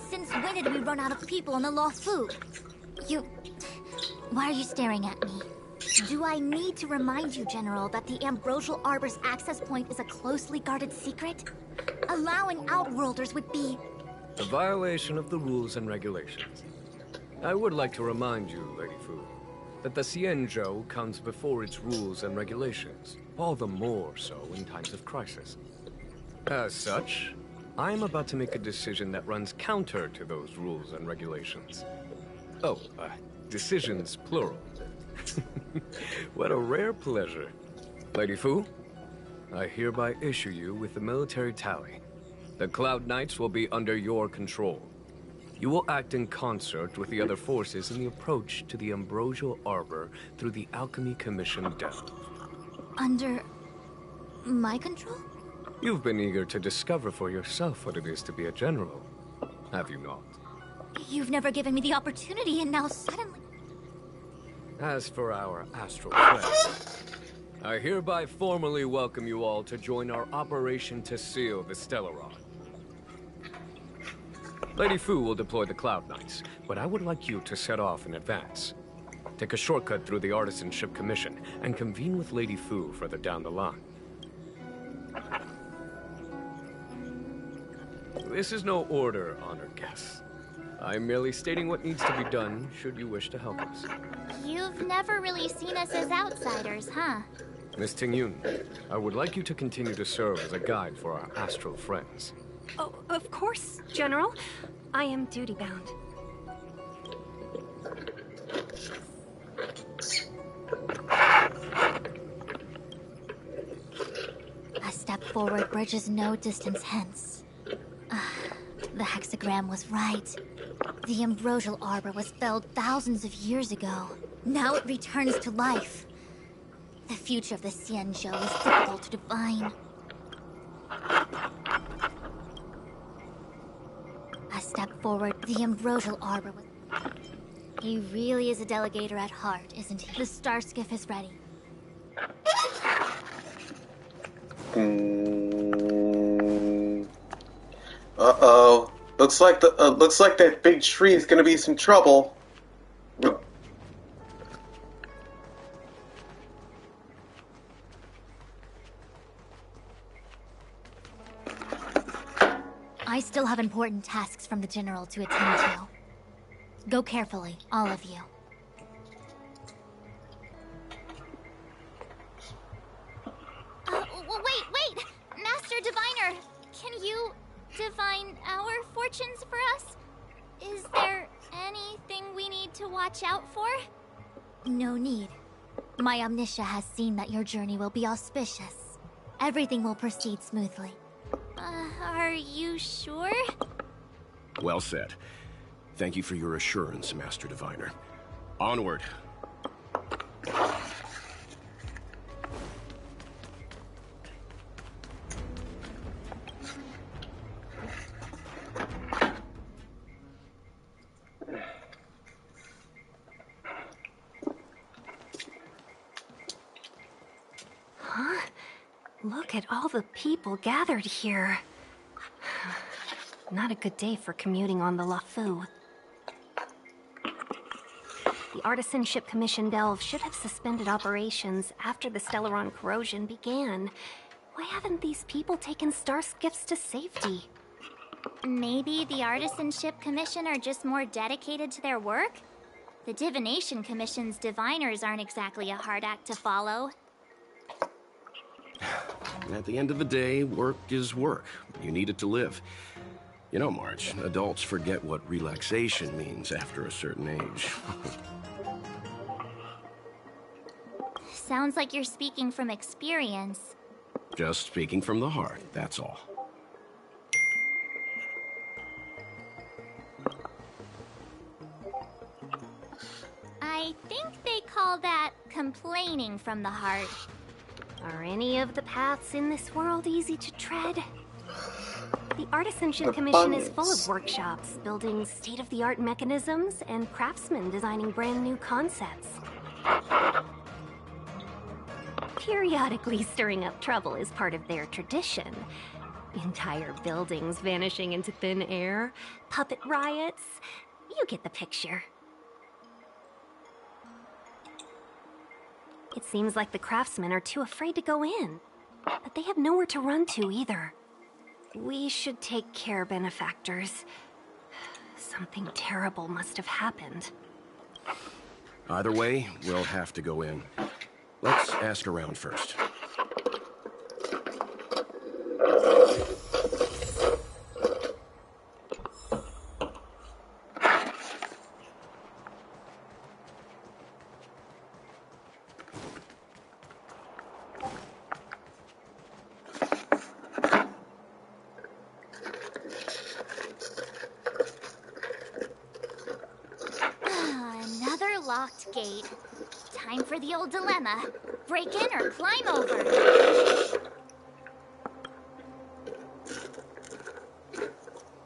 Since when did we run out of people in the Luofu? Why are you staring at me? Do I need to remind you, General, that the Ambrosial Arbor's access point is a closely guarded secret? Allowing Outworlders would be... a violation of the rules and regulations. I would like to remind you, Lady Fu, that the xianxhou comes before its rules and regulations, all the more so in times of crisis. As such, I am about to make a decision that runs counter to those rules and regulations. Oh, decisions plural. What a rare pleasure. Lady Fu, I hereby issue you with the military tally. The Cloud Knights will be under your control. You will act in concert with the other forces in the approach to the Ambrosial Arbor through the Alchemy Commission Delve. Under... my control? You've been eager to discover for yourself what it is to be a general, have you not? You've never given me the opportunity, and now suddenly... As for our astral friends, I hereby formally welcome you all to join our operation to seal the Stellaron. Lady Fu will deploy the Cloud Knights, but I would like you to set off in advance. Take a shortcut through the Artisanship Commission and convene with Lady Fu further down the line. This is no order, honored guests. I'm merely stating what needs to be done should you wish to help us. You've never really seen us as outsiders, huh? Miss Tingyun, I would like you to continue to serve as a guide for our astral friends. Oh, of course, General. I am duty-bound. A step forward bridges no distance hence. The hexagram was right. The Ambrosial Arbor was felled thousands of years ago. Now it returns to life. The future of the xianxhou is difficult to define. A step forward, the Ambrosial Arbor was... He really is a delegator at heart, isn't he? The star skiff is ready. Uh-oh. Looks like that big tree is gonna be some trouble. I still have important tasks from the General to attend to. Go carefully, all of you. Wait! Master Diviner! Can you divine our fortunes for us? Is there anything we need to watch out for? No need. My Omniscia has seen that your journey will be auspicious. Everything will proceed smoothly. Are you sure? Well said. Thank you for your assurance, Master Diviner. Onward. Huh? Look at all the people gathered here. Not a good day for commuting on the Luofu. The Artisanship Commission Delve should have suspended operations after the Stellaron corrosion began. Why haven't these people taken star skiffs to safety? Maybe the Artisanship Commission are just more dedicated to their work? The Divination Commission's diviners aren't exactly a hard act to follow. At the end of the day, work is work. You need it to live. You know, March, adults forget what relaxation means after a certain age. Sounds like you're speaking from experience. Just speaking from the heart, that's all. I think they call that complaining from the heart. Are any of the paths in this world easy to tread? The Artisanship Commission is full of workshops, building state-of-the-art mechanisms, and craftsmen designing brand new concepts. Periodically stirring up trouble is part of their tradition. Entire buildings vanishing into thin air, puppet riots. You get the picture. It seems like the craftsmen are too afraid to go in, but they have nowhere to run to either. We should take care, benefactors. Something terrible must have happened. Either way, we'll have to go in. Let's ask around first. Another locked gate. Time for the old dilemma. Break in or climb over.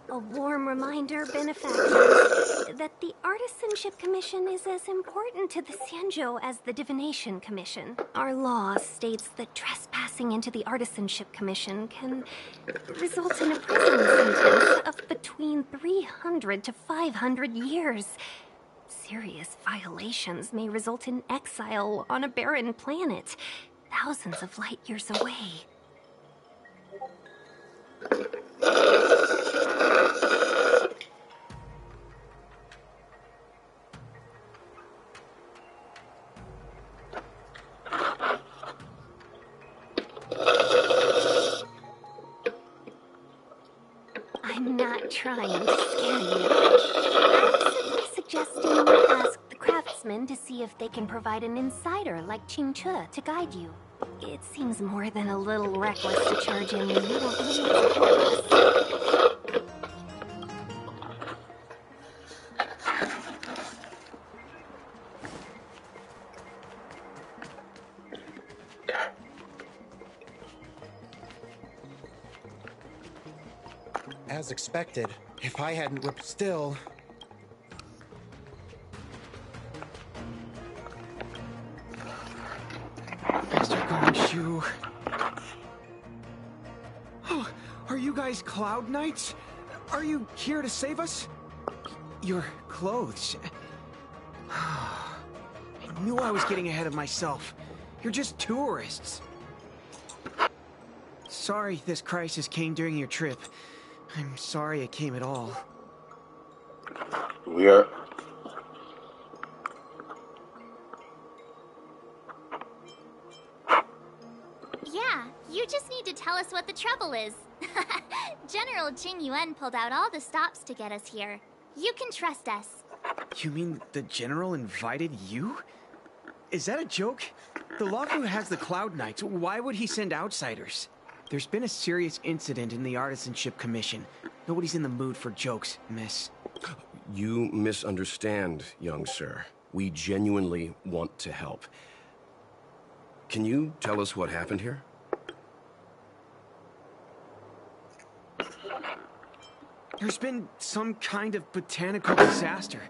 A warm reminder, benefactors, that the Artisanship Commission is as important to the xianxhou as the Divination Commission. Our law states that trespassing into the Artisanship Commission can result in a prison sentence of between 300 to 500 years. Serious violations may result in exile on a barren planet, thousands of light years away. I'm not trying to scare you. I'm simply suggesting you ask the craftsmen to see if they can provide an insider like xianxhou to guide you. It seems more than a little reckless to charge in when you don't need to help us. As expected, if I hadn't whipped still... Master Xianxhou. Oh, are you guys Cloud Knights? Are you here to save us? Your clothes. I knew I was getting ahead of myself. You're just tourists. Sorry this crisis came during your trip. I'm sorry it came at all. We are... Yeah, you just need to tell us what the trouble is. General Jing Yuan pulled out all the stops to get us here. You can trust us. You mean the General invited you? Is that a joke? The Lawfu has the Cloud Knights. Why would he send outsiders? There's been a serious incident in the Artisanship Commission. Nobody's in the mood for jokes, miss. You misunderstand, young sir. We genuinely want to help. Can you tell us what happened here? There's been some kind of botanical disaster.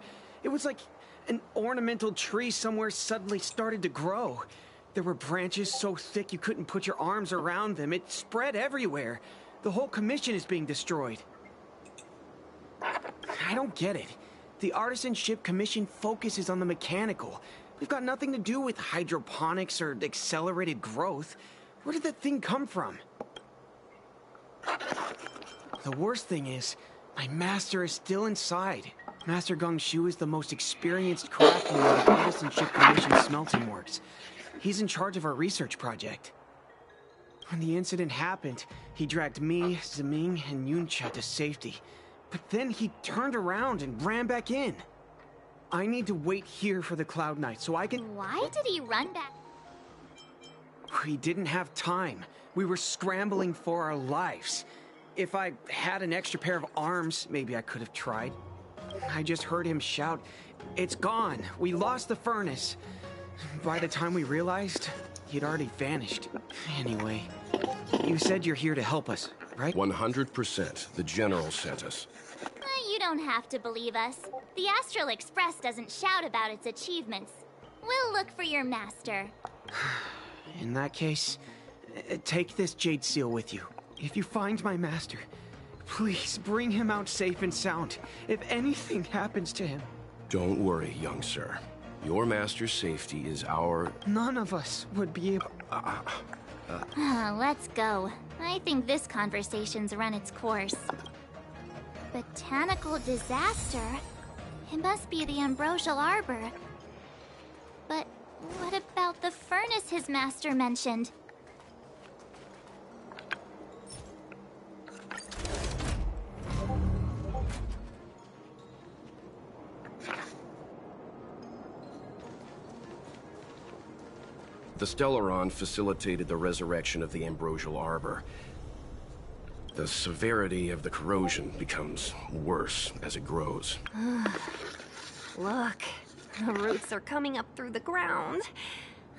It was like an ornamental tree somewhere suddenly started to grow. There were branches so thick you couldn't put your arms around them. It spread everywhere. The whole commission is being destroyed. I don't get it. The Artisanship Commission focuses on the mechanical. We've got nothing to do with hydroponics or accelerated growth. Where did that thing come from? The worst thing is, my master is still inside. Master Xianxhou is the most experienced craftsman of the Artisanship Commission smelting works. He's in charge of our research project. When the incident happened, he dragged me, Ziming, and Yuncha to safety. But then he turned around and ran back in. I need to wait here for the Cloud Knight so I can... Why did he run back? We didn't have time. We were scrambling for our lives. If I had an extra pair of arms, maybe I could have tried. I just heard him shout, "It's gone! We lost the furnace!" By the time we realized, he'd already vanished. Anyway, you said you're here to help us, right? 100%. The General sent us. You don't have to believe us. The Astral Express doesn't shout about its achievements. We'll look for your master. In that case, take this jade seal with you. If you find my master, please bring him out safe and sound. If anything happens to him. Don't worry, young sir. Your master's safety is our... None of us would be able... Let's go. I think this conversation's run its course. Botanical disaster? It must be the ambrosial arbor. But what about the furnace his master mentioned? The Stellaron facilitated the resurrection of the ambrosial arbor. The severity of the corrosion becomes worse as it grows. Look, the roots are coming up through the ground.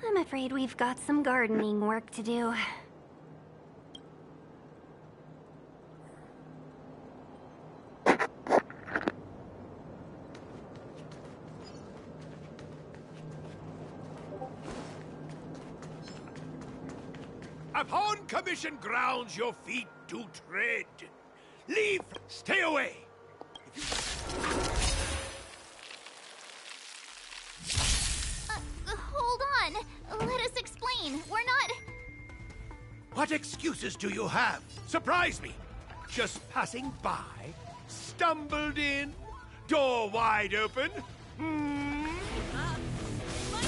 I'm afraid we've got some gardening work to do. Upon commission grounds your feet do tread. Leave, stay away. Hold on. Let us explain. We're not... What excuses do you have? Surprise me. Just passing by, stumbled in, door wide open.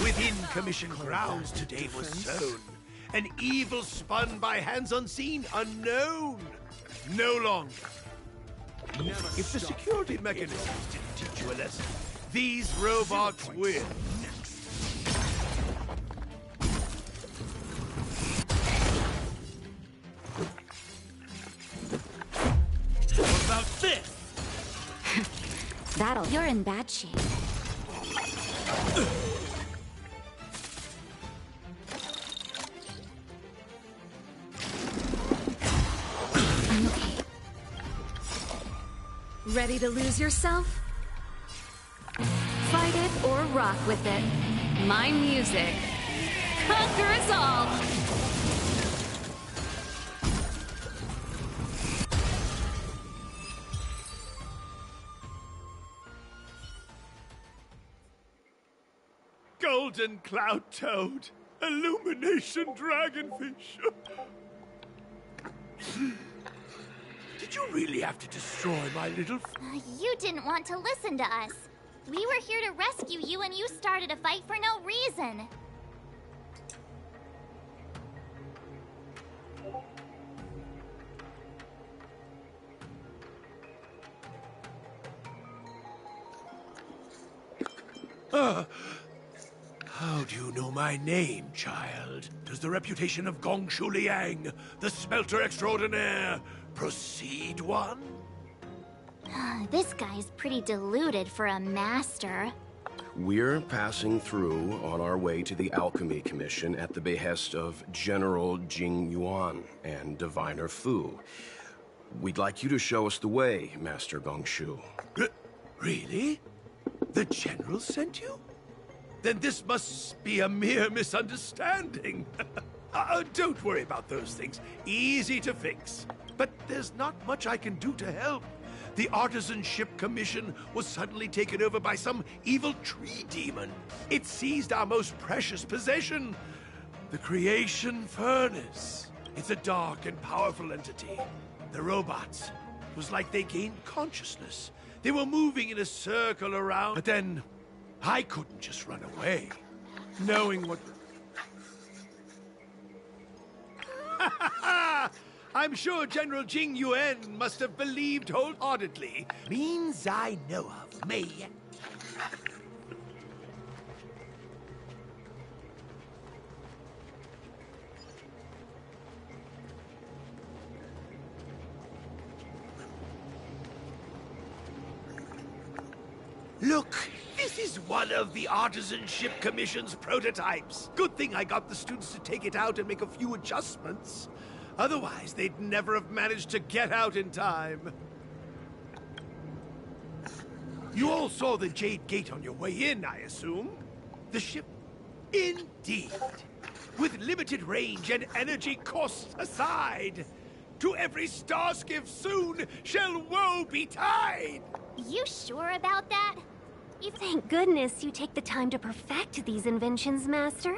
Within commission grounds today was sown. An evil spun by hands unseen, unknown. No longer. If the security mechanisms didn't teach you a lesson, these robots will. What about this? You're in bad shape. Ready to lose yourself? Fight it or rock with it. My music. Conquer us all! Golden cloud toad, illumination dragonfish. Did you really have to destroy my little... You didn't want to listen to us. We were here to rescue you and you started a fight for no reason. How do you know my name, child? Does the reputation of Gongshu Liang, the smelter extraordinaire, precede one? This guy's pretty deluded for a master. We're passing through on our way to the Alchemy Commission at the behest of General Jing Yuan and Diviner Fu. We'd like you to show us the way, Master Gongshu. Really? The General sent you? Then this must be a mere misunderstanding. Don't worry about those things. Easy to fix. But there's not much I can do to help. The Artisanship Commission was suddenly taken over by some evil tree demon. It seized our most precious possession, the Creation Furnace. It's a dark and powerful entity. The robots, it was like they gained consciousness. They were moving in a circle around, but then I couldn't just run away, knowing what... I'm sure General Jing Yuan must have believed wholeheartedly. Means I know of me. Look, this is one of the Artisanship Commission's prototypes. Good thing I got the students to take it out and make a few adjustments. Otherwise, they'd never have managed to get out in time. You all saw the Jade Gate on your way in, I assume? The ship... Indeed. with limited range and energy costs aside. To every starskiff soon shall woe betide! You sure about that? Thank goodness you take the time to perfect these inventions, Master.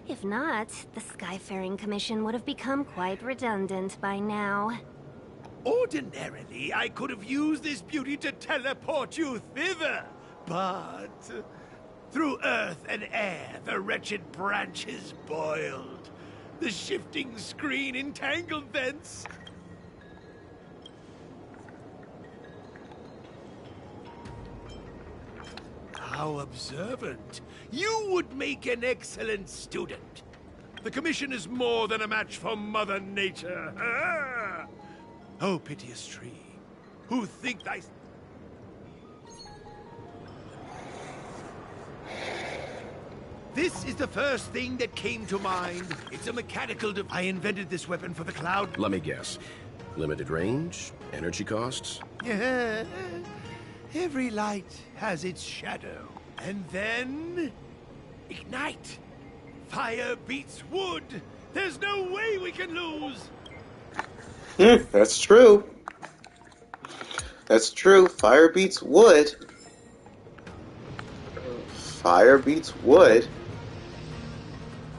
If not, the Skyfaring Commission would have become quite redundant by now. Ordinarily, I could have used this beauty to teleport you thither, but through earth and air, the wretched branches boiled. The shifting screen entangled thence. How observant. You would make an excellent student. The Commission is more than a match for Mother Nature. Ah! Oh, piteous tree, who think thy... This is the first thing that came to mind. It's a mechanical device. I invented this weapon for the cloud... Let me guess. Limited range? Energy costs? Yeah. Every light has its shadow. And then... ignite! Fire beats wood! There's no way we can lose! That's true. That's true. Fire beats wood. Fire beats wood.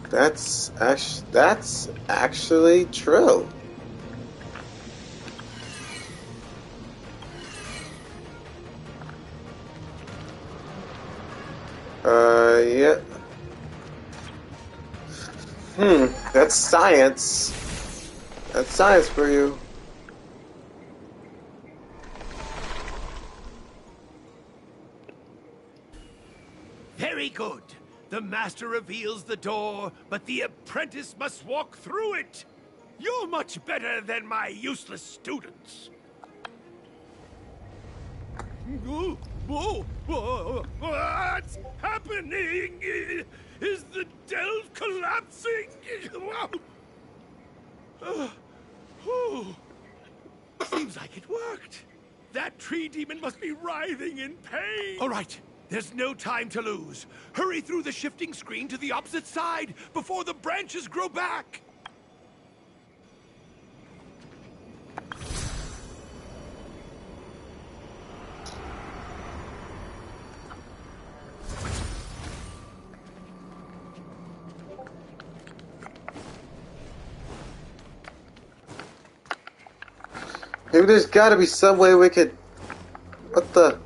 That's actually true. Yeah. That's science. That's science for you. Very good. The master reveals the door, but the apprentice must walk through it. You're much better than my useless students. What's happening? Is the delve collapsing? Seems like it worked. That tree demon must be writhing in pain. All right, there's no time to lose. Hurry through the shifting screen to the opposite side before the branches grow back. Maybe there's gotta be some way we could... What the...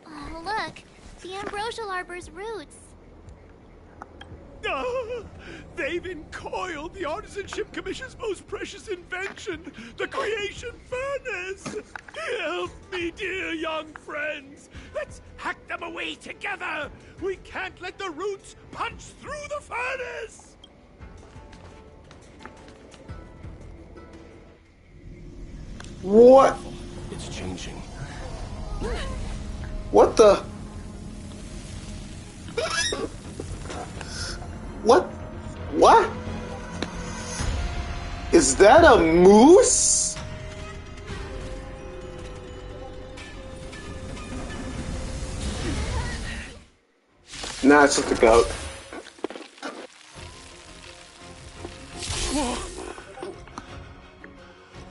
Oh, look! The ambrosial arbor's roots. They've encoiled the Artisanship Commission's most precious invention, the creation furnace! Help me, dear young friends! Let's hack them away together! We can't let the roots punch through the furnace! What? It's changing. What the? What? What? Is that a moose? Nah, it's just a goat.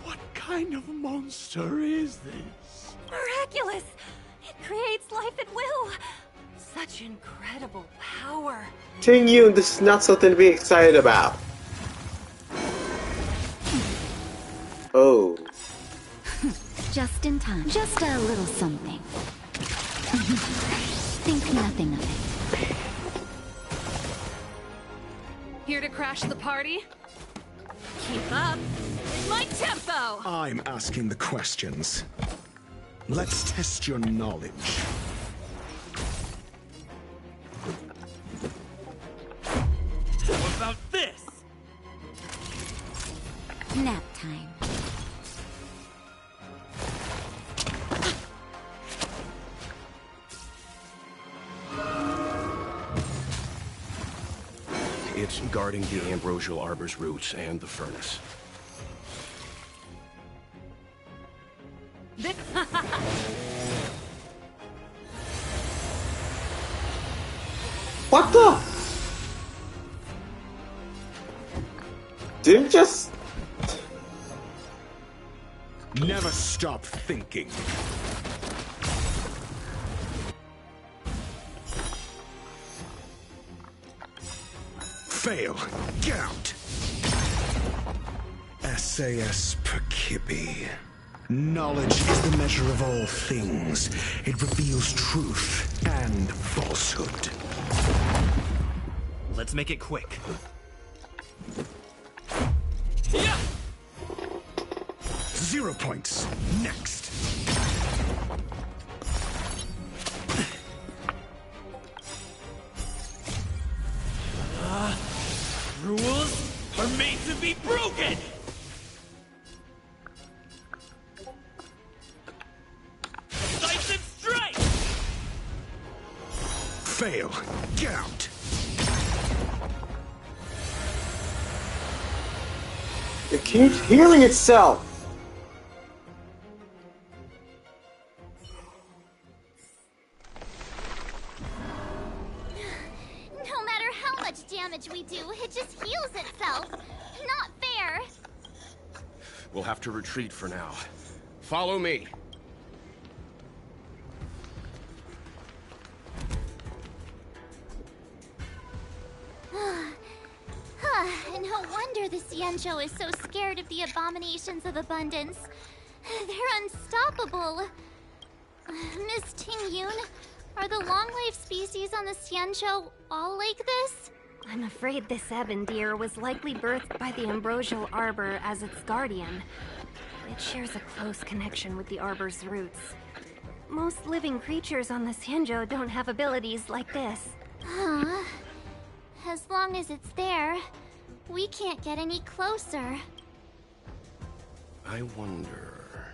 What kind of monster is this? Miraculous! It creates life at will! Such incredible power! Ting Yun, this is not something to be excited about. Oh. Just in time. Just a little something. Think nothing of it. Here to crash the party? Keep up. My tempo! I'm asking the questions. Let's test your knowledge. What about this? Nap time. It's guarding the ambrosial arbor's roots and the furnace. What the? Didn't just... Never stop thinking. Fail. Get out. SAS Perkibi. Knowledge is the measure of all things. It reveals truth and falsehood. Let's make it quick. 0 points. Next. Rules are made to be broken! Decisive strike! Fail. Get out. It keeps healing itself. No matter how much damage we do, it just heals itself. Not fair. We'll have to retreat for now. Follow me. No wonder the xianxhou is so scared of the abominations of abundance. They're unstoppable. Miss Ting-Yun, are the long-life species on the xianxhou all like this? I'm afraid this ebon deer was likely birthed by the ambrosial arbor as its guardian. It shares a close connection with the arbor's roots. Most living creatures on the xianxhou don't have abilities like this. Huh. As long as it's there, we can't get any closer. I wonder...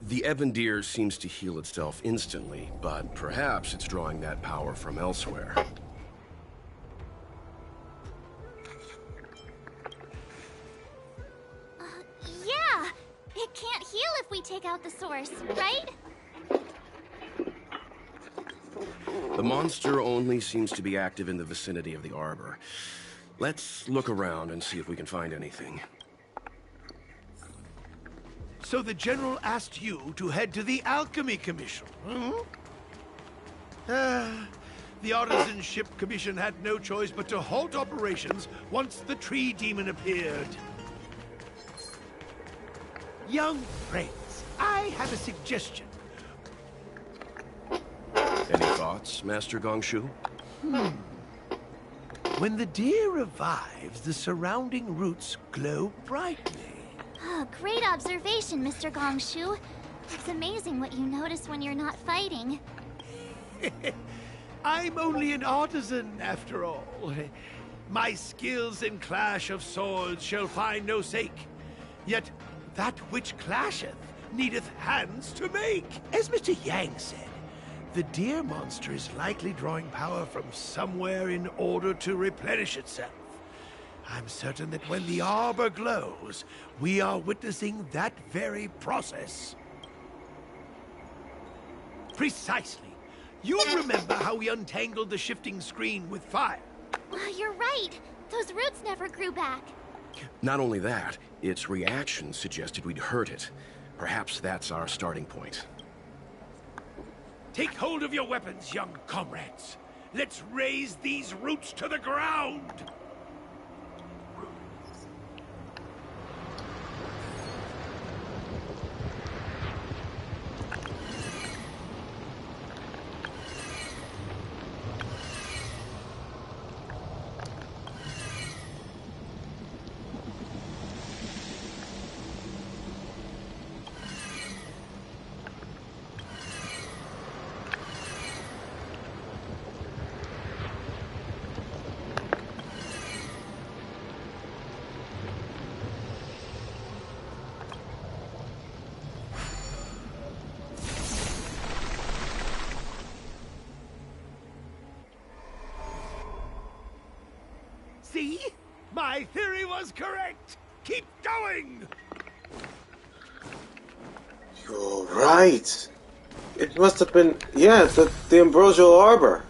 The ebon deer seems to heal itself instantly, but perhaps it's drawing that power from elsewhere. Yeah! It can't heal if we take out the source, right? The monster only seems to be active in the vicinity of the arbor. Let's look around and see if we can find anything. So the General asked you to head to the Alchemy Commission, hmm? The Artisanship Commission had no choice but to halt operations once the tree demon appeared. Young friends, I have a suggestion. Any thoughts, Master Gongshu? When the deer revives, the surrounding roots glow brightly. Oh, great observation, Mr. Gongshu. It's amazing what you notice when you're not fighting. I'm only an artisan, after all. My skills in clash of swords shall find no sake. Yet that which clasheth needeth hands to make. As Mr. Yang said, the deer monster is likely drawing power from somewhere in order to replenish itself. I'm certain that when the arbor glows, we are witnessing that very process. Precisely. You'll remember how we untangled the shifting screen with fire. You're right. Those roots never grew back. Not only that, its reaction suggested we'd hurt it. Perhaps that's our starting point. Take hold of your weapons, young comrades. Let's raise these roots to the ground. See? My theory was correct! Keep going! You're right. It must have been, yeah, the ambrosial arbor.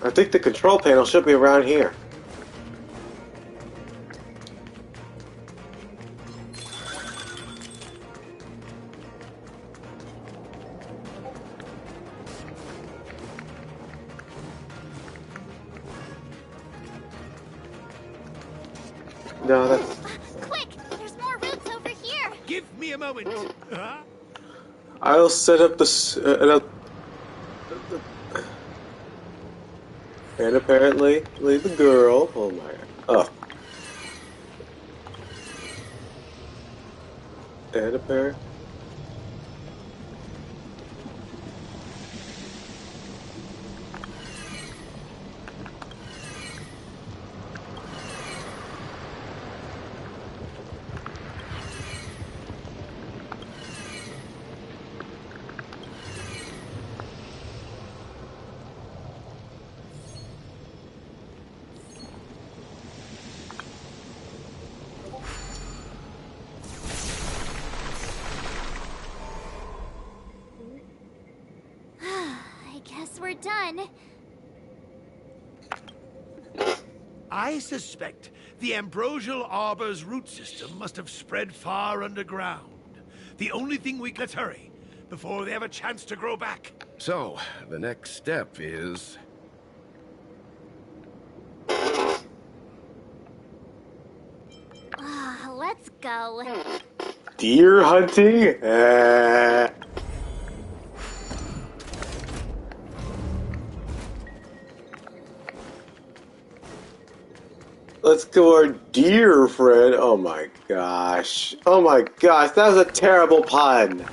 I think the control panel should be around here. No, that's... Quick! There's more routes over here! Give me a moment. I'll set up this... and apparently, leave the girl. Oh my... Oh. And apparently... I guess we're done. I suspect the ambrosial arbor's root system must have spread far underground. The only thing we can hurry before they have a chance to grow back. So, the next step is... Let's go. Deer hunting? Let's go, our dear friend. Oh my gosh. Oh my gosh, that was a terrible pun.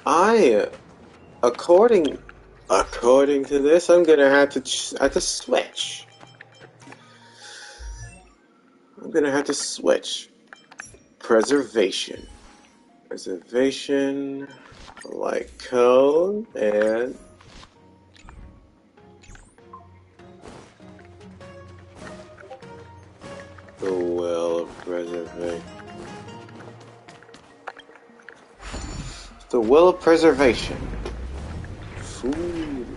According to this, I'm gonna have to switch. I'm gonna have to switch. Preservation, like cone, and the will of preservation. The will of preservation. Food.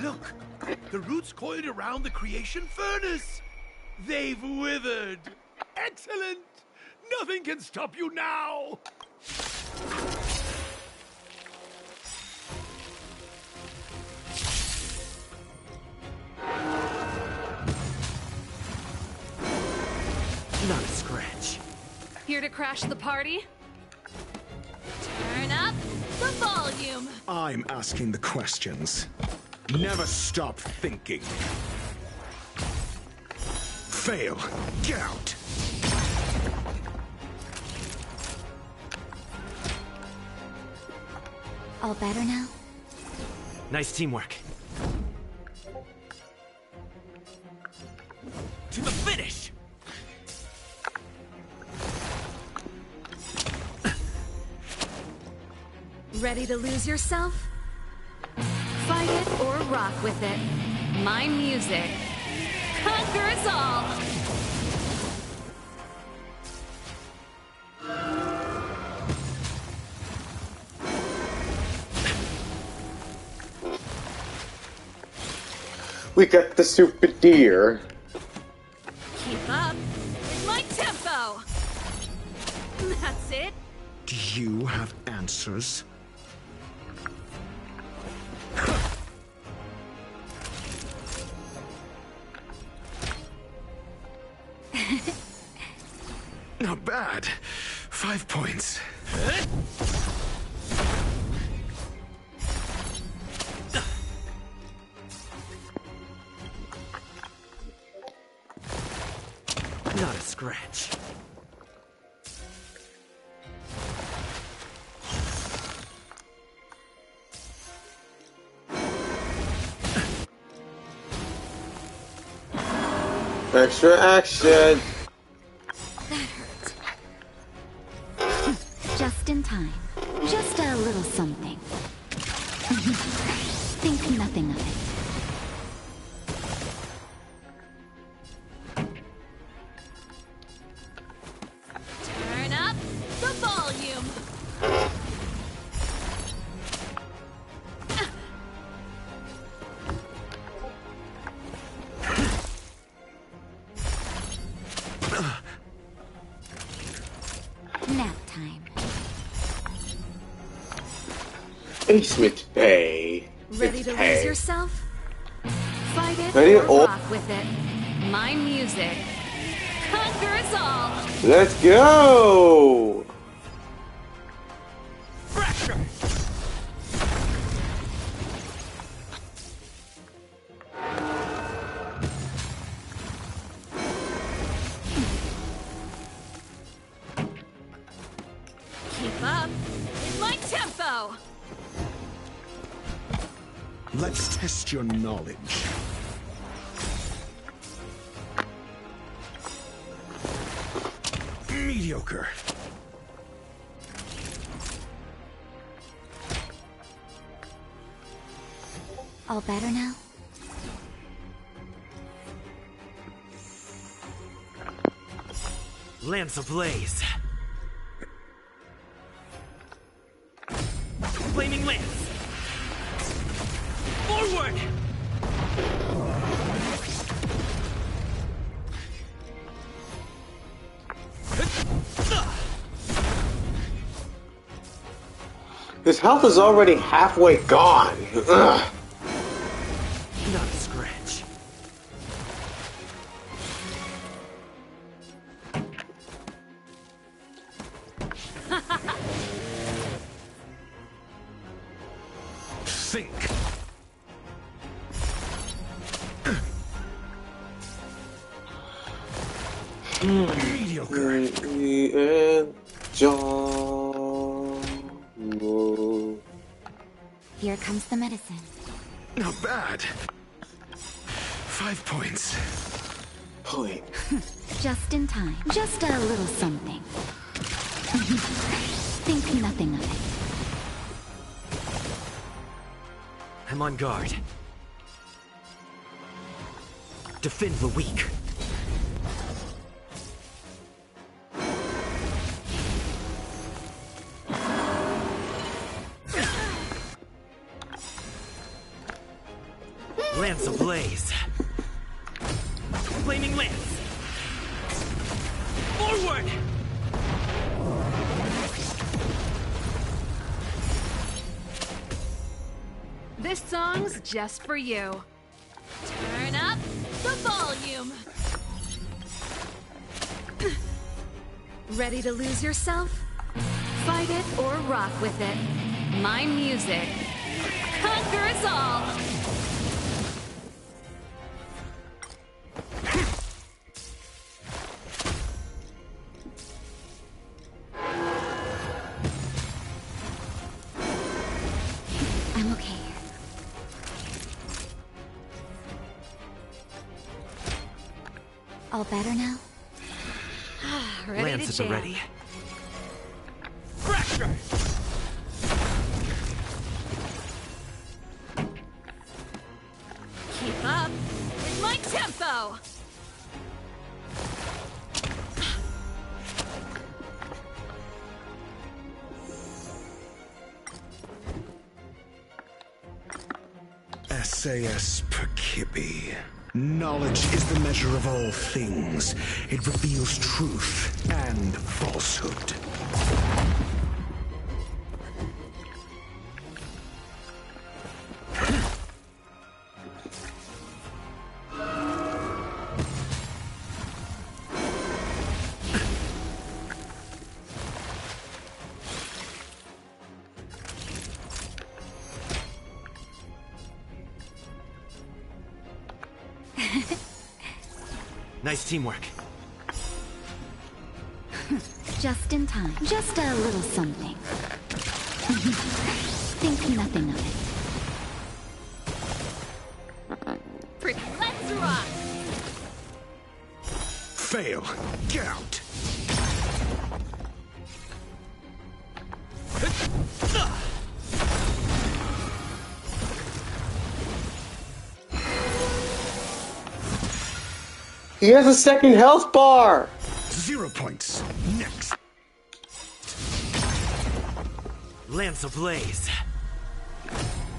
Look! The roots coiled around the creation furnace! They've withered! Excellent! Nothing can stop you now! Not a scratch. Here to crash the party? Turn up the volume. I'm asking the questions. Never stop thinking. Fail. Get out. All better now? Nice teamwork. To the finish! Ready to lose yourself? Fight it or rock with it. My music conquers all! We got the super deer. Keep up with my tempo! That's it. Do you have answers? Not bad. 5 points. Not a scratch. Extra action. Just in time. Just a little something. Think nothing of it. Turn up the volume. Nap time. Basement Bay. Ready to lose yourself? Fight it Ready or or- rock with it. My music. Conquer us all. Let's go. Keep up with my tempo. Let's test your knowledge. Mediocre. All better now? Lance ablaze. Flaming lance. Forward! His health is already halfway gone. Ugh. Not a scratch. Think. Mediocre. Here comes the medicine. Not bad. 5 points. Point. Just in time. Just a little something. Think nothing of it. I'm on guard. Defend the weak. Lance ablaze. Flaming lance. Forward! This song's just for you. Turn up the volume. Ready to lose yourself? Fight it or rock with it. My music. Conquer us all. I'm okay. All better now? Ready Lance to at the jam. ready. Fracture! Keep up with my tempo. SAS Perkibi. Knowledge is the measure of all things. It reveals truth and falsehood. Nice teamwork. Just in time. Just a little something. Think nothing of it. Let's rock. Fail. Get out. He has a second health bar! 0 points. Next. Lance ablaze.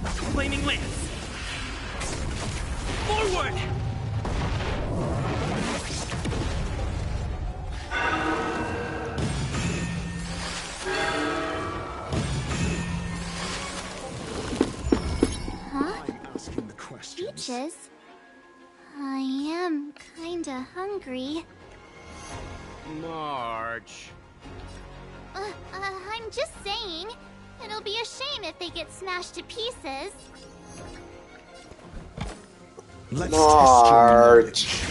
Flaming lance. Forward! Huh? Peaches? I am kinda hungry. March. I'm just saying. It'll be a shame if they get smashed to pieces. Let's March.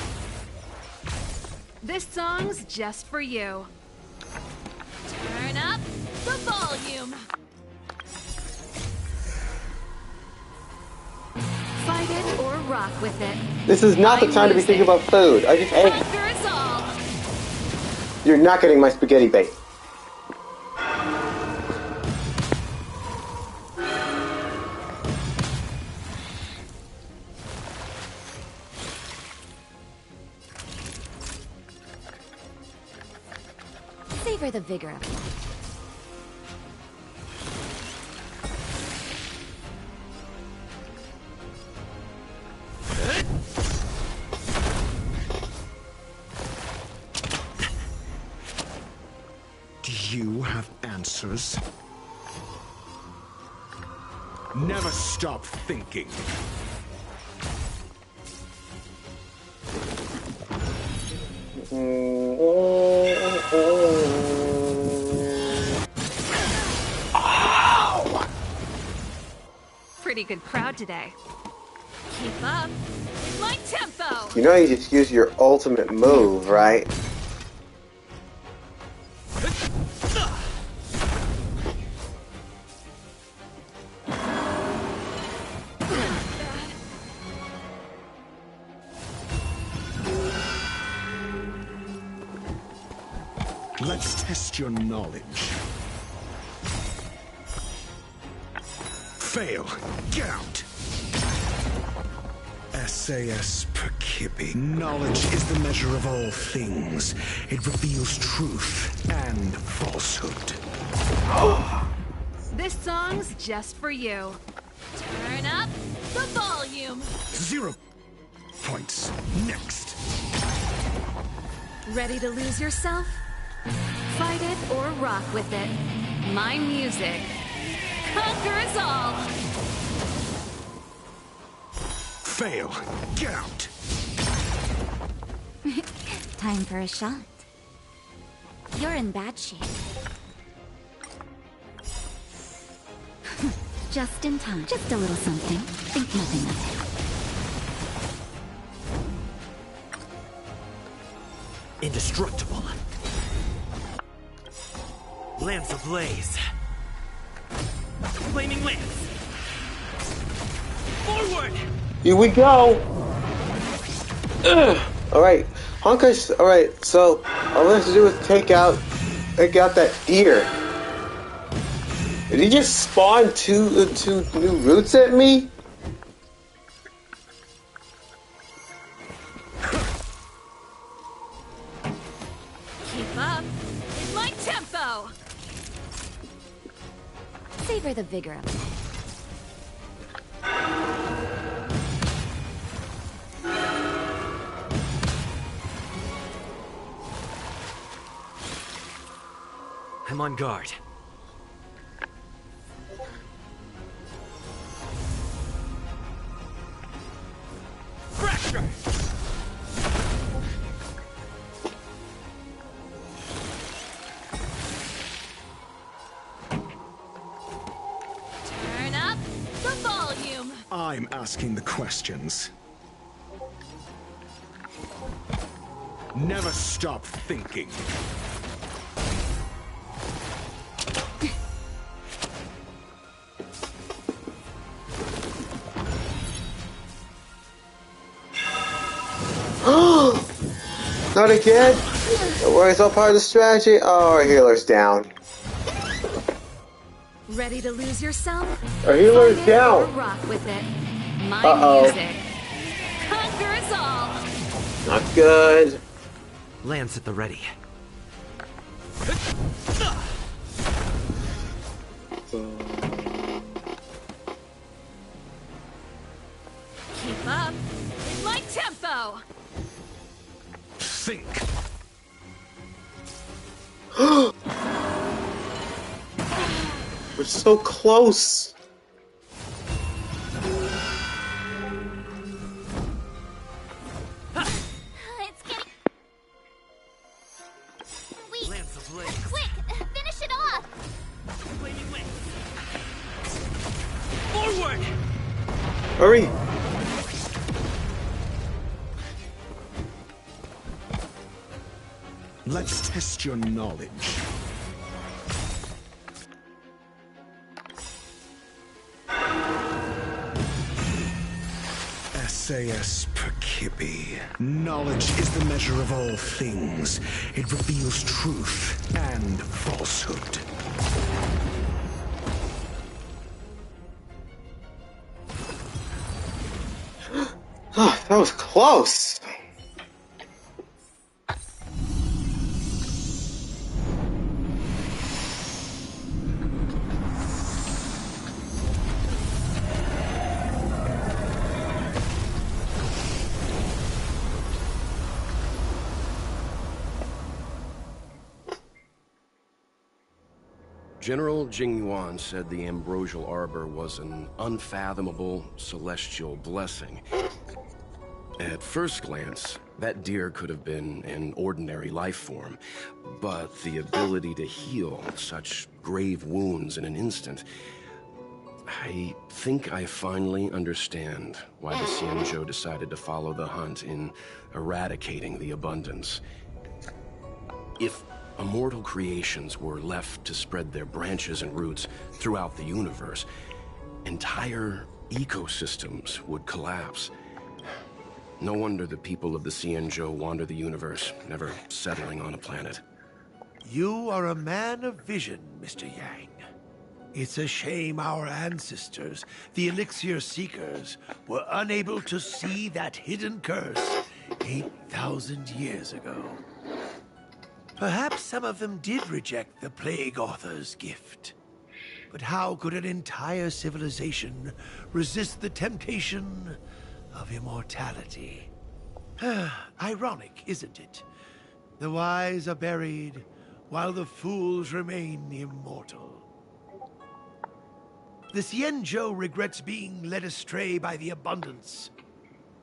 This song's just for you. Turn up the volume. Fight it or rock with it. This is not the time to be thinking about food. I just ate. Conquer us all. You're not getting my spaghetti bait. Savor the vigor of life. Do you have answers? Never stop thinking. Ow. Pretty good crowd today. Keep up with my tempo. You know you just use your ultimate move, right? Let's test your knowledge. Fail. Get out. SAS Perkibi. Knowledge is the measure of all things. It reveals truth and falsehood. This song's just for you. Turn up the volume. 0 points. Next. Ready to lose yourself? Fight it or rock with it. My music. Conquer us all. Fail. Get out. Time for a shot. You're in bad shape. Just in time. Just a little something. Think nothing of it. Indestructible. Lance ablaze. Flaming lance. Forward! Here we go. Alright, Honkai. Alright, so all we have to do is take out that deer. Did he just spawn two new roots at me? Keep up with my tempo. Savor the vigor of life. I'm on guard. Fracture! Turn up the volume. I'm asking the questions. Never stop thinking. Not again? Don't worry, it's all part of the strategy. Oh, our healer's down. Ready to lose yourself? Our healer's Fight it or down. rock with it. My Uh-oh. music. Conquer us all. Not good. Lance at the ready. Keep up. In my tempo. Think. We're so close. It's getting... Wait, quick! Finish it off! Forward! Hurry. Let's test your knowledge. SAS Perkibi. Knowledge is the measure of all things. It reveals truth and falsehood. Oh, that was close. General Jing Yuan said the ambrosial arbor was an unfathomable celestial blessing. At first glance, that deer could have been an ordinary life form, but the ability to heal such grave wounds in an instant... I think I finally understand why the xianxhou decided to follow the hunt in eradicating the abundance. If immortal creations were left to spread their branches and roots throughout the universe, entire ecosystems would collapse. No wonder the people of the xianxhou wander the universe, never settling on a planet. You are a man of vision, Mr. Yang. It's a shame our ancestors, the Elixir Seekers, were unable to see that hidden curse 8,000 years ago. Perhaps some of them did reject the Plague Author's gift. But how could an entire civilization resist the temptation of immortality? Ironic, isn't it? The wise are buried, while the fools remain immortal. The xianxhou regrets being led astray by the abundance.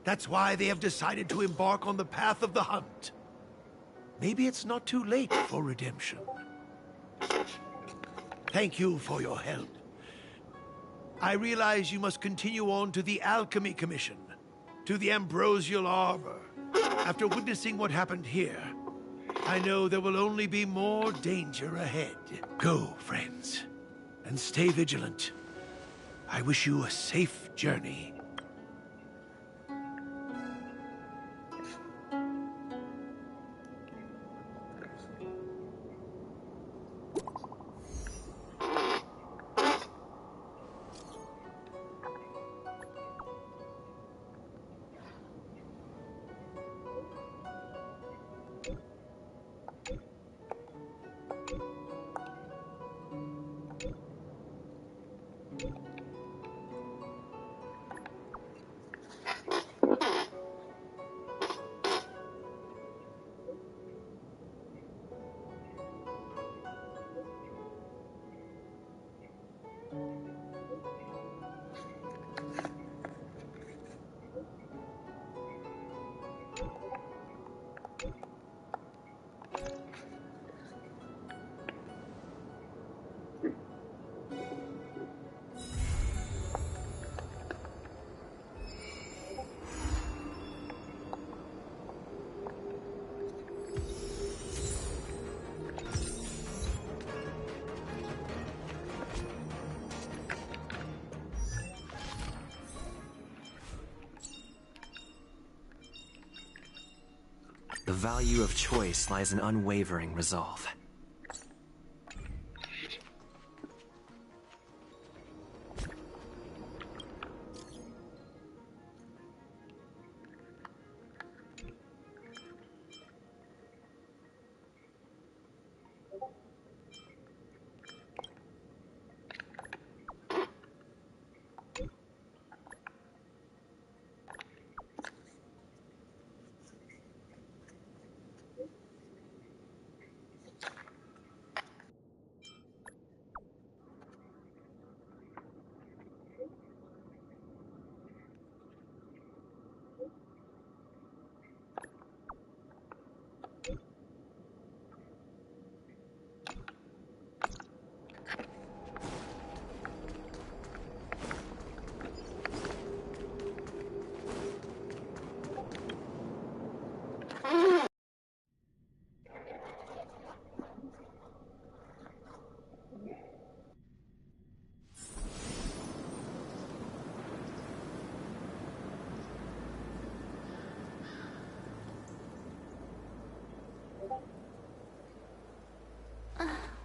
That's why they have decided to embark on the path of the hunt. Maybe it's not too late for redemption. Thank you for your help. I realize you must continue on to the Alchemy Commission, to the Ambrosial Arbor. After witnessing what happened here, I know there will only be more danger ahead. Go, friends, and stay vigilant. I wish you a safe journey. The value of choice lies in unwavering resolve.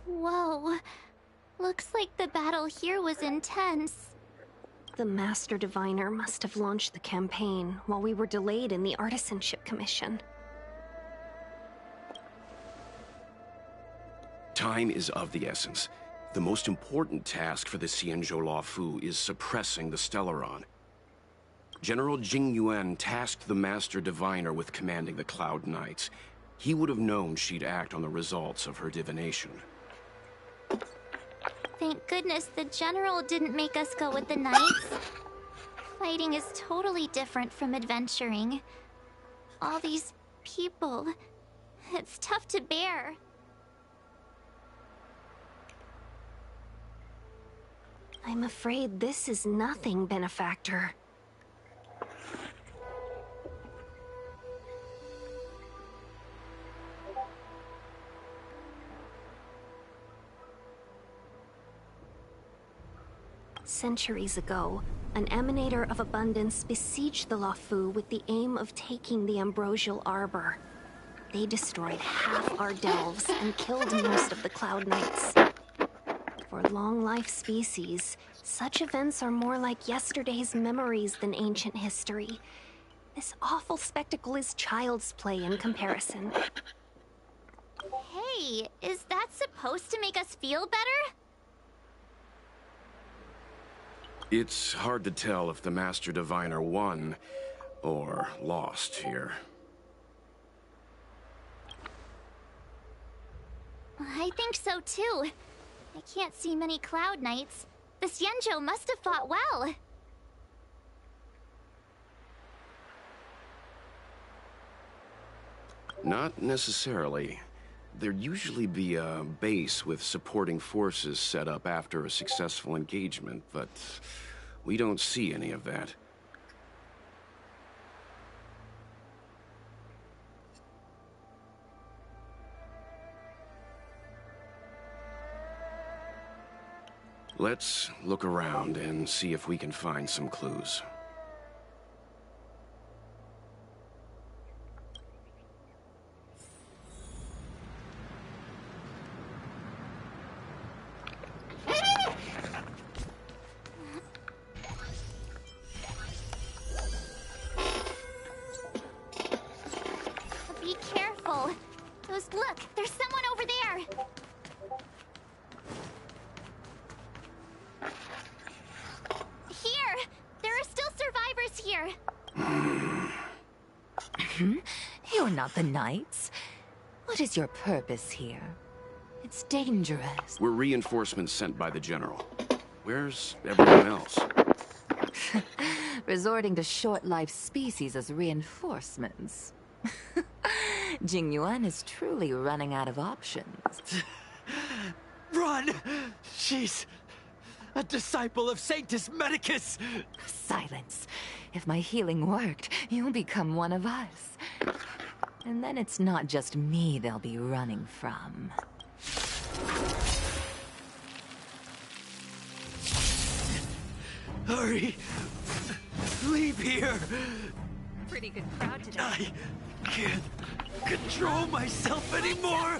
Whoa. Looks like the battle here was intense. The Master Diviner must have launched the campaign while we were delayed in the Artisanship Commission. Time is of the essence. The most important task for the xianxhou Luofu is suppressing the Stellaron. General Jing Yuan tasked the Master Diviner with commanding the Cloud Knights. He would have known she'd act on the results of her divination. Thank goodness the General didn't make us go with the Knights. Fighting is totally different from adventuring. All these people... It's tough to bear. I'm afraid this is nothing, Benefactor. Centuries ago, an emanator of abundance besieged the Luofu with the aim of taking the ambrosial arbor. They destroyed half our delves and killed most of the Cloud Knights. For long-life species, such events are more like yesterday's memories than ancient history. This awful spectacle is child's play in comparison. Hey, is that supposed to make us feel better? It's hard to tell if the Master Diviner won or lost here. I think so too. I can't see many Cloud Knights. The xianxhou must have fought well. Not necessarily. There'd usually be a base with supporting forces set up after a successful engagement, but we don't see any of that. Let's look around and see if we can find some clues. Be careful. Look, there's someone over there. Here! There are still survivors here. You're not the Knights. What is your purpose here? It's dangerous. We're reinforcements sent by the General. Where's everyone else? Resorting to short-lived species as reinforcements. Jing Yuan is truly running out of options. Run! She's a disciple of Sanctus Medicus! Silence. If my healing worked, you'll become one of us. And then it's not just me they'll be running from. Hurry! Leave here! Pretty good crowd today. I can't control myself anymore.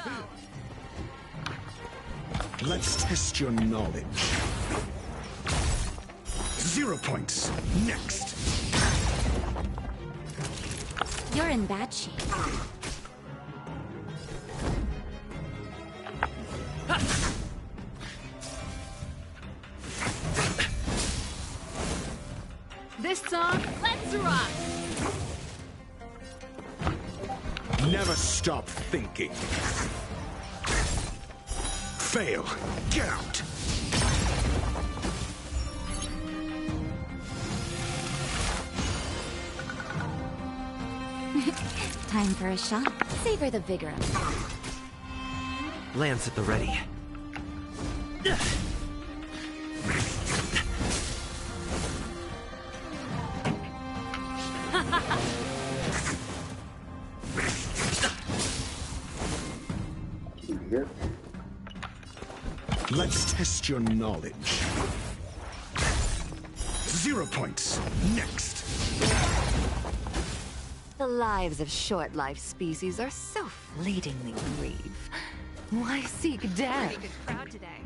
Let's test your knowledge. 0 points. Next. You're in bad shape. This song, let's rock! Never stop thinking. Fail. Get out. Time for a shot. Savor the vigor of it. Lance at the ready. Here. Let's test your knowledge. 0 points. Next. The lives of short-lived species are so fleetingly brief. Why seek death? Pretty good crowd today.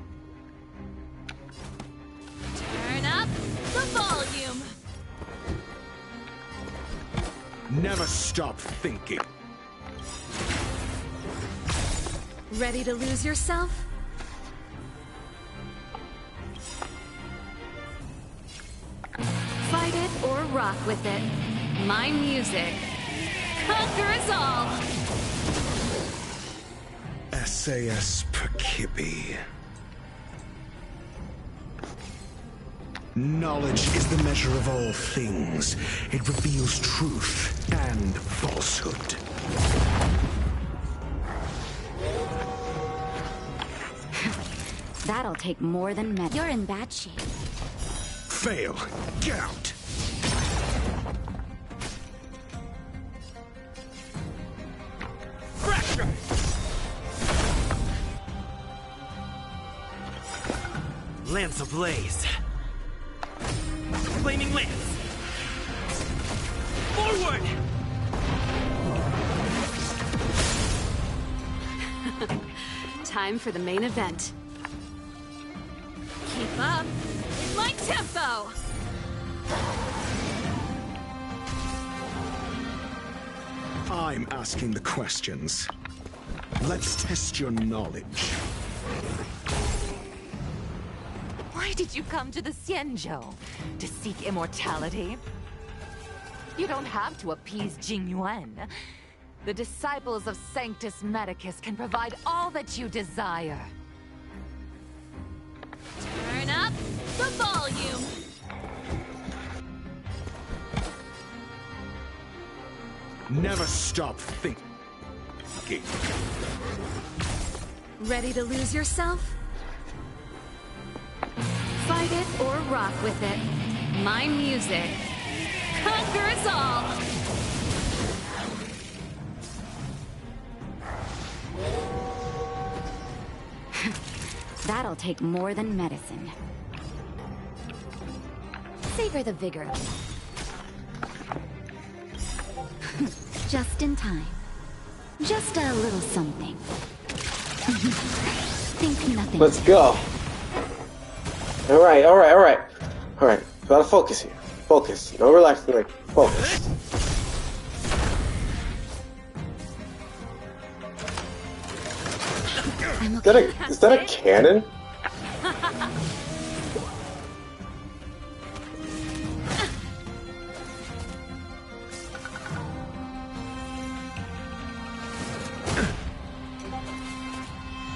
Turn up the volume. Never stop thinking. Ready to lose yourself? Fight it or rock with it. My music conquers all. SAS Perkibi. Knowledge is the measure of all things. It reveals truth and falsehood. That'll take more than med. You're in bad shape. Fail. Get out. Fracture! Lance ablaze. Flaming lance. Forward! Time for the main event. Keep up with my tempo! I'm asking the questions. Let's test your knowledge. Why did you come to the xianxhou? To seek immortality? You don't have to appease Jingyuan. The disciples of Sanctus Medicus can provide all that you desire. Turn up the volume. Never stop thinking. Ready to lose yourself? Fight it or rock with it. My music conquers all. That'll take more than medicine. Savor the vigor of it. Just in time. Just a little something. Think nothing. Let's go. Alright, alright, alright. Alright, gotta focus here. Focus. No relaxing, like, focus. Is that a cannon?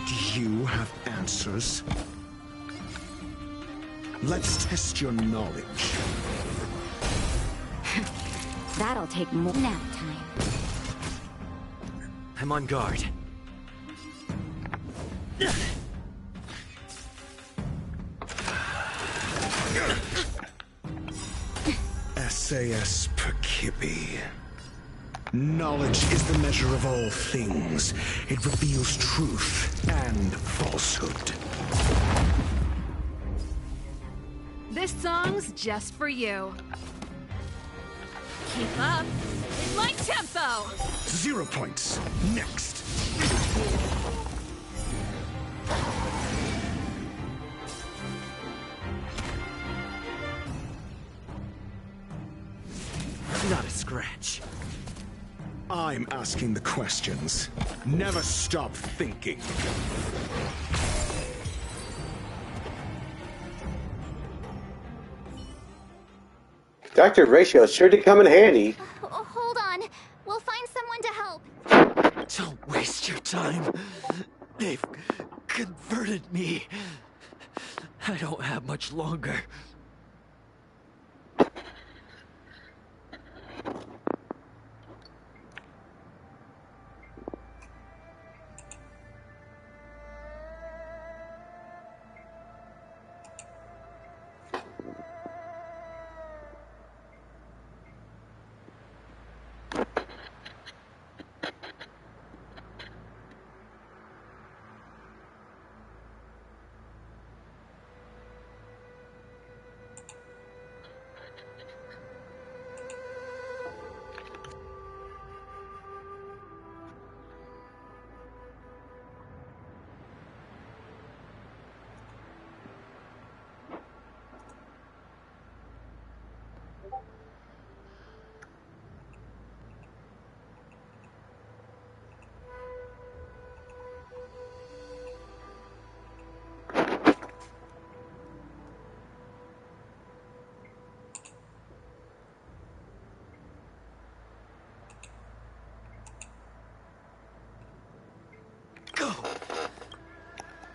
Do you have answers? Let's test your knowledge. That'll take more nap time. I'm on guard. SAS Perkibi. Knowledge is the measure of all things. It reveals truth and falsehood. This song's just for you. Keep up My tempo! 0 points. Next. Not a scratch. I'm asking the questions. Never stop thinking. Dr. Ratio sure did come in handy. Hold on. We'll find someone to help. Don't waste your time. They've converted me. I don't have much longer.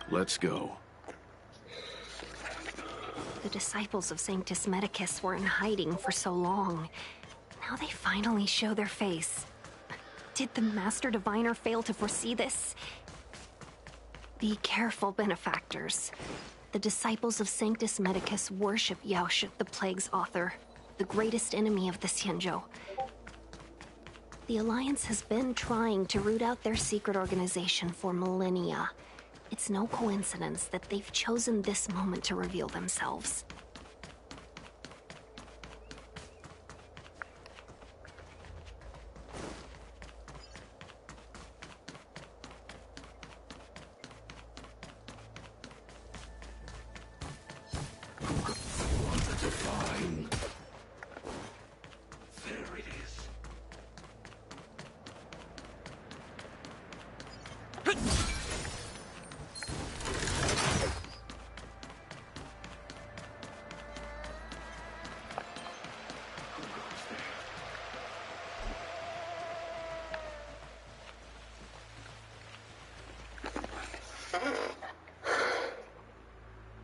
Let's go. The disciples of Sanctus Medicus were in hiding for so long. Now they finally show their face. Did the Master Diviner fail to foresee this? Be careful, benefactors. The disciples of Sanctus Medicus worship Xianxhou, the Plague's author, the greatest enemy of the xianxhou. The Alliance has been trying to root out their secret organization for millennia. It's no coincidence that they've chosen this moment to reveal themselves.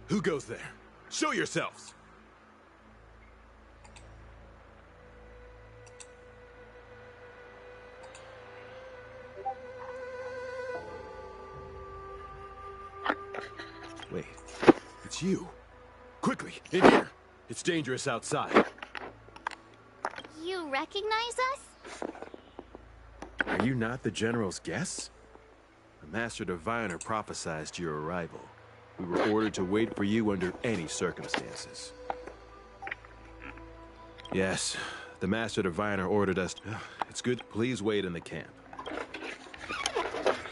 Who goes there? Show yourselves! Wait, it's you. Quickly, in here. It's dangerous outside. You recognize us? Are you not the General's guests? The Master Diviner prophesized your arrival. We were ordered to wait for you under any circumstances. Yes, the Master Diviner ordered us. It's good. Please wait in the camp.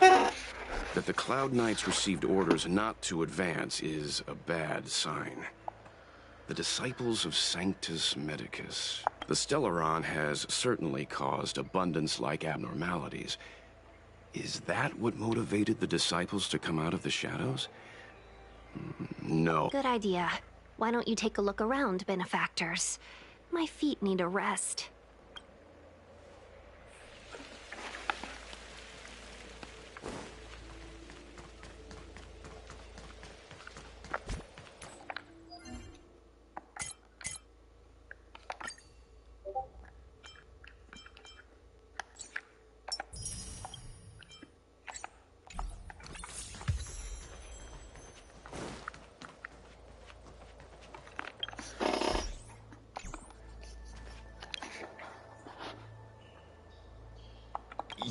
That the Cloud Knights received orders not to advance is a bad sign. The disciples of Sanctus Medicus. The Stellaron has certainly caused abundance-like abnormalities. Is that what motivated the disciples to come out of the shadows? No. Good idea. Why don't you take a look around, benefactors? My feet need a rest.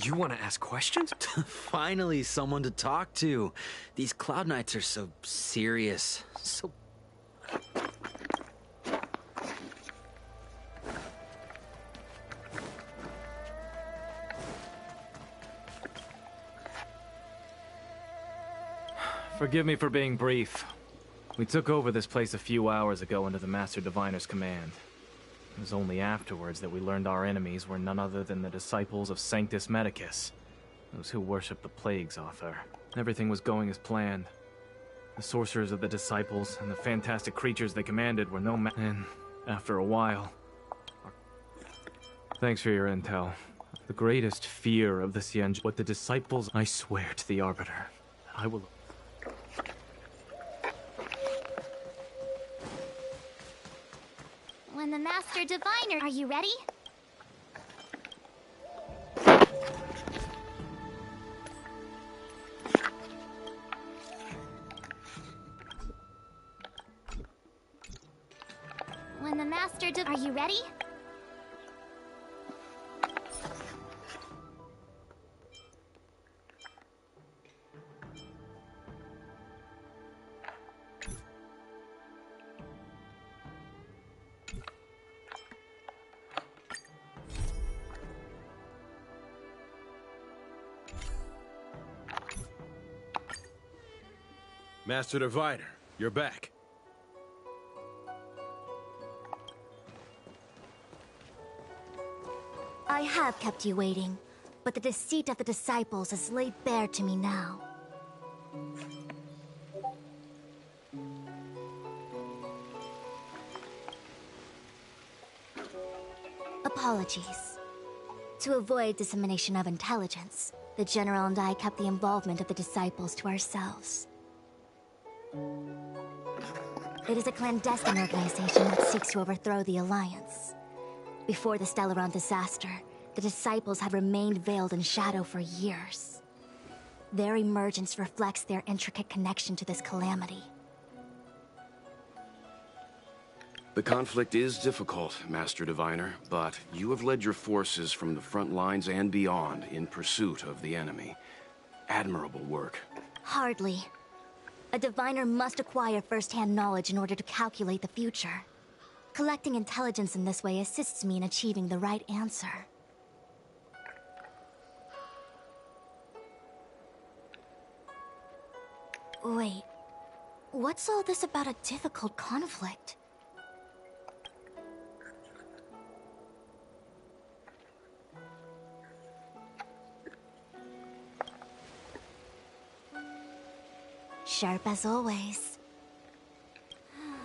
You want to ask questions? Finally, someone to talk to. These Cloud Knights are so serious. So... Forgive me for being brief. We took over this place a few hours ago under the Master Diviner's command. It was only afterwards that we learned our enemies were none other than the disciples of Sanctus Medicus, those who worship the plague's author. Everything was going as planned. The sorcerers of the disciples and the fantastic creatures they commanded were and after a while... Thanks for your intel. The greatest fear of the xianxhou, what the disciples... I swear to the Arbiter, I will... When the Master Diviner... Are you ready? When the Master Are you ready? Master Diviner, you're back. I have kept you waiting, but the deceit of the disciples is laid bare to me now. Apologies. To avoid dissemination of intelligence, the General and I kept the involvement of the disciples to ourselves. It is a clandestine organization that seeks to overthrow the Alliance. Before the Stellaron disaster, the disciples have remained veiled in shadow for years. Their emergence reflects their intricate connection to this calamity. The conflict is difficult, Master Diviner, but you have led your forces from the front lines and beyond in pursuit of the enemy. Admirable work. Hardly. A diviner must acquire first-hand knowledge in order to calculate the future. Collecting intelligence in this way assists me in achieving the right answer. Wait, what's all this about a difficult conflict? Sharp as always.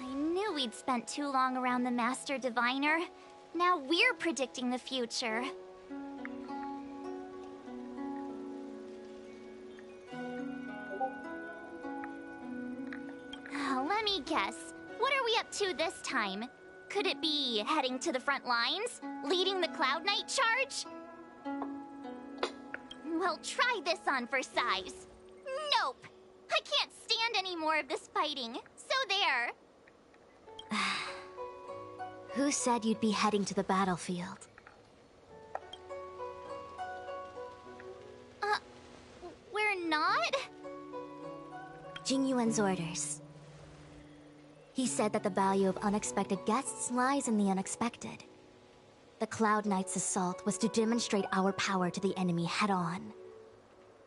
I knew we'd spent too long around the Master Diviner. Now we're predicting the future. Let me guess. What are we up to this time? Could it be heading to the front lines? Leading the Cloud Knight charge? Well, try this on for size. Nope! I can't stand any more of this fighting. So there. Who said you'd be heading to the battlefield? We're not? Jingyuan's orders. He said that the value of unexpected guests lies in the unexpected. The Cloud Knight's assault was to demonstrate our power to the enemy head-on.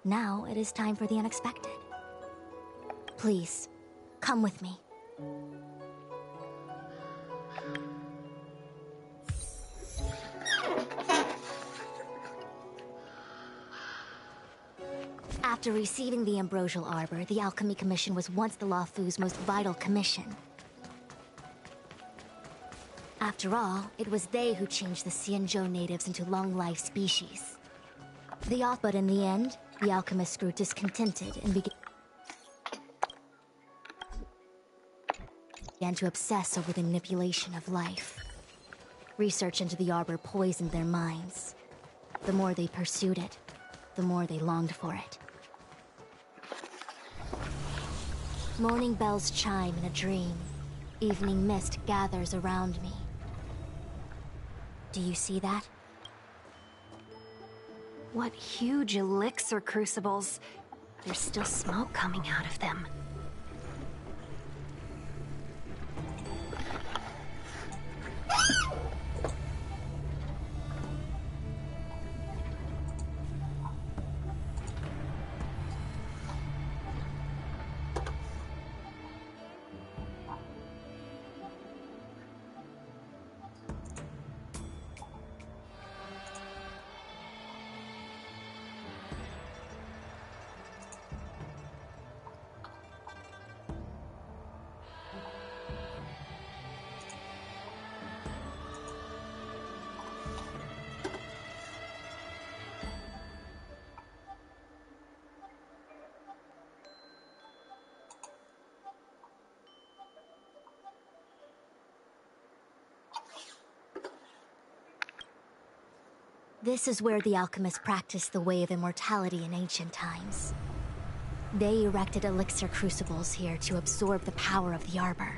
Now it is time for the unexpected. Please, come with me. After receiving the Ambrosial Arbor, the Alchemy Commission was once the Luofu's most vital commission. After all, it was they who changed the xianxhou natives into long-life species. But in the end, the alchemists grew discontented and began to obsess over the manipulation of life. Research into the Arbor poisoned their minds. The more they pursued it, the more they longed for it. Morning bells chime in a dream. Evening mist gathers around me. Do you see that? What huge elixir crucibles. There's still smoke coming out of them. This is where the alchemists practiced the way of immortality in ancient times. They erected elixir crucibles here to absorb the power of the arbor,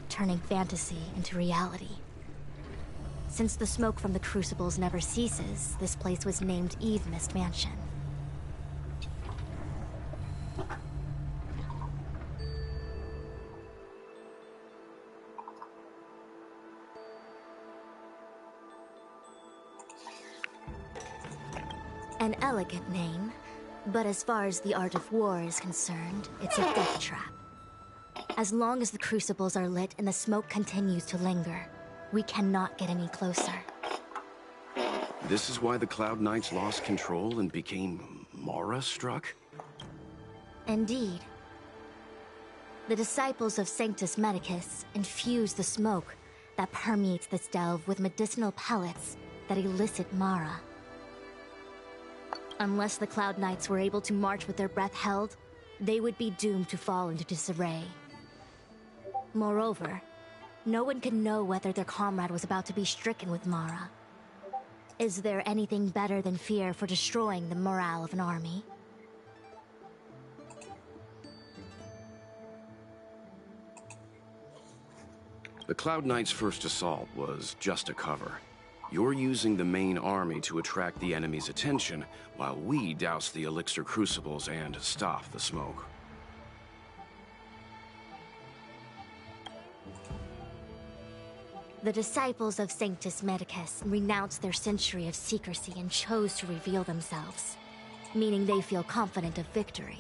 turning fantasy into reality. Since the smoke from the crucibles never ceases, this place was named Eve Mist Mansion. An elegant name, but as far as the art of war is concerned, it's a death trap. As long as the crucibles are lit and the smoke continues to linger, we cannot get any closer. This is why the Cloud Knights lost control and became Mara-struck? Indeed. The disciples of Sanctus Medicus infuse the smoke that permeates this delve with medicinal pellets that elicit Mara. Unless the Cloud Knights were able to march with their breath held, they would be doomed to fall into disarray. Moreover, no one could know whether their comrade was about to be stricken with Mara. Is there anything better than fear for destroying the morale of an army? The Cloud Knights' first assault was just a cover. You're using the main army to attract the enemy's attention, while we douse the elixir crucibles and stop the smoke. The disciples of Sanctus Medicus renounced their century of secrecy and chose to reveal themselves, meaning they feel confident of victory.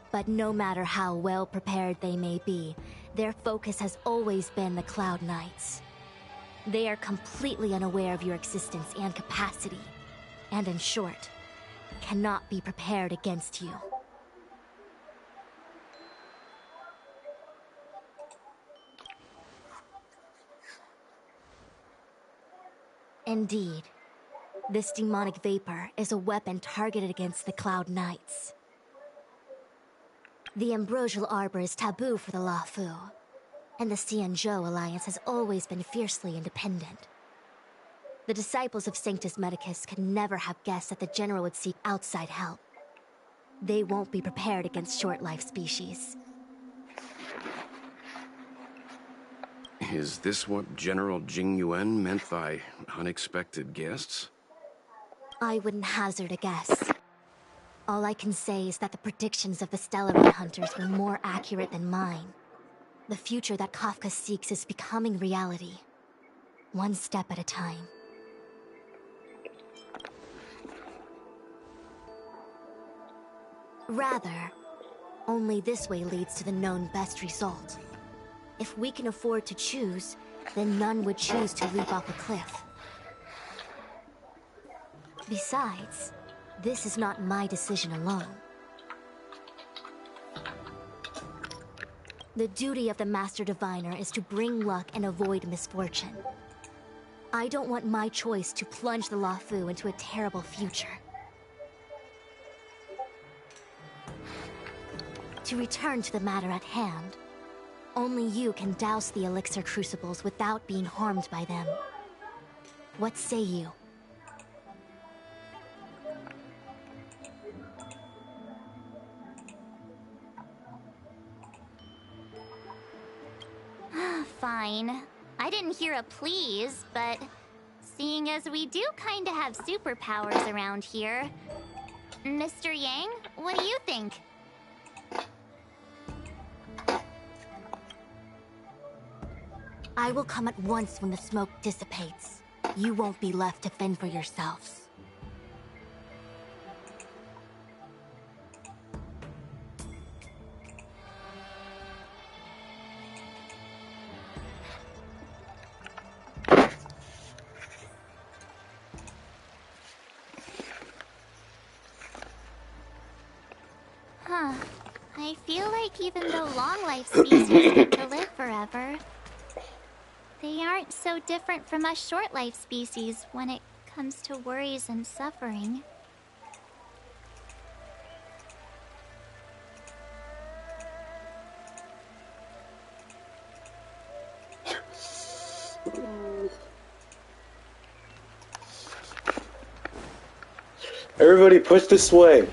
But no matter how well prepared they may be, their focus has always been the Cloud Knights. They are completely unaware of your existence and capacity, and in short, cannot be prepared against you. Indeed, this demonic vapor is a weapon targeted against the Cloud Knights. The ambrosial arbor is taboo for the Luofu, and the xianxhou alliance has always been fiercely independent. The disciples of Sanctus Medicus could never have guessed that the General would seek outside help. They won't be prepared against short-life species. Is this what General Jing Yuan meant by unexpected guests? I wouldn't hazard a guess. All I can say is that the predictions of the Stellaron hunters were more accurate than mine. The future that Kafka seeks is becoming reality, one step at a time. Rather, only this way leads to the known best result. If we can afford to choose, then none would choose to leap off a cliff. Besides, this is not my decision alone. The duty of the Master Diviner is to bring luck and avoid misfortune. I don't want my choice to plunge the Luofu into a terrible future. To return to the matter at hand, only you can douse the elixir crucibles without being harmed by them. What say you? Fine. I didn't hear a please, but seeing as we do kinda have superpowers around here, Mr. Yang, what do you think? I will come at once when the smoke dissipates. You won't be left to fend for yourselves. Huh. I feel like even though long-life species get to live forever, they aren't so different from us short-life species when it comes to worries and suffering. Everybody push this way. Wait,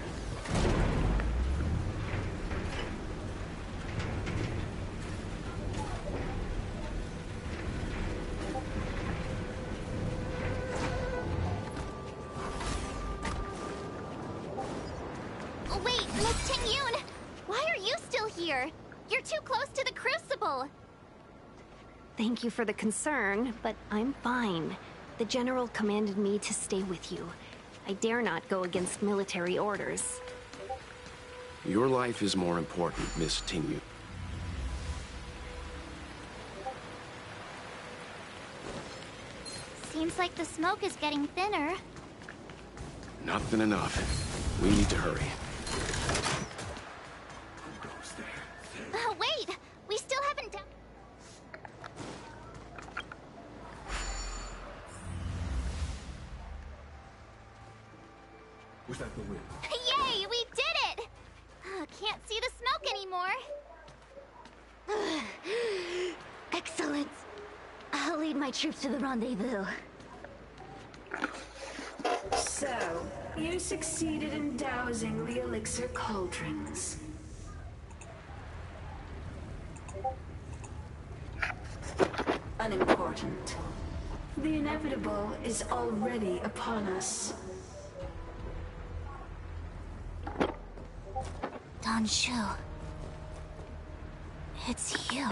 Miss Ting-Yun! Why are you still here? You're too close to the Crucible! Thank you for the concern, but I'm fine. The General commanded me to stay with you. I dare not go against military orders. Your life is more important, Miss Ting-Yun. Seems like the smoke is getting thinner. Not thin enough. We need to hurry. Wait! We still haven't done... Was that the wind? Yay! We did it! Can't see the smoke anymore. Excellent. I'll lead my troops to the rendezvous. So, you succeeded in dousing the elixir cauldrons. Unimportant. The inevitable is already upon us. Shu. It's you.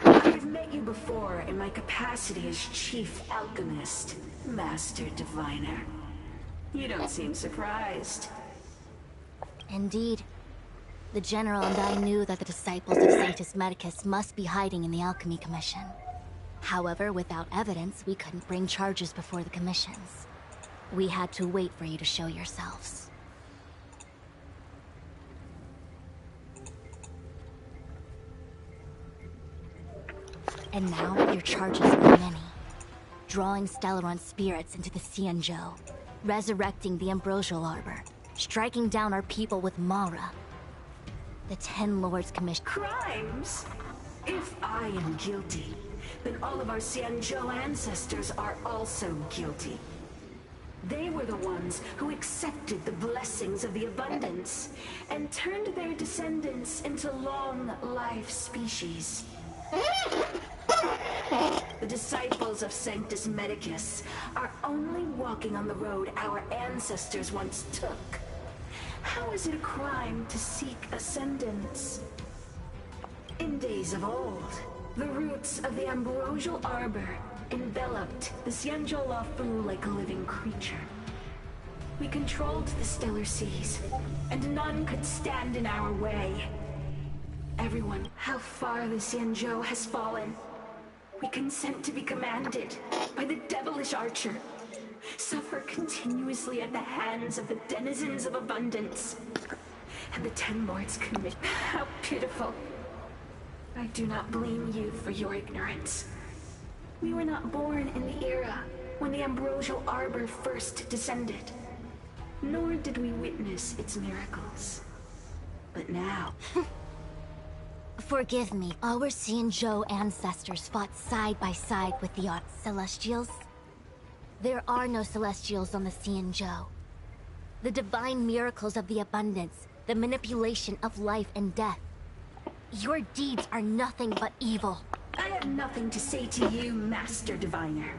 I've met you before in my capacity as Chief Alchemist, Master Diviner. You don't seem surprised. Indeed. The General and I knew that the disciples of Sanctus Medicus must be hiding in the Alchemy Commission. However, without evidence, we couldn't bring charges before the commissions. We had to wait for you to show yourselves. And now, your charges are many. Drawing Stellaron spirits into the xianxhou, resurrecting the Ambrosial Arbor, striking down our people with Mara. The Ten Lords Commission... Crimes? If I am guilty, then all of our xianxhou ancestors are also guilty. They were the ones who accepted the blessings of the abundance and turned their descendants into long-life species. The disciples of Sanctus Medicus are only walking on the road our ancestors once took. How is it a crime to seek ascendance? In days of old, the roots of the Ambrosial Arbor enveloped the xianxhou Lafu like a living creature. We controlled the stellar seas, and none could stand in our way. Everyone, how far the xianxhou has fallen. We consent to be commanded by the devilish archer. Suffer continuously at the hands of the denizens of abundance. And the Ten Lords commit. How pitiful. I do not blame you for your ignorance. We were not born in the era when the Ambrosial Arbor first descended. Nor did we witness its miracles. But now... Forgive me, our xianxhou ancestors fought side by side with the Celestials. There are no Celestials on the xianxhou. The divine miracles of the abundance, the manipulation of life and death. Your deeds are nothing but evil. I have nothing to say to you, Master Diviner.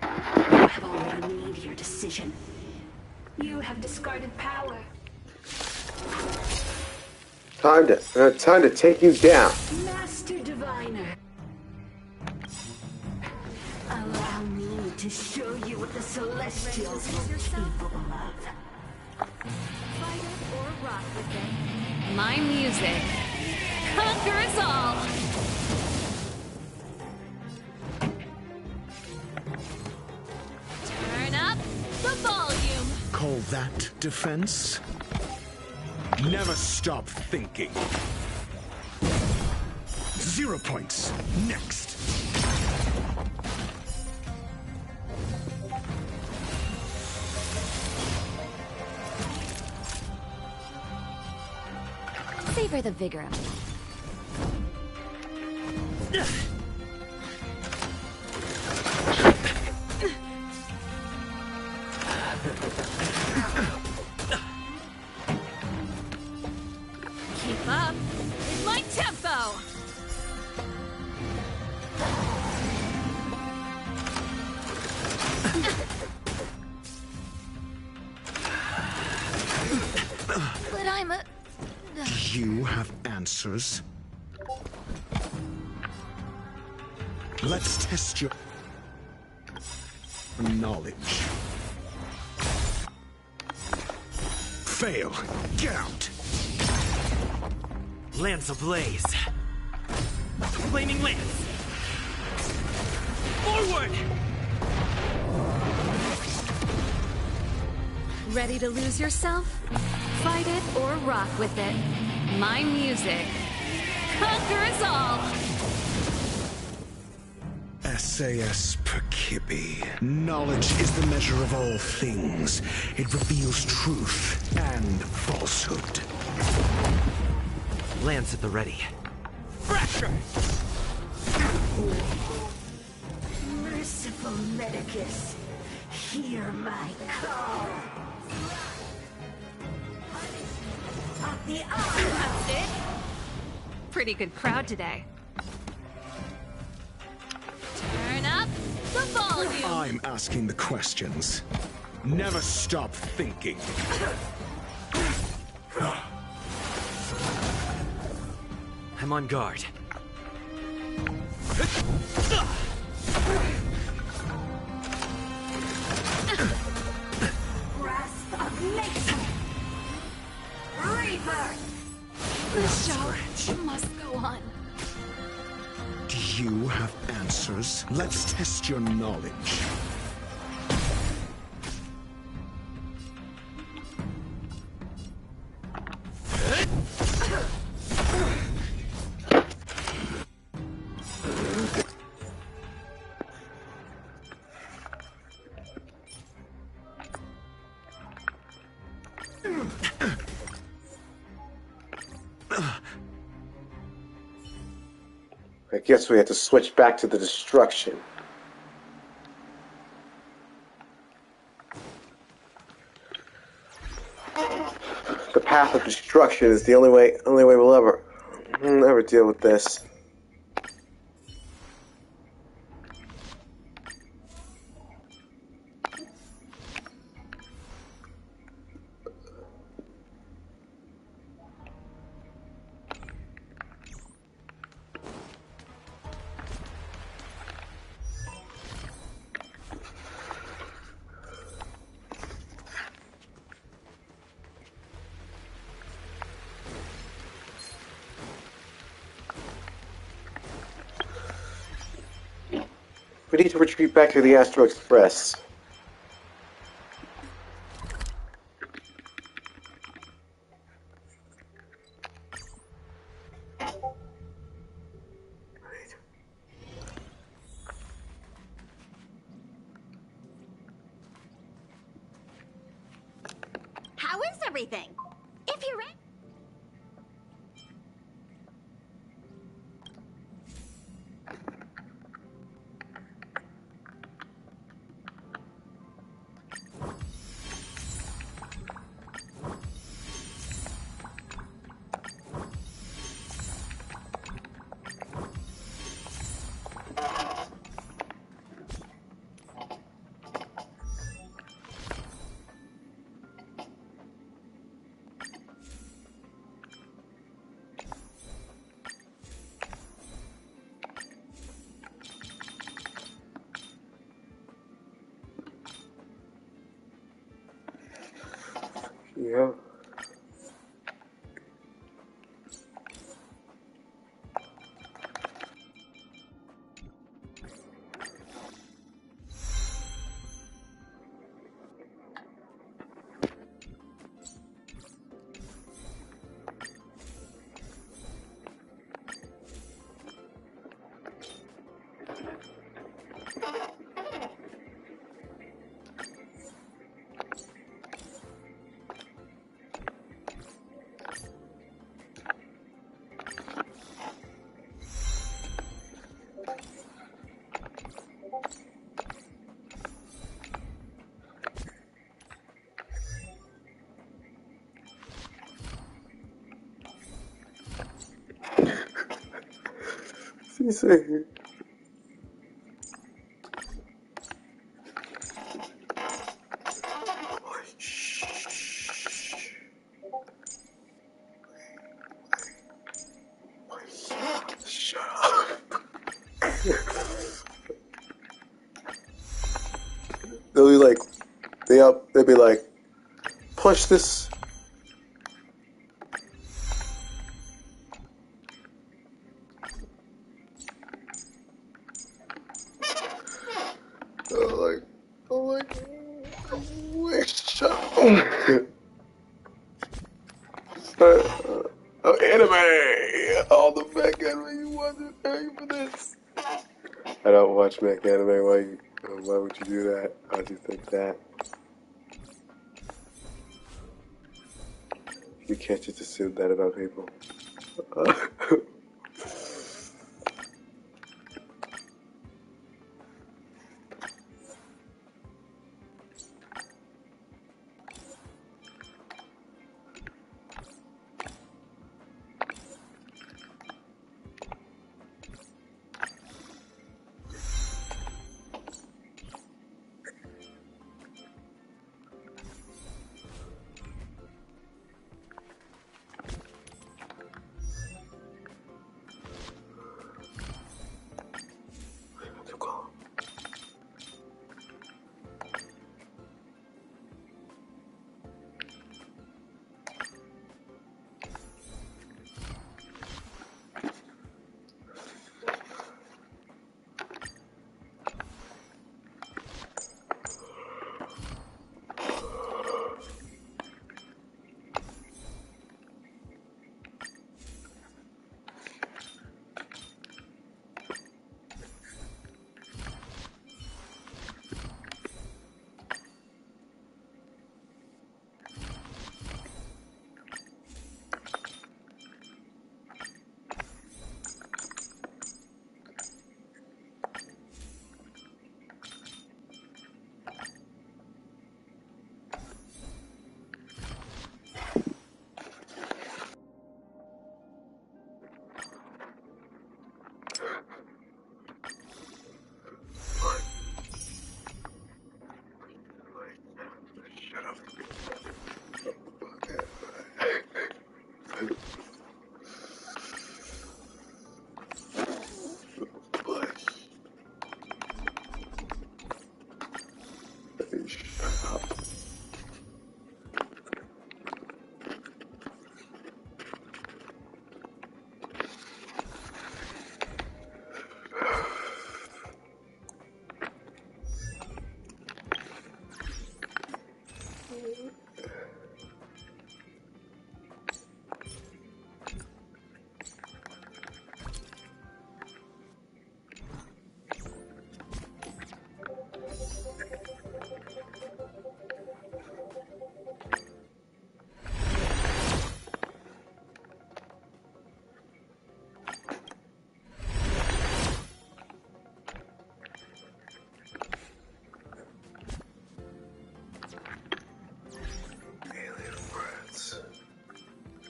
You have already made your decision. You have discarded power. Time to take you down. Master Diviner. Allow me to show you what the Celestials are capable of. Fight it or rock with it. My music conquers all. Turn up the volume. Call that defense? Never stop thinking. 0 points. Next. Savor the vigor of life. you have answers? Let's test your knowledge. Fail. Get out. Lance ablaze. Flaming lance. Forward! Ready to lose yourself? Fight it or rock with it. My music conquers all! SAS Perkibi. Knowledge is the measure of all things. It reveals truth and falsehood. Lance at the ready. Fracture! Merciful Medicus, hear my call. Of the eye. That's it. Pretty good crowd today. Turn up the volume. I'm asking the questions. Never stop thinking. I'm on guard. Grasp of nature. Rebirth. The show must go on. Do you have answers? Let's test your knowledge. I guess we have to switch back to the destruction. The path of destruction is the only way we'll ever deal with this. We need to retreat back to the Astro Express. How is everything? If you're ready. Yeah. See. they'll be like, they'll be like, push this. Wait, shut up. Anime! All the mech anime you want to pay for this? I don't watch mech anime. Why would you do that? How'd you think that? You can't just assume that about people.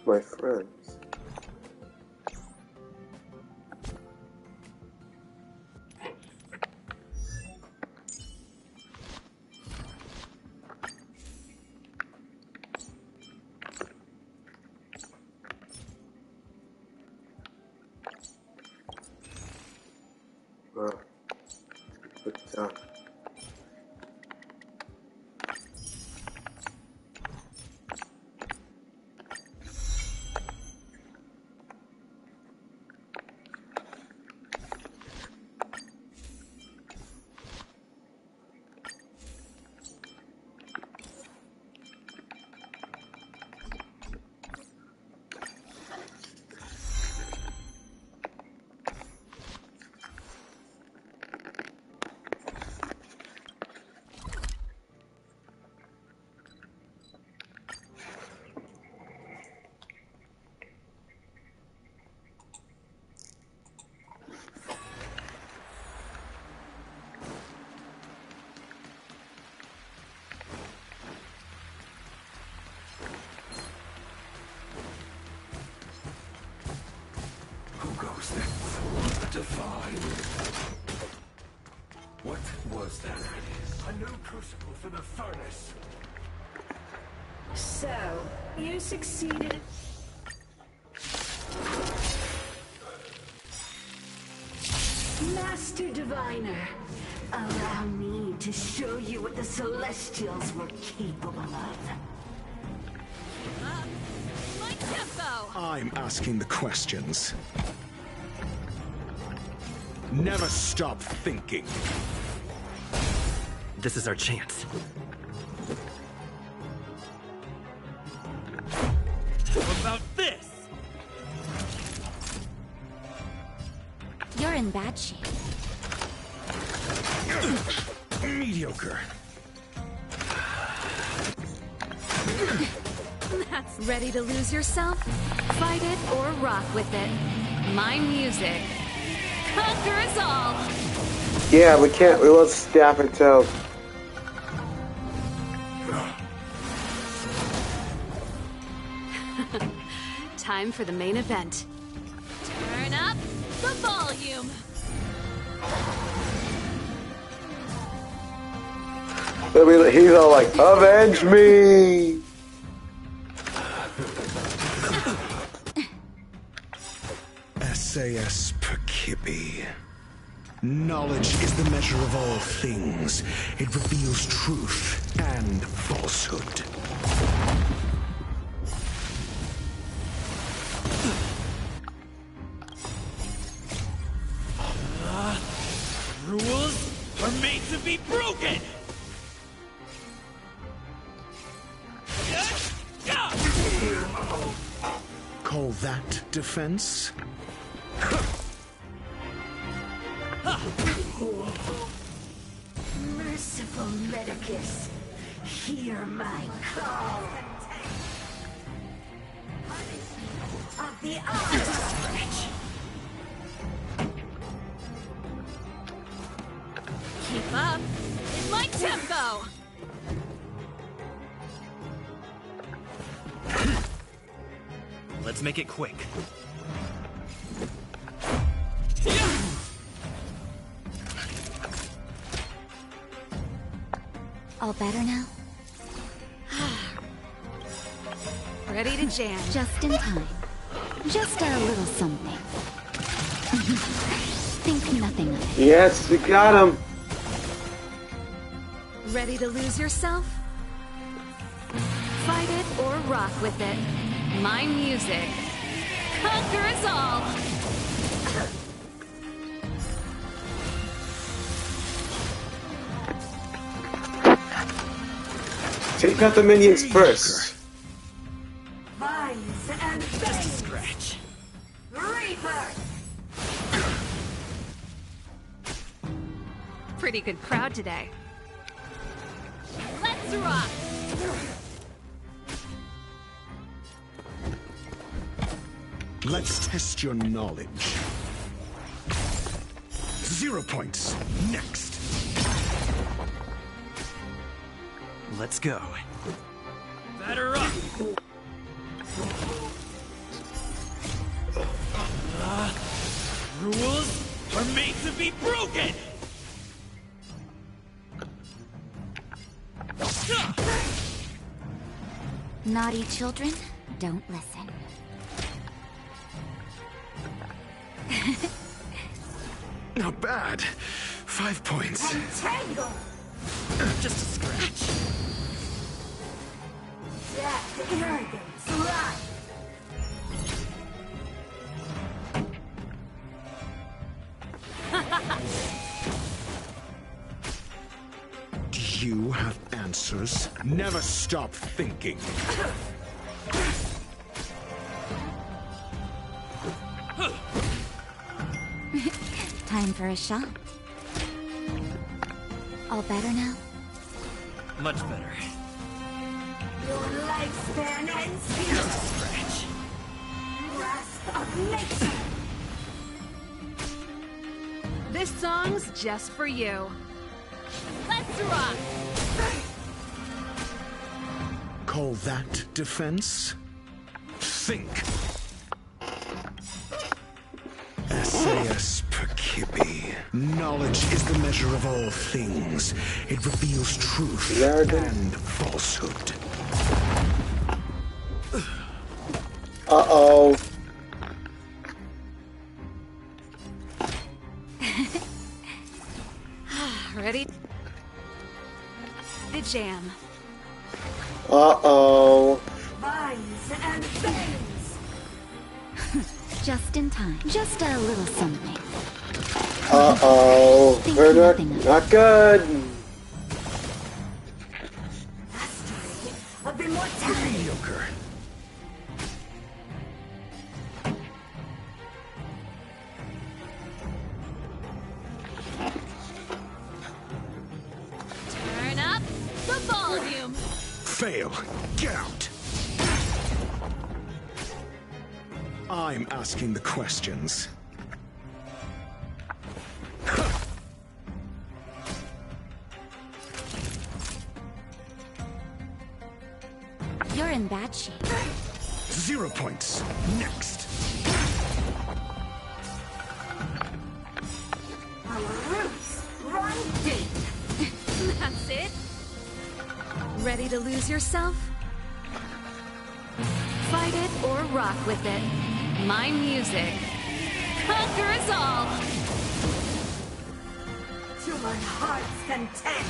My friends. Put it down. What was that? A new crucible for the furnace. So, you succeeded. Master Diviner, allow me to show you what the Celestials were capable of. My tempo! I'm asking the questions. Never stop thinking. This is our chance. What about this? You're in bad shape. Mediocre. That's ready to lose yourself? Fight it or rock with it. My music. Conquer us all! Yeah, we won't staff until... Time for the main event. Turn up the volume! He's all like, avenge me! SAS Perkibi. Knowledge is the measure of all things. It reveals truth and falsehood. Rules are made to be broken! Call that defense? Merciful Medicus, hear my call. Of the Arch. Keep up in my tempo! Let's make it quick. All better now? Ready to jam. Just in time. Just a little something. Think nothing of it. Yes, we got him. Ready to lose yourself? Fight it or rock with it. My music. Conquer us all! Take out the minions first. Vines and fangs. Scratch. Reaper. Pretty good crowd today. Let's rock! Let's test your knowledge. 0 points. Next. Let's go. Batter up! Rules are made to be broken! Naughty children, don't listen. Not bad. 5 points. Tangle. Just a scratch. That arrogance, right? Do you have answers? Never stop thinking. Time for a shot. All better now? Much better. Your lifespan ends here. Scratch. Grasp of nature. This song's just for you. Let's rock! Call that defense? Think. SAS Perkibi. Knowledge is the measure of all things. It reveals truth and falsehood. Uh-oh. Ready? the jam. Uh-oh. Vines and veins. Just in time. Just a little something. Uh-oh. We're not good. Mastery of immortality. Mediocre. Turn up the volume. Fail. Get out. I'm asking the questions. You're in bad shape. 0 points. Next. Our roots run deep. That's it. Ready to lose yourself? Fight it or rock with it. My music. Conquer us all. To my heart's content.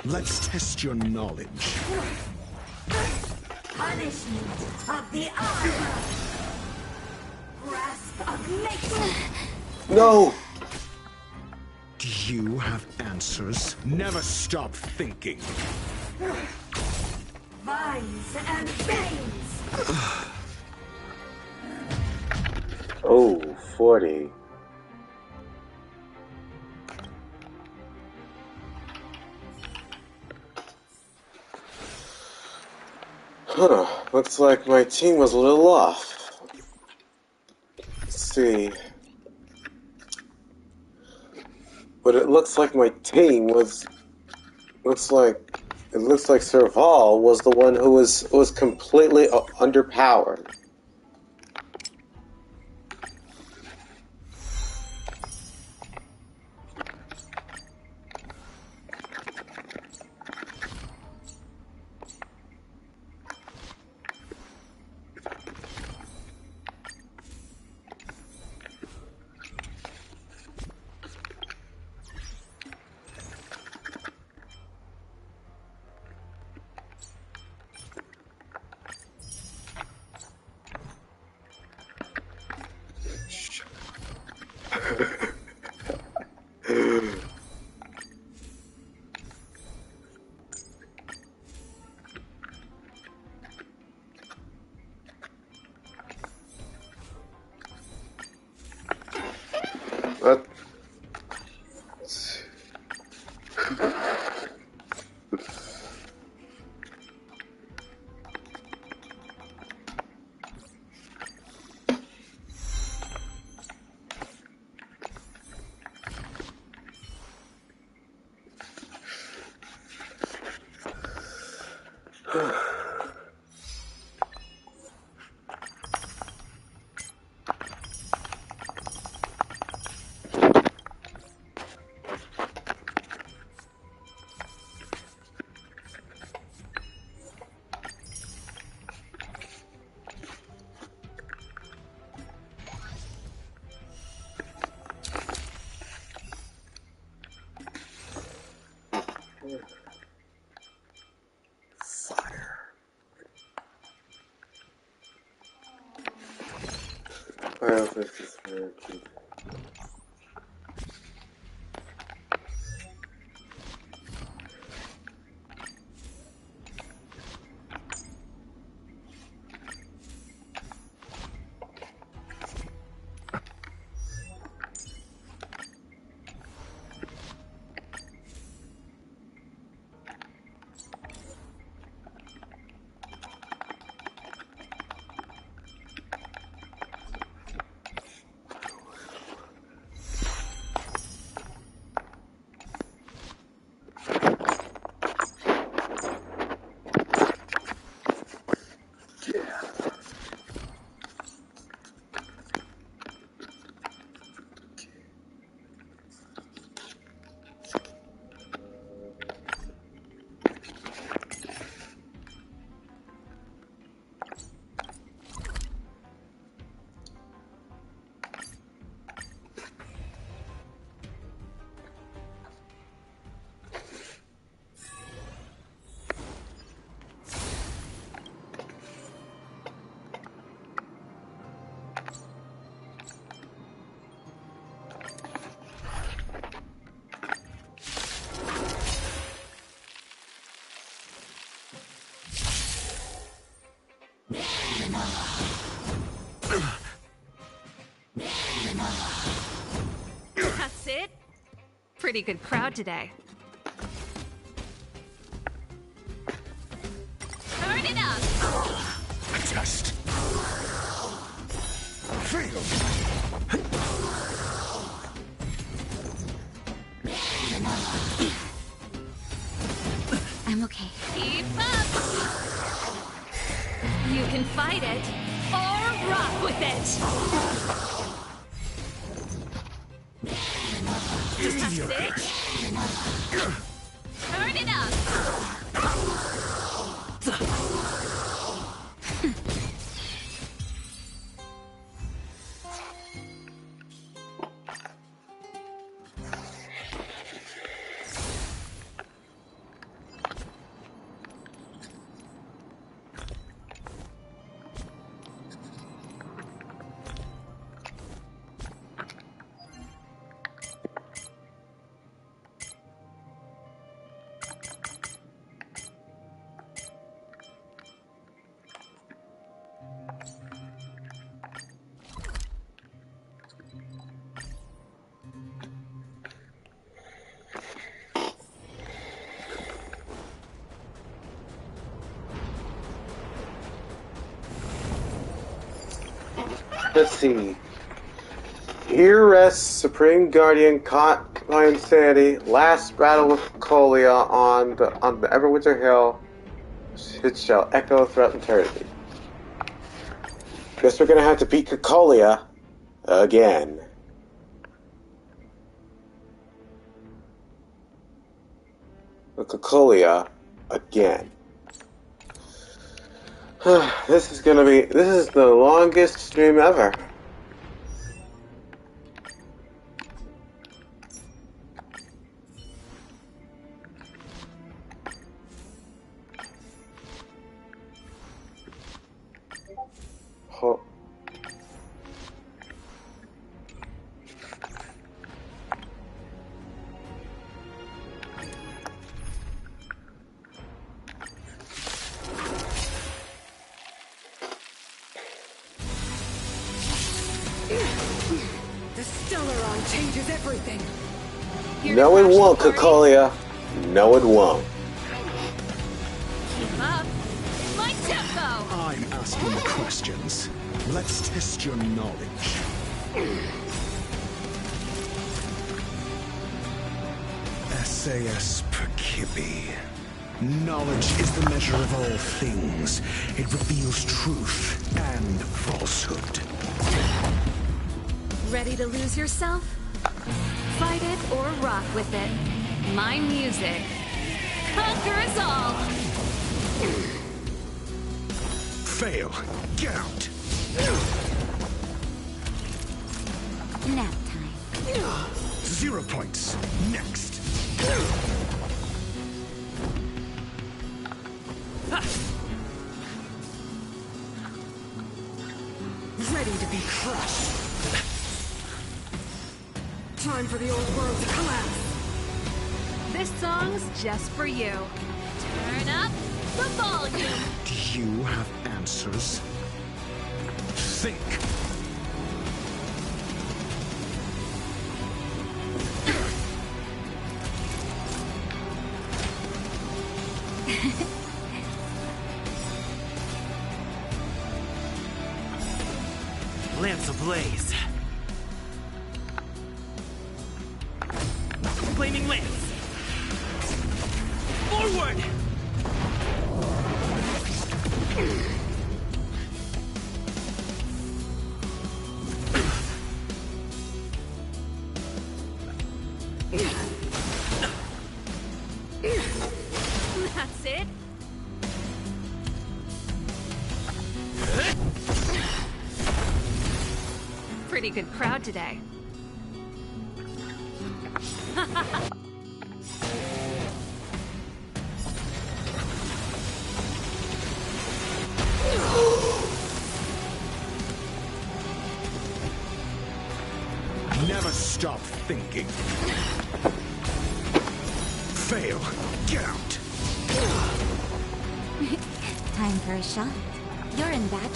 Let's test your knowledge. Punishment of the armor. Grasp of nature. No. Do you have answers? Never stop thinking. Vines and veins. Oh, 40. Huh. Looks like my team was a little off. Let's see. But it looks like my team was... It looks like Serval was the one who was completely underpowered. What? That's it. Pretty good crowd today. Turn it up. Test. Fail. I'm okay. Keep up. You can fight it or rock with it. That's it. Turn it up. Let's see. Here rests Supreme Guardian caught by insanity. Last battle with Colia on the Everwinter Hill. It shall echo throughout eternity. Guess we're gonna have to beat Colia again. Colia again. This is the longest stream ever. Oh. The Stellaron changes everything. No, it won't, Colia. No, it won't. Keep up. My tempo. I'm asking the questions. Let's test your knowledge. SAS Perkibi. Knowledge is the measure of all things. It reveals truth and falsehood. Ready to lose yourself? Fight it or rock with it. My music. Conquer us all. Fail. Get out. Nap time. 0 points. Next. Ready to be crushed. Time for the old world to collapse. This song's just for you. Turn up the volume. Do you have answers? Think. Lance ablaze. Flaming lance. Forward! That's it. Pretty good crowd today. Never stop thinking. Fail. Get out. Time for a shot. You're in that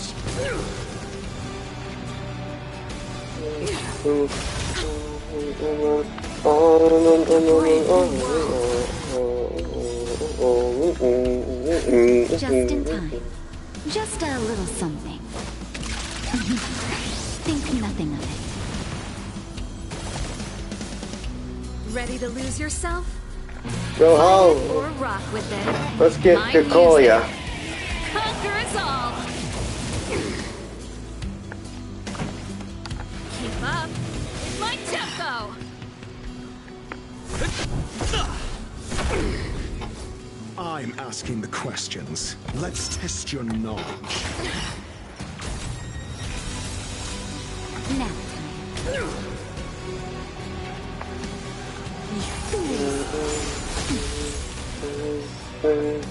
Just in time. Just a little something. Think nothing of it. Ready to lose yourself? Go home. Or rock with it. Let's get Kokolia. Conquer us all. Keep up. My tempo. I'm asking the questions. Let's test your knowledge. Now.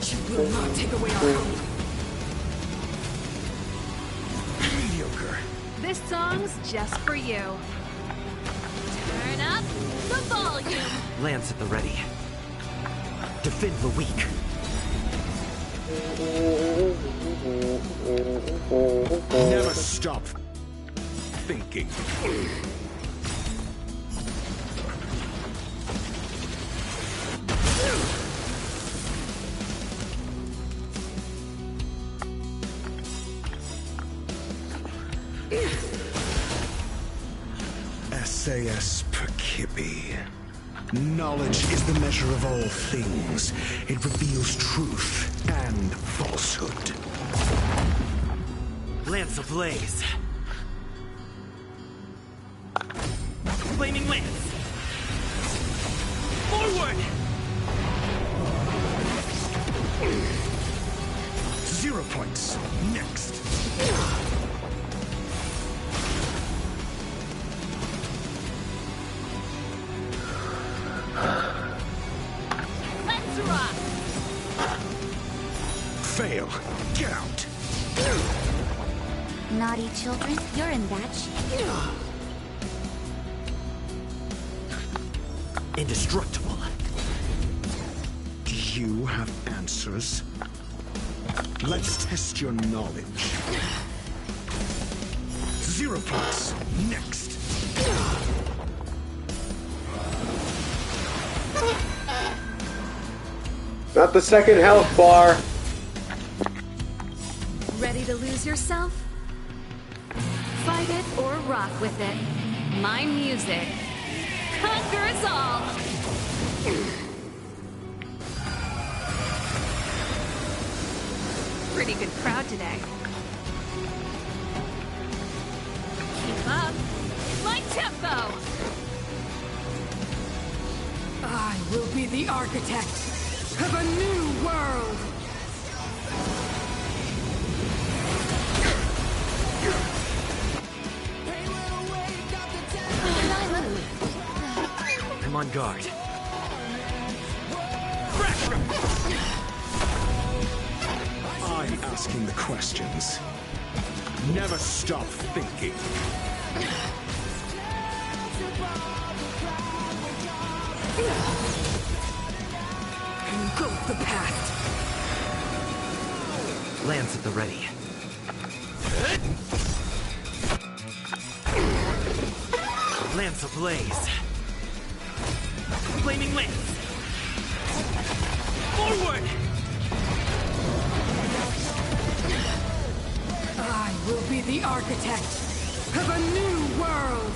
You will not take away our hope. Mediocre. This song's just for you. Turn up the volume. Lance at the ready. Defend the weak. Never stop thinking. SAS Perkibi. Knowledge is the measure of all things. It reveals truth and falsehood. Lance ablaze. Flaming lance. Forward! 0 points. Next. Let's rock. Fail. Get out. Naughty children, you're in that shit. Indestructible. Do you have answers? Let's test your knowledge. 0 points. Next. Not the second health bar. Ready to lose yourself? Fight it or rock with it. My music. Conquer us all. Pretty good crowd today. Keep up. My tempo. I will be the architect of a new world. I'm on guard. I'm asking the questions. Never stop thinking. Engulf the past. Lance at the ready. Lance ablaze. Flaming lance. Forward! I will be the architect of a new world.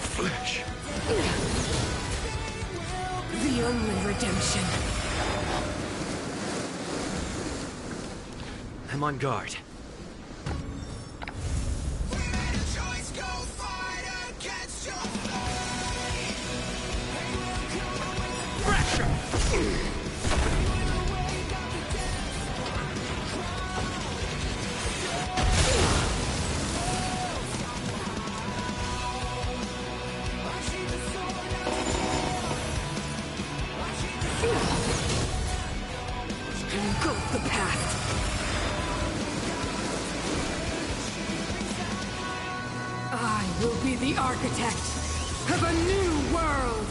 Flesh. The only redemption. I'm on guard. Engulf the past. I will be the architect of a new world.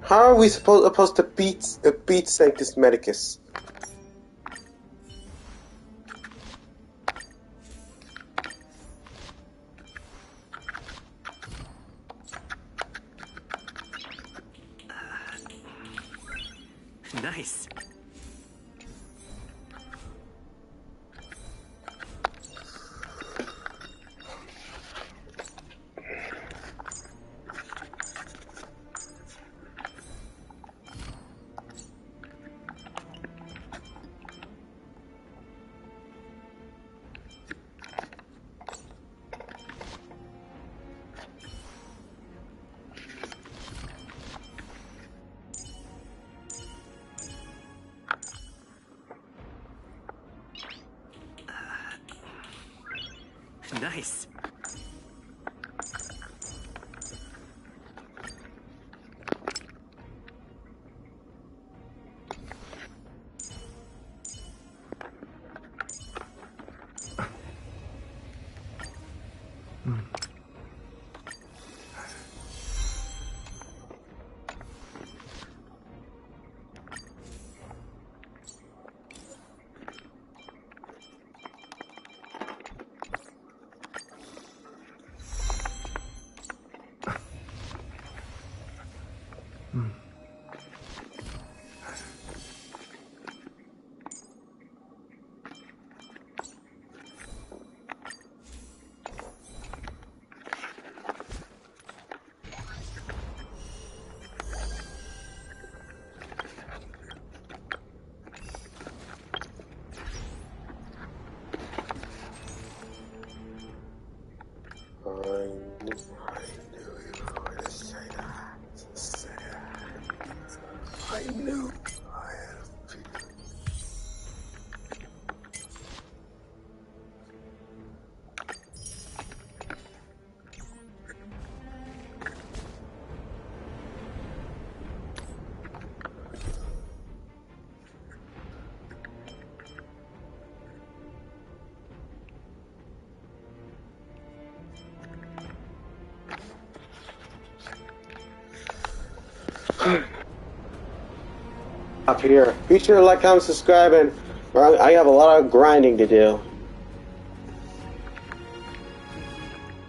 How are we supposed to beat Sanctus Medicus? Nice. Nice. Up here. Be sure to like, comment, subscribe, and I have a lot of grinding to do.